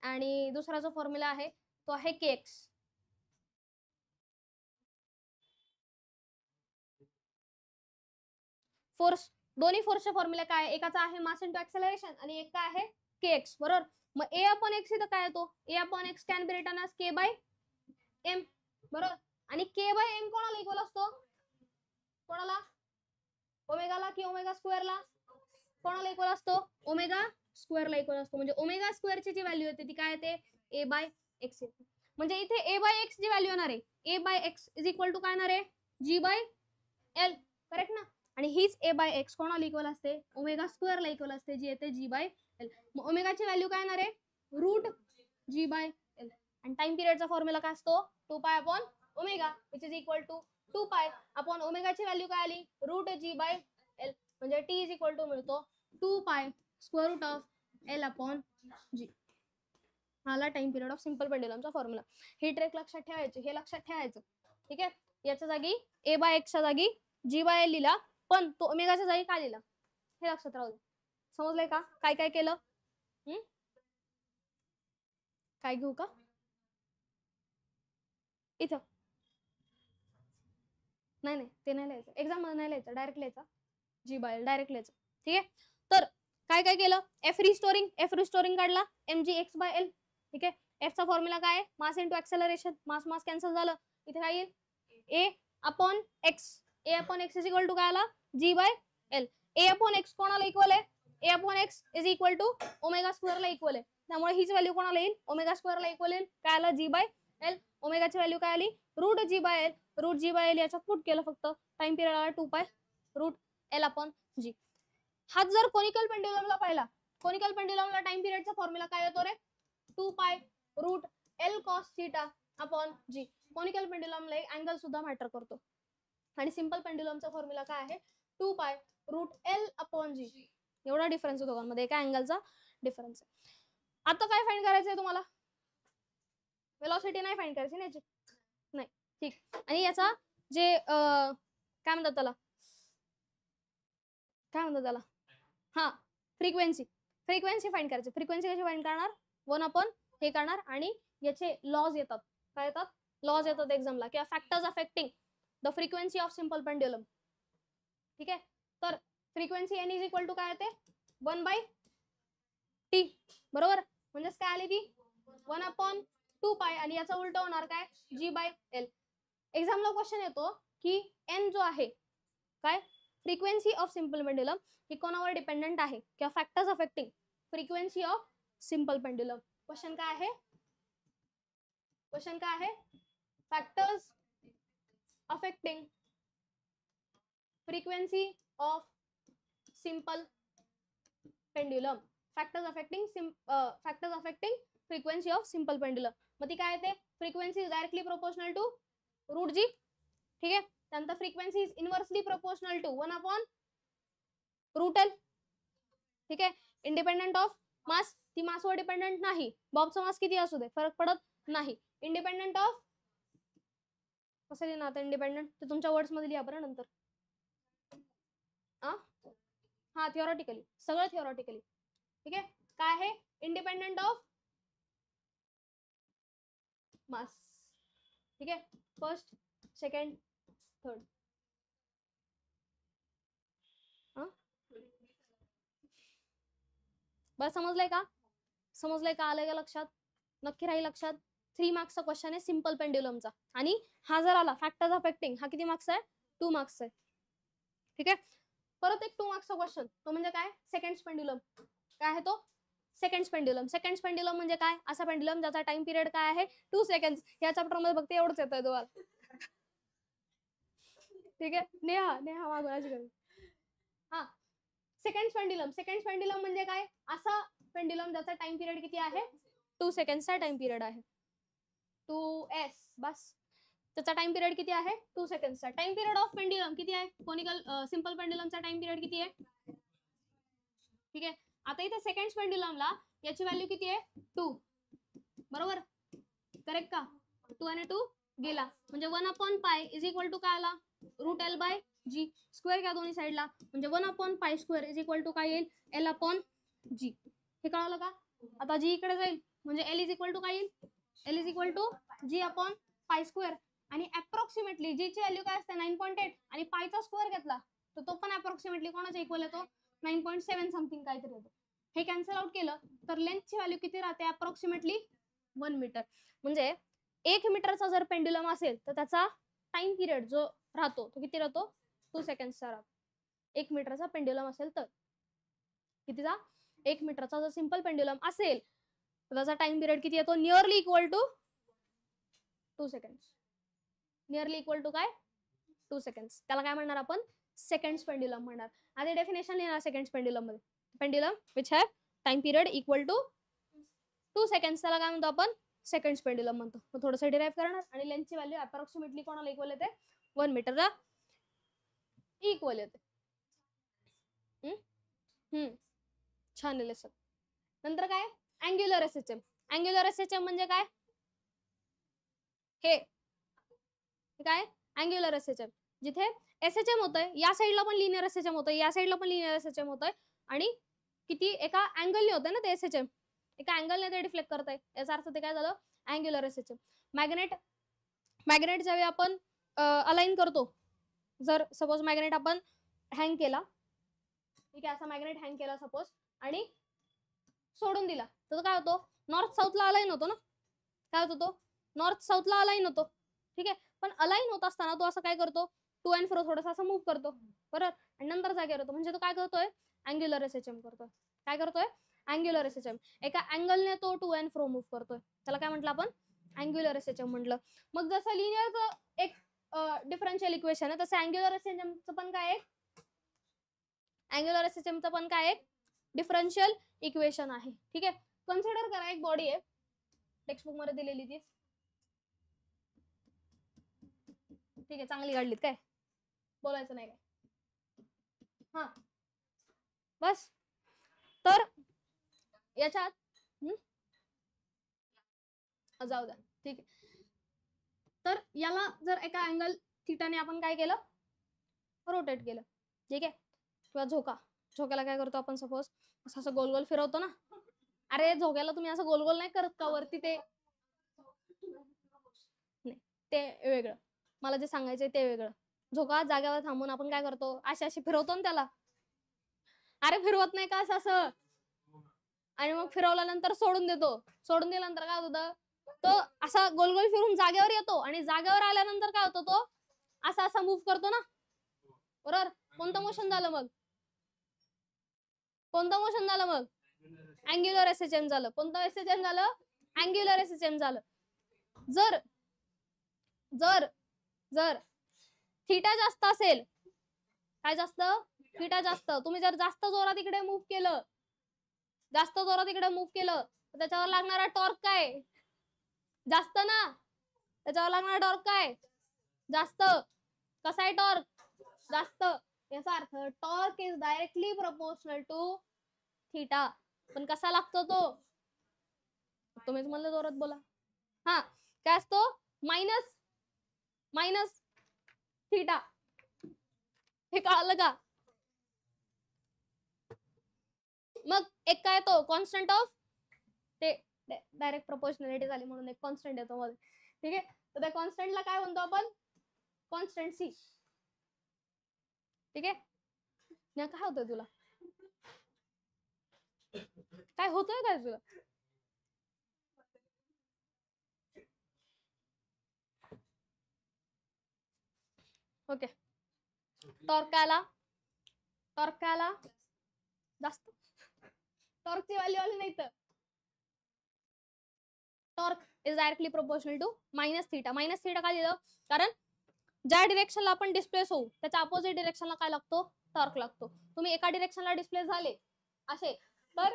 आणि दुसरा जो फॉर्म्युला आहे तो आहे kx. फोर्स, दोन्ही फोर्सचे फॉर्म्युला काय? एकाचा आहे मास इंटू ऍक्सेलरेशन आणि एक काय आहे? kx. बरोबर, मग a अपॉन एक्स इथं काय येतो? a upon X can be written as k by m. बरोबर, आणि k बाय m कोणाला इक्वल असतो? कोणाला? ओमेगाला की ओमेगा स्क्वेअरला? कोणाला इक्वल असतो? ओमेगा स्क्वेअरला इक्वल असतो. म्हणजे ओमेगा स्क्वेअरची जी व्हॅल्यू येते ती काय येते? ए बाय एक्स येते. म्हणजे इथे A by X G value येणार आहे, A by X is equal to काय येणार आहे? जी बाय एल. करेक्ट ना? आणि हीच ए बाय एक्स कोणाला इक्वल असते? ओमेगा स्क्वेअरला इक्वल असते, जी येते जी बाय एल. मग ओमेगाची व्हॅल्यू काय येणार आहे? Root G by L. आणि टाइम पिरियडचा फॉर्म्युला काय असतो? 2 पाय upon omega which is equal to 2 पाय अपॉन ओमेगाची व्हॅल्यू काय आली? Root G by L. म्हणजे टी इज इक्वल टू मिळतो 2 pi square root of L upon G. हाला टाइम पिरियड ऑफ सिंपल पेंडुलमचा फॉर्म्युला. ही ट्रिक लक्षात ठेवायची, हे लक्षात ठेवायचं. ठीक आहे, याच्या जागी ए बाय एक्सच्या जागी जी बाय एल लिहिला, पण तो ओमेगाच्या जागी काय लिहिला हे लक्षात राहू दे. समजलंय का काय काय केलं? काय घेऊ का इथं? नाही नाही, ते नाही लिहायचं, एक्झाम मध्ये नाही लिहायचं, डायरेक्ट लिहायचा जी बाय एल, डायरेक्ट लिहायचं. ठीक आहे, तर काय काय केलं? एफ रिस्टोरिंग काढला, mg x बाय एल. ठीक आहे, एफ चा फॉर्म्युला काय? Mass into acceleration. Mass mass cancel झालं, इथे काय येईल? A upon X. A upon X is equal to काय आला G by L. A upon X कोणाला इक्वल आहे A upon X is equal to omega स्क्वेअरला इक्वल आहे. त्यामुळे हीच व्हॅल्यू कोणाला येईल ओमेगा स्क्वेअरला इक्वल येईल. काय आला जी बाय एल. ओमेगाची व्हॅल्यू काय आली root G by L. Root G by L याच्यात पुट केलं फक्त टाइम पिरियड आला 2 पाय रूट एल अपॉन जी. हाच जर कोनिकल पेंड्युलमला पाहिला कोनिकल पेंड्युलमला टाइम पिरियडचा फॉर्म्युला काय येतो रे 2 pi root L cos theta upon G. Conical पेंड्युलमला एक अँगल सुद्धा मॅटर करतो आणि सिंपल पेंड्युलमचा फॉर्म्युला काय आहे 2 पाय रूट एल अपॉन जी. एवढा डिफरन्स आहे दोघांमध्ये एका अँगलचा डिफरन्स आहे. आता काय फाइंड करायचं आहे तुम्हाला वेलोसिटी नाही फाइंड करायची ना याची नाही ठीक. आणि याचा जे काय म्हणतात त्याला हा फ्रिक्वेन्सी फाइंड करायची. फ्रिक्वेन्सी कशी फाइंड करणार 1 अपॉन हे करणार आणि याचे लॉज येतात काय येतात लॉज येतात एक्झामला किंवा factors affecting the frequency of simple pendulum. ठीक आहे तर frequency N is equal to काय येते 1 बाय टी बरोबर. म्हणजेच काय आली ती 1 अपॉन 2 पाय आणि याचा उलट होणार काय जी बाय एल. एक्झामला क्वेश्चन येतो की एन जो आहे काय फ्रिक्वेन्सी ऑफ सिंपल पेंड्युलम ही कोणावर डिपेंडेंट आहे किंवा factors affecting frequency of simple pendulum. Question काय आहे factors affecting frequency of simple pendulum. Factors affecting frequency of simple pendulum. मग ती काय येते frequency is directly proportional to root G. ठीक आहे त्यानंतर frequency is inversely proportional to 1 upon root L. ठीक आहे इंडिपेंडेंट ऑफ मास ती मासवर डिपेंडेंट नाही. बॉबचा मास किती असू दे फरक पडत नाही. इंडिपेंडेंट ऑफ कसं लिहिणार आता इंडिपेंडेंट ते तुमच्या वर्ड्स मध्ये लिहा बरं नंतर. हा थिओरॉटिकली सगळं थिओरॉटिकली. ठीक आहे काय आहे इंडिपेंडेंट ऑफ मास. ठीक आहे फर्स्ट सेकंड थर्ड. बस समजलंय का आलंय का लक्षात नक्की राहील लक्षात. 3 मार्क्सचा क्वेश्चन आहे सिंपल पेंड्युलमचा आणि हा जर आला फॅक्टर्स अफेक्टिंग हा किती मार्क्स आहे 2 मार्क्स आहे. ठीक आहे परत एक 2 मार्क्सचा क्वेश्चन तो म्हणजे काय सेकंड पेंड्युलम. काय आहे तो सेकंड पेंड्युलम म्हणजे काय असा पेंड्युलम ज्याचा टाइम पिरियड काय आहे 2 सेकंड. या चॅप्टर मध्ये फक्त एवढंच येतंय तुम्हाला. ठीक आहे नेहा मागवायची गरज. हा सेकंड पेंड्युलम म्हणजे काय असा पेंड्युलम ज्याचा टाइम पिरियड किती आहे 2 सेकंडचा टाइम पिरियड आहे 2s बस. त्याचा टाइम पिरियड किती आहे 2 सेकंडचा. टाइम पिरियड ऑफ पेंड्युलम किती आहे कोनिकल सिंपल पेंड्युलमचा टाइम पिरियड किती आहे. ठीक आहे आता इथे सेकंड पेंड्युलमला याची व्हॅल्यू किती आहे 2 बरोबर करेक्ट का 2 आणि 2 गेला म्हणजे 1 upon pi is equal to काय आला root L by G. Square घ्या दोन्ही साईडला म्हणजे 1 upon pi square is equal to काय येईल एल अपॉन जी. हे कळालं का. आता जी इकडे जाईल म्हणजे एल इज इक्वल टू काय येईल L is equal to G upon pi square आणि अप्रॉक्सिमेटली जी ची व्हॅल्यू काय असते 9.8 आणि पायचा स्क्वेअर घेतला तर तो पण अप्रॉक्सिमेटली कोणाच्या इक्वल येतो 9.7 समथिंग काहीतरी येतो. हे कॅन्सल आउट केलं तर लेंथची व्हॅल्यू किती राहते अप्रॉक्सिमेटली 1 मीटर. म्हणजे 1 मीटरचा जर पेंड्युलम असेल तर त्याचा टाइम पिरियड जो राहतो तो किती राहतो 2 सेकंडचा राहतो. 1 मीटरचा पेंड्युलम असेल तर कितीचा 1 मीटरचा जर सिंपल पेंड्युलम असेल तर त्याचा टाइम पिरियड किती येतो nearly equal to 2 seconds. Nearly equal to काय 2 सेकंड्स. त्याला काय म्हणणार आपण सेकंड पेंड्युलम म्हणणार. आधी डेफिनेशन लिहिणार सेकंड पेंड्युलम मध्ये pendulum which have time period equal to 2 seconds त्याला काय म्हणतो आपण सेकंड पेंड्युलम म्हणतो. मग थोडंसं डिराइव्ह करणार आणि लेंथची व्हॅल्यू अप्रॉक्सिमेटली कोणाला इक्वल येते 1 मीटरला इक्वल येते. छान लिहिले सर. नंतर काय अँग्युलर एसएचएम. अँग्युलर एसएचएम म्हणजे काय हे काय अँग्युलर एसएचएम जिथे एसएचएम होतंय या साईडला पण लिनियर एसएचएम होतंय या साईडला पण लिनियर एसएचएम होतंय आणि किती एका अँगलने होतंय ना ते एसएचएम एका अँगलने ते डिफ्लेक्ट करतंय याचा अर्थ ते काय झालं अँग्युलर एसएचएम. मॅग्नेट ज्यावेळी आपण अलाइन करतो जर सपोज मॅग्नेट आपण हँग केला ठीक आहे असा मॅग्नेट हँग केला सपोज आणि सोडून दिला तर काय होतो नॉर्थ साऊथला अलाइन होतो ना. काय होतो तो नॉर्थ साऊथला अलाइन होतो. ठीक आहे पण अलाइन होत असताना तो असं काय करतो टू अँड फ्रो थोडासा असं मूव्ह करतो बरोबर, आणि नंतर जागेवर येतो. म्हणजे तो काय करतोय, अँग्युलर एसएचएम करतोय. काय करतोय, अँग्युलर एसएचएम. एका अँगलने तो टू अँड फ्रो मूव्ह करतोय, त्याला काय म्हटलं आपण, अँग्युलर एसएचएम म्हटलं. मग जसं लिनियरचं एक डिफरन्शियल इक्वेशन आहे, तसं अँग्युलर एसएचएमचं पण काय आहे, अँग्युलर एसएचएमचं पण काय आहे, डिफरन्शियल इक्वेशन आहे. ठीक आहे. कन्सिडर करा एक बॉडी आहे, टेक्स्ट बुक मध्ये दिलेली ती, ठीक आहे, चांगली काढलीत काय, बोलायचं नाही काय, हा बस. तर याच्यात जाऊ द्या, ठीक आहे. तर याला जर एका अँगल थिटाने आपण काय केलं, रोटेट केलं, ठीक आहे. किंवा झोक्याला काय करतो आपण, सपोज असं गोल गोल फिरवतो ना. अरे झोक्याला तुम्ही असं गोल गोल नाही करत का वरती, ते नाही, ते वेगळं, मला जे सांगायचंय ते वेगळं. झोका जागेवर थांबून आपण काय करतो, अशी अशी फिरवतो ना त्याला. अरे फिरवत नाही का असं असं, आणि मग फिरवल्यानंतर सोडून देतो. सोडून दिल्यानंतर काय होतं, तो असा गोल गोल फिरून जागेवर येतो, आणि जागेवर आल्यानंतर काय होतं, तो असा असा मूव्ह करतो ना बरोबर. कोणतं मोशन झालं मग, कोणतं मोशन झालं मग, अँग्युलर एसएचएम झालं. कोणतं एसएचएम झालं, अँग्युलर एसएचएम झालं. जर जर जर थीटा जास्त असेल, काय जास्त, थीटा जास्त, तुम्ही जर जास्त जोरात इकडे मूव्ह केलं, जास्त जोरात इकडे मूव्ह केलं, तर त्याच्यावर लागणारा टॉर्क काय, जास्त ना. त्याच्यावर लागणारा टॉर्क काय, जास्त. कसा आहे टॉर्क, जास्त. याचा अर्थ torque is directly proportional to theta. पण कसा लागतो तो, तुम्हीच म्हणलं जोरात बोला. हा, काय असतो, मायनस मायनस थीटा. हे कळालं का. मग एक काय तो कॉन्स्टंट ऑफ, ते डायरेक्ट प्रपोर्शनॅलिटी झाली म्हणून एक कॉन्स्टंट येतो मध्ये, ठीक आहे. तर त्या कॉन्स्टंटला काय म्हणतो आपण, कॉन्स्टंट सी. ठीक आहे. काय होतंय तुला, काय होतंय काय तुला, ओके. टॉर्क काय आला, टॉर्क काय आला, जास्त. टॉर्कची व्हॅल्यू आली नाही तर, torque is directly proportional to minus theta. Minus theta काय दिलं, कारण ज्या डिरेक्शनला आपण डिस्प्लेस होऊ त्याच्या अपोजिट डिरेक्शनला काय लागतो, टॉर्क लागतो. तुम्ही एका डिरेक्शनला डिस्प्लेस झाले असे तर,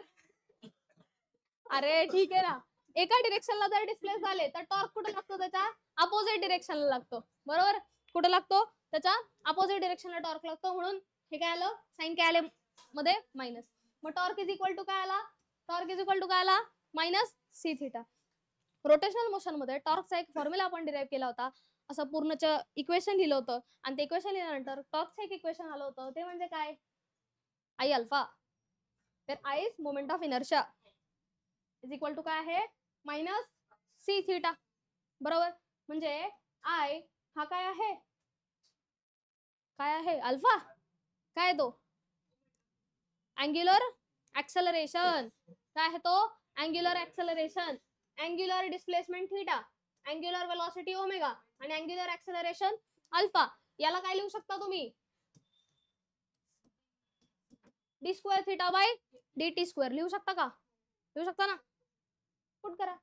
अरे ठीक आहे ना, एका डिरेक्शनला जर डिस्प्लेस झाले तर टॉर्क कुठे लागतो, त्याच्या अपोजिट डिरेक्शनला लागतो बरोबर. कुठे लागतो, त्याच्या अपोजिट डिरेक्शनला टॉर्क लागतो. म्हणून हे काय आलं, साइन काय आले मध्ये, मायनस. मग टॉर्क इज इक्वल टू काय आला, टॉर्क इज इक्वल टू काय आला, minus C theta. Rotational motion मध्ये टॉर्कचा एक फॉर्म्युला आपण डिराईव्ह केला होता, असं पूर्णचं इक्वेशन लिहिलं होतं, आणि ते इक्वेशन लिहिल्यानंतर टॉर्कचं एक इक्वेशन आलं होतं, ते म्हणजे काय, आई अल्फा. तर I is moment of inertia is equal to काय आहे, मायनस सी थीटा बरोबर. म्हणजे आय हा काय आहे, काय आहे, अल्फा. काय तो, अँग्युलर ऍक्सेलरेशन. काय आहे तो, angular acceleration. Angular displacement theta, angular velocity omega, आणि अँग्युलर ऍक्सेलरेशन अल्फा. याला काय लिहू शकता तुम्ही, D square theta by D T square लिहू शकता का, लिहू शकता ना, पुट करा.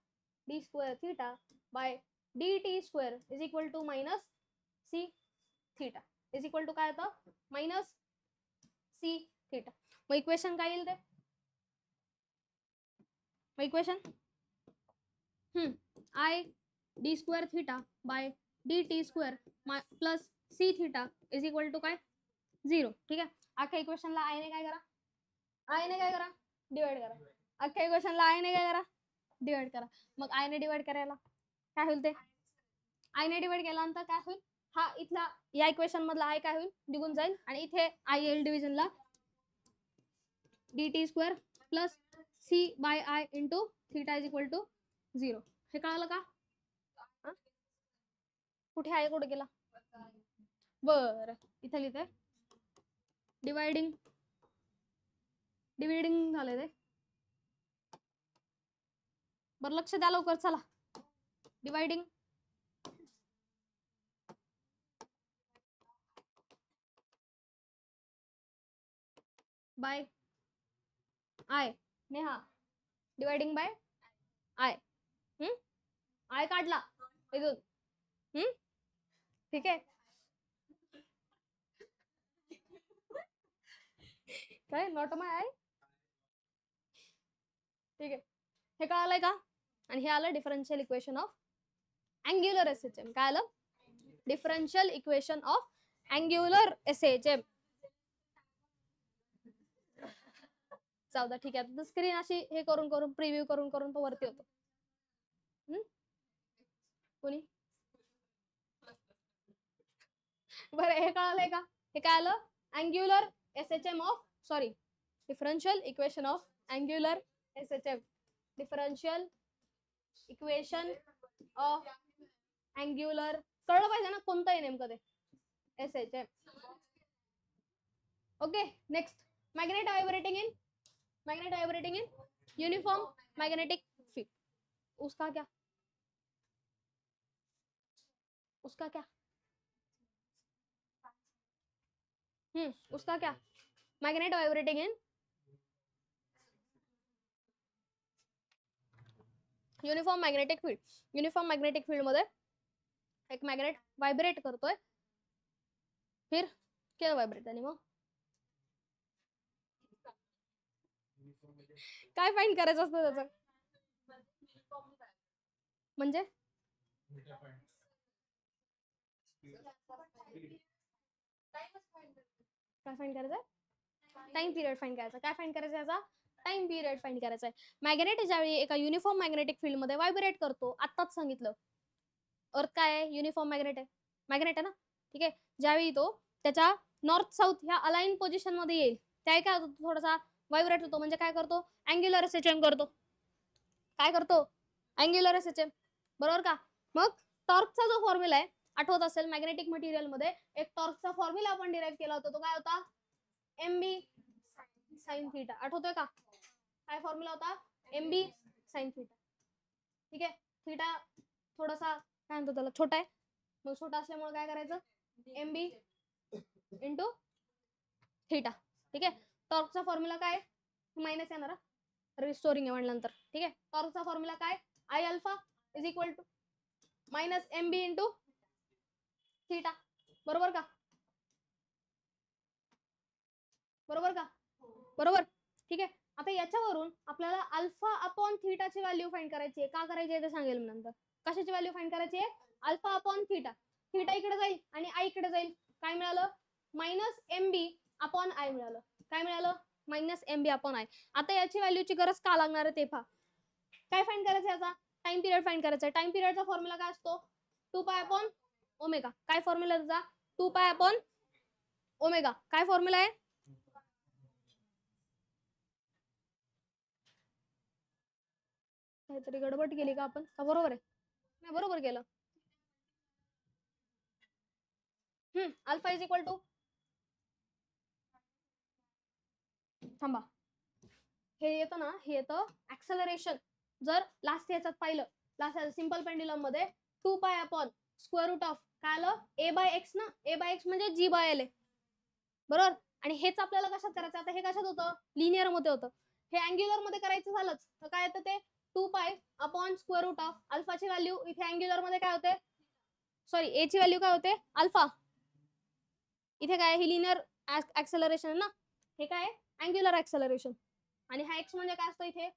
D square theta by D T square is equal to minus C theta is equal to काय होतं, मायनस सी थीटा. मग इक्वेशन काय येईल ते, मग equation I D square theta by D T square plus C theta is equal to काय, 0. ठीक आहे. अख्या इक्वेशनला आय ने काय करा, आय ने काय करा, डिवाइड करा. अख्या इक्वेशनला आय ने काय करा, डिवाइड करा. मग आय ने डिवाइड करायला काय होईल, ते आय ने डिवाइड केल्यानंतर काय होईल, हा इथला या इक्वेशन मधला आय काय होईल, निघून जाईल, आणि इथे आय येईल डिव्हिजनला, D T square plus C by I into theta is equal to 0. हे कळालं का, कुठे आहे, कुठे गेला, बर इथे लिहिते, डिवाइडिंग डिवाइडिंग झाले ते, बर लक्ष द्या लवकर, चला. Dividing by I, Neha dividing bye I, I काढला इथून, ठीक आहे. काय नॉट माय आय, ठीक आहे. हे कळालंय का? आणि हे आलं differential equation of angular SHM. काय आलं? Differential equation of angular SHM. जाऊ द्या, ठीक आहे. स्क्रीन अशी हे करून करून प्रिव्ह्यू करून करून तो वरती होतो. कोणी बरं हे कळालंय का? हे काय आलं? Angular SHM of, sorry, differential equation of angular SHM. Differential equation of angular, कळलं पाहिजे ना कोणतं आहे नेमकं ते, SHM. Okay, next, magnet vibrating in uniform magnetic field. उसका क्या उसका क्या उसका क्या magnet vibrating in uniform magnetic field. Uniform magnetic field मध्ये एक मॅग्नेट व्हायब्रेट करतोय, फिर क्या व्हायब्रेट त्याने मग काय फाइंड करायचं असतं त्याचं, म्हणजे काय फाइंड करायचं, टाइम पिरियड फाइंड करायचा. काय फाइंड करायचं याचा, टाइम पिरियड फाइंड करायचा आहे. मॅग्नेट ज्यावेळी एका युनिफॉर्म मॅग्नेटिक फील्ड मध्ये व्हायब्रेट करतो, आत्ताच सांगितलं अर्थ काय आहे, युनिफॉर्म मॅग्नेट आहे, मॅग्नेट आहे ना, ठीक आहे. ज्यावेळी तो त्याच्या नॉर्थ साऊथ ह्या अलाइन पोझिशन मध्ये येईल, त्या काय होतो, थोडासा व्हायब्रेट होतो. म्हणजे काय करतो, अँग्युलर एसएचएम करतो. काय करतो, अँग्युलर एसएचएम, बरोबर का? मग टॉर्कचा जो फॉर्म्युला आहे, आठवत असेल मॅग्नेटिक मटेरियल मध्ये एक टॉर्कचा फॉर्म्युला आपण डिराईव्ह केला होता, तो काय होता, mb साइन थीटा. आठवतोय का? काय फॉर्म्युला होता, mb साइन थीटा. ठीक आहे. थीटा थोडासा काय म्हणतो त्याला, छोटा आहे, मग छोटा असल्यामुळे काय करायचं, mb इंटू थीटा. ठीक आहे. टॉर्कचा फॉर्म्युला काय, मायनस येणार रिस्टोरिंग आहे म्हटल्यानंतर. ठीक आहे. टॉर्कचा फॉर्म्युला काय, I alpha is equal to minus mb into theta. बरोबर का? बरोबर का? बरोबर. ठीक आहे. आता याच्यावरून आपल्याला अल्फा अपॉन थीटाची व्हॅल्यू फाइंड करायची आहे. का करायची आहे ते सांगेल मी नंतर. कशाची व्हॅल्यू फाइंड करायची आहे, अल्फा अपॉन थीटा. थीटा इकडे जाईल आणि आय इकडे जाईल. काय मिळालं, मायनस mb अपॉन आय मिळालं. काय मिळालं, मायनस mb अपॉन आय. आता याची व्हॅल्यूची गरज का लागणार आहे ते पहा. काय फाइंड करायचं याचा, टाइम पिरियड फाइंड करायचा. टाइम पिरियडचा फॉर्म्युला काय असतो, 2 पाय अपॉन ओमेगा. काय फॉर्म्युला त्याचा, 2 पाय अपॉन ओमेगा. काय फॉर्म्युला आहे, काहीतरी गडबड केली का आपण, का बरोबर आहे, नाही बरोबर केलं. अल्फा इज इक्वल टू, थांबा, हे येतं ना, हे येतं ऍक्सेलरेशन. जर लास्ट याच्यात पाहिलं, लास्ट सिंपल पेंड्युलम मध्ये 2 पाय अपॉन स्क्वेअर रूट ऑफ काय आलं, ए बाय एक्स ना, ए बाय एक्स म्हणजे जी बाय एल आहे, बरोबर. आणि हेच आपल्याला कशात करायचं, आता हे कशात होतं, लिनियर मध्ये होतं. हे अँग्युलर मध्ये करायचं झालंच तर काय येतं ते 2 पाय अपॉन स्क्वेअर रूट ऑफ अल्फाची व्हॅल्यू इथे अँग्युलर मध्ये काय होते, सॉरी ए ची व्हॅल्यू काय होते अल्फा. इथे काय, ही लिनियर ऍक्सेलरेशन ना, हे काय अँग्युलर ऍक्सेलरेशन. आणि हा एक्स म्हणजे काय असतं इथे,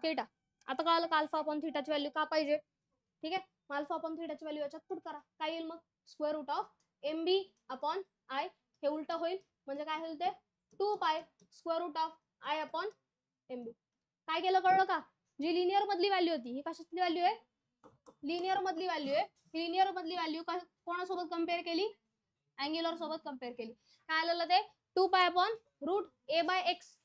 थीटा. आता कळालं का अल्फा अपॉन थीटाची व्हॅल्यू का पाहिजे. ठीक आहे. मग अल्फा अपॉन थीटाची व्हॅल्यू याच्यात पुट करा. काय येईल मग, square root of mb upon I. हे उलट होईल म्हणजे काय होईल ते 2 pi square root of I upon mb. काय केलं कळलं का, जी लिनियर मधली व्हॅल्यू होती ही कशातली व्हॅल्यू आहे, लिनियर मधली व्हॅल्यू आहे. लिनियर मधली व्हॅल्यू कोणासोबत कम्पेअर केली, अँग्युलर सोबत कम्पेअर केली. काय आलेलं ते 2 pi upon route A by x.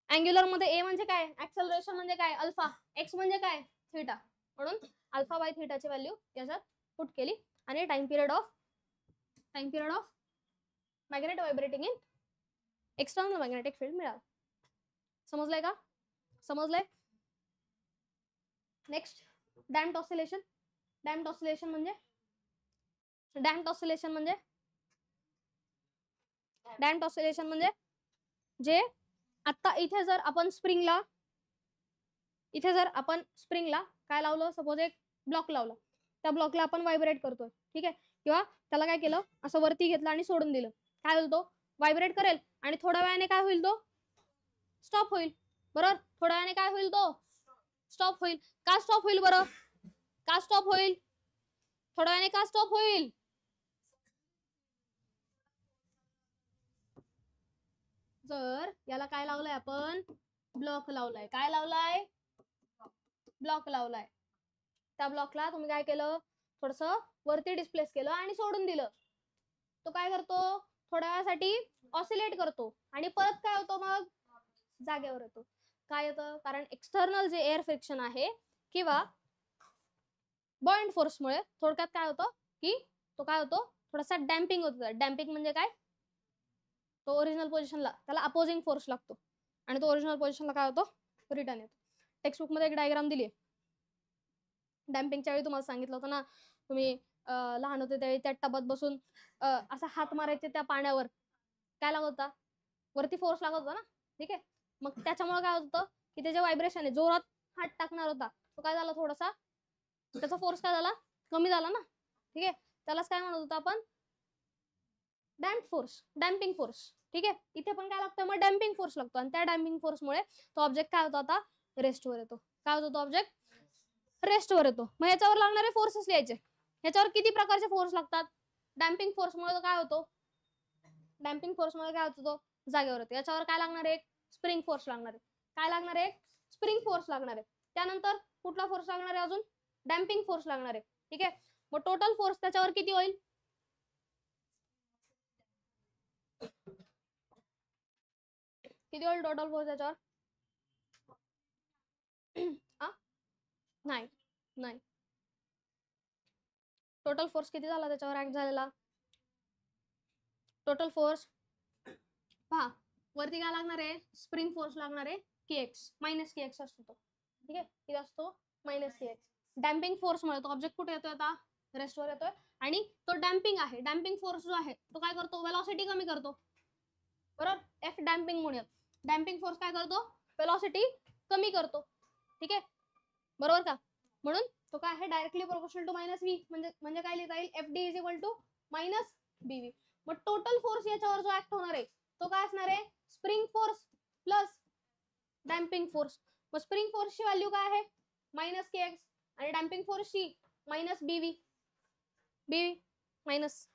Angular मध्ये ए म्हणजे काय, ऍक्सेलरेशन म्हणजे काय अल्फा, एक्स म्हणजे काय थीटा. म्हणून अल्फा बाय थीटाची व्हॅल्यू याच्यात पुट केली आणि time period of magnet vibrating in external magnetic field मिळालं. समजलंय का, समजलंय. Next, damped oscillation. Damped oscillation म्हणजे डॅम्प्ड ऑसिलेशन म्हणजे जे आता इथे जर आपण स्प्रिंगला काय लावलं, सपोज एक ब्लॉक लावला, त्या ब्लॉकला आपण व्हायब्रेट करतोय, ठीक आहे, किंवा त्याला काय केलं, असं वरती घेतलं आणि सोडून दिलं, काय होईल, तो व्हायब्रेट करेल आणि थोड्या वेळाने काय होईल, तो स्टॉप होईल. बरोबर, थोड्या वेळाने काय होईल, तो स्टॉप होईल. का स्टॉप होईल बरं, का स्टॉप होईल, थोड्या वेळाने का स्टॉप होईल, जर याला काय लावलंय आपण, ब्लॉक लावलाय, काय लावलाय, ब्लॉक लावलाय, त्या ब्लॉकला तुम्ही काय केलं, थोडस वरती डिस्प्लेस केलं आणि सोडून दिलं, तो काय करतो, थोड्या वेळासाठी ऑसिलेट करतो आणि परत काय होतो, मग जागेवर येतो. काय येतं, कारण एक्सटर्नल जे एअर फ्रिक्शन आहे किंवा बॉइंट फोर्समुळे थोडक्यात काय होतं, की तो काय होतो, थोडासा डॅम्पिंग होतो. डॅम्पिंग म्हणजे काय, तो ओरिजिनल पोझिशनला त्याला अपोजिंग फोर्स लागतो आणि तो ओरिजिनल पोझिशनला काय होतो, रिटर्न येतो. टेक्स्टबुक मध्ये एक डायग्राम दिली, डॅम्पिंगच्या वेळी तुम्हाला सांगितलं होतं ना, तुम्ही लहान होते त्यावेळी त्या टबात बसून असा हात मारायचे त्या पाण्यावर, काय लागत होता, वरती फोर्स लागत होता ना, ठीक आहे, मग त्याच्यामुळे काय होतं, की त्याचे व्हायब्रेशन आहे, जोरात हात टाकणार होता, तो काय झाला, थोडासा त्याचा फोर्स काय झाला, कमी झाला ना, ठीक आहे, त्यालाच काय म्हणत होतो आपण, डॅम्प फोर्स, डॅम्पिंग फोर्स, ठीक आहे. इथे पण काय लागतं, मग डॅम्पिंग फोर्स लागतो आणि त्या डॅम्पिंग फोर्समुळे तो ऑब्जेक्ट काय होतो, आता रेस्टवर येतो. काय होतो, तो ऑब्जेक्ट रेस्टवर येतो. मग याच्यावर लागणारे फोर्सेस लिहायचे, याच्यावर किती प्रकारचे फोर्स लागतात, डॅम्पिंग फोर्समुळे काय होतो, डॅम्पिंग फोर्समुळे काय होतो, तो जागेवर येतो. याच्यावर काय लागणार आहे, स्प्रिंग फोर्स लागणार आहे, काय लागणार आहे, स्प्रिंग फोर्स लागणार आहे. त्यानंतर कुठला फोर्स लागणार आहे, अजून डॅम्पिंग फोर्स लागणार आहे, ठीक आहे. मग टोटल फोर्स त्याच्यावर किती होईल, किती होईल टोटल फोर्स त्याच्यावर, नाही नाही, टोटल फोर्स किती झाला त्याच्यावर ऍक्ट झालेला, टोटल फोर्स पहा, वरती काय लागणार आहे, स्प्रिंग फोर्स लागणार आहे, केएक्स मायनस केएक्स असतो तो, ठीक आहे, किती असतो, मायनस केएक्स. डॅम्पिंग फोर्समुळे तो ऑब्जेक्ट कुठे येतोय, आता रेस्टवर येतोय आणि तो डॅम्पिंग आहे, डॅम्पिंग फोर्स जो आहे तो काय करतो, वेलॉसिटी कमी करतो, बरोबर, एफ डॅम्पिंग म्हणूयात. डॅम्पिंग फोर्स काय करतो, वेलॉसिटी कमी करतो, ठीक आहे, बरोबर का, म्हणून तो काय आहे, directly proportional to minus V, म्हणजे काय लिहिता येईल, F D is equal to minus B V. मग टोटल फोर्स याच्यावर जो ऍक्ट होणार आहे तो काय असणार आहे, spring force plus damping force. मग स्प्रिंग फोर्सची व्हॅल्यू काय आहे, मायनस के एक्स, आणि डॅम्पिंग फोर्सची मायनस बीव्ही, बीव्ही मायनस,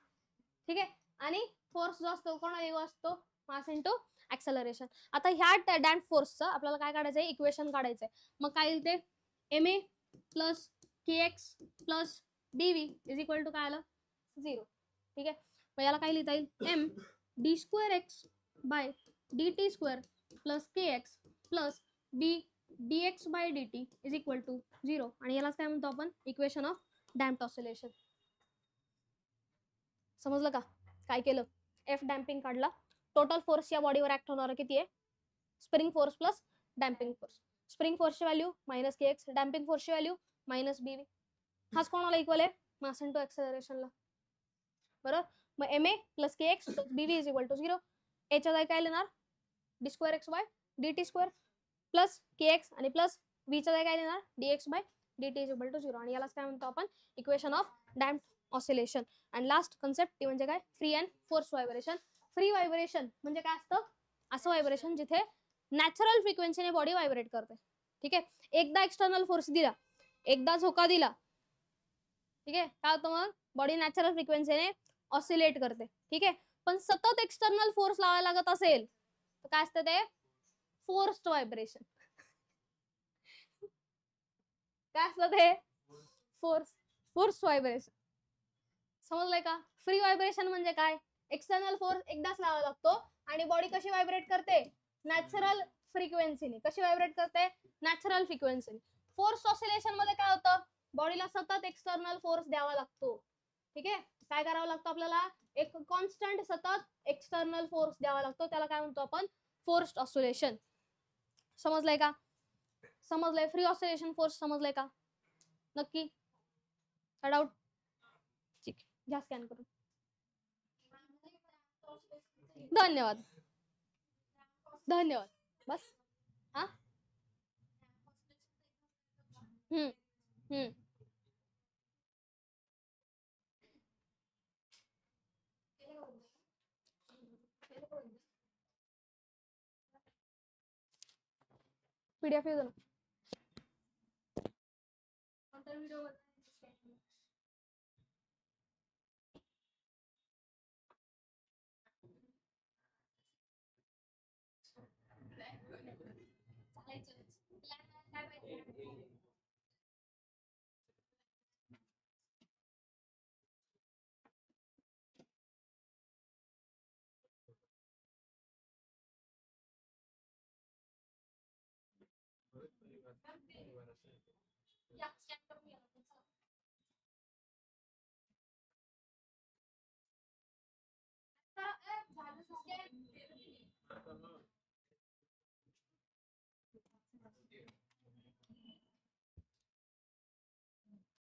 ठीक आहे, आणि फोर्स जो असतो कोणा वेगळा असतो, मास इंटू ऍक्सेलरेशन. आता ह्या डॅम्प फोर्सचं आपल्याला काय काढायचंय, इक्वेशन काढायचंय. मग काय येईल ते, M A plus K X plus B V is equal to काय आलं, 0, ठीक आहे. मग याला काय लिहिता येईल, M D square x by D T square plus K X plus B dx by dt is equal to 0, आणि यालाच काय म्हणतो आपण, इक्वेशन ऑफ डॅम्प्ड ऑसिलेशन. समजलं का, काय केलं, एफ डॅम्पिंग काढला, टोटल फोर्स या बॉडीवर ऍक्ट होणार किती आहे, spring force plus damping force. Spring फोर्सची व्हॅल्यू मायनस के एक्स, डॅम्पिंग फोर्सची व्हॅल्यू मायनस बीव्ही. हाच कोणाला इक्वल आहे, मास इंटू ऍक्सेलरेशनला, बरोबर. मग M A plus K X plus B V is equal to 0. याच्या जागी काय लिहिणार, D square x by D T square plus K X आणि प्लस व्हीच्या जागी काय लिहिणार, D X by D T is equal to 0, आणि यालाच काय म्हणतो आपण, इक्वेशन ऑफ डॅम्प्ड ऑसिलेशन. आणि लास्ट कन्सेप्ट ती म्हणजे काय, free and force vibration. Free vibration म्हणजे काय असतं, असं व्हायब्रेशन जिथे नॅचरल फ्रिक्वेन्सीने बॉडी व्हायब्रेट करते, ठीक आहे. एकदा एक्सटर्नल फोर्स दिला, एकदा झोका दिला, ठीक आहे, काय होतं, मग बॉडी नॅचरल फ्रिक्वेन्सीने ऑसिलेट करते, ठीक आहे. पण सतत एक्सटर्नल फोर्स लावायला लागत असेल तर काय असतं ते, फोर्स्ड व्हायब्रेशन. काय असतं ते, फोर्स व्हायब्रेशन. समजलंय का, फ्री व्हायब्रेशन म्हणजे काय, एक्सटर्नल फोर्स एकदाच लावावा लागतो आणि बॉडी कशी व्हायब्रेट करते, नॅचरल फ्रिक्वेन्सीने. कशी व्हायब्रेट करते, नॅचरल फ्रिक्वेन्सीने. फोर्स ऑसिलेशन मध्ये काय होतं, बॉडीला सतत एक्सटर्नल फोर्स द्यावा लागतो, ठीक आहे. काय करावं लागतं आपल्याला, एक कॉन्स्टंट सतत एक्सटर्नल फोर्स द्यावा लागतो, त्याला काय म्हणतो आपण, फोर्स्ड ऑसिलेशन. समजलंय का, समजलंय, फ्री ऑसिलेशन फोर्स समजलंय का, नक्की, डाऊट, ठीक, घ्या स्कॅन करून, धन्यवाद. धन्यवाद. बस. हा. हम्म. हम्म. पीडीएफ येऊ दे ना.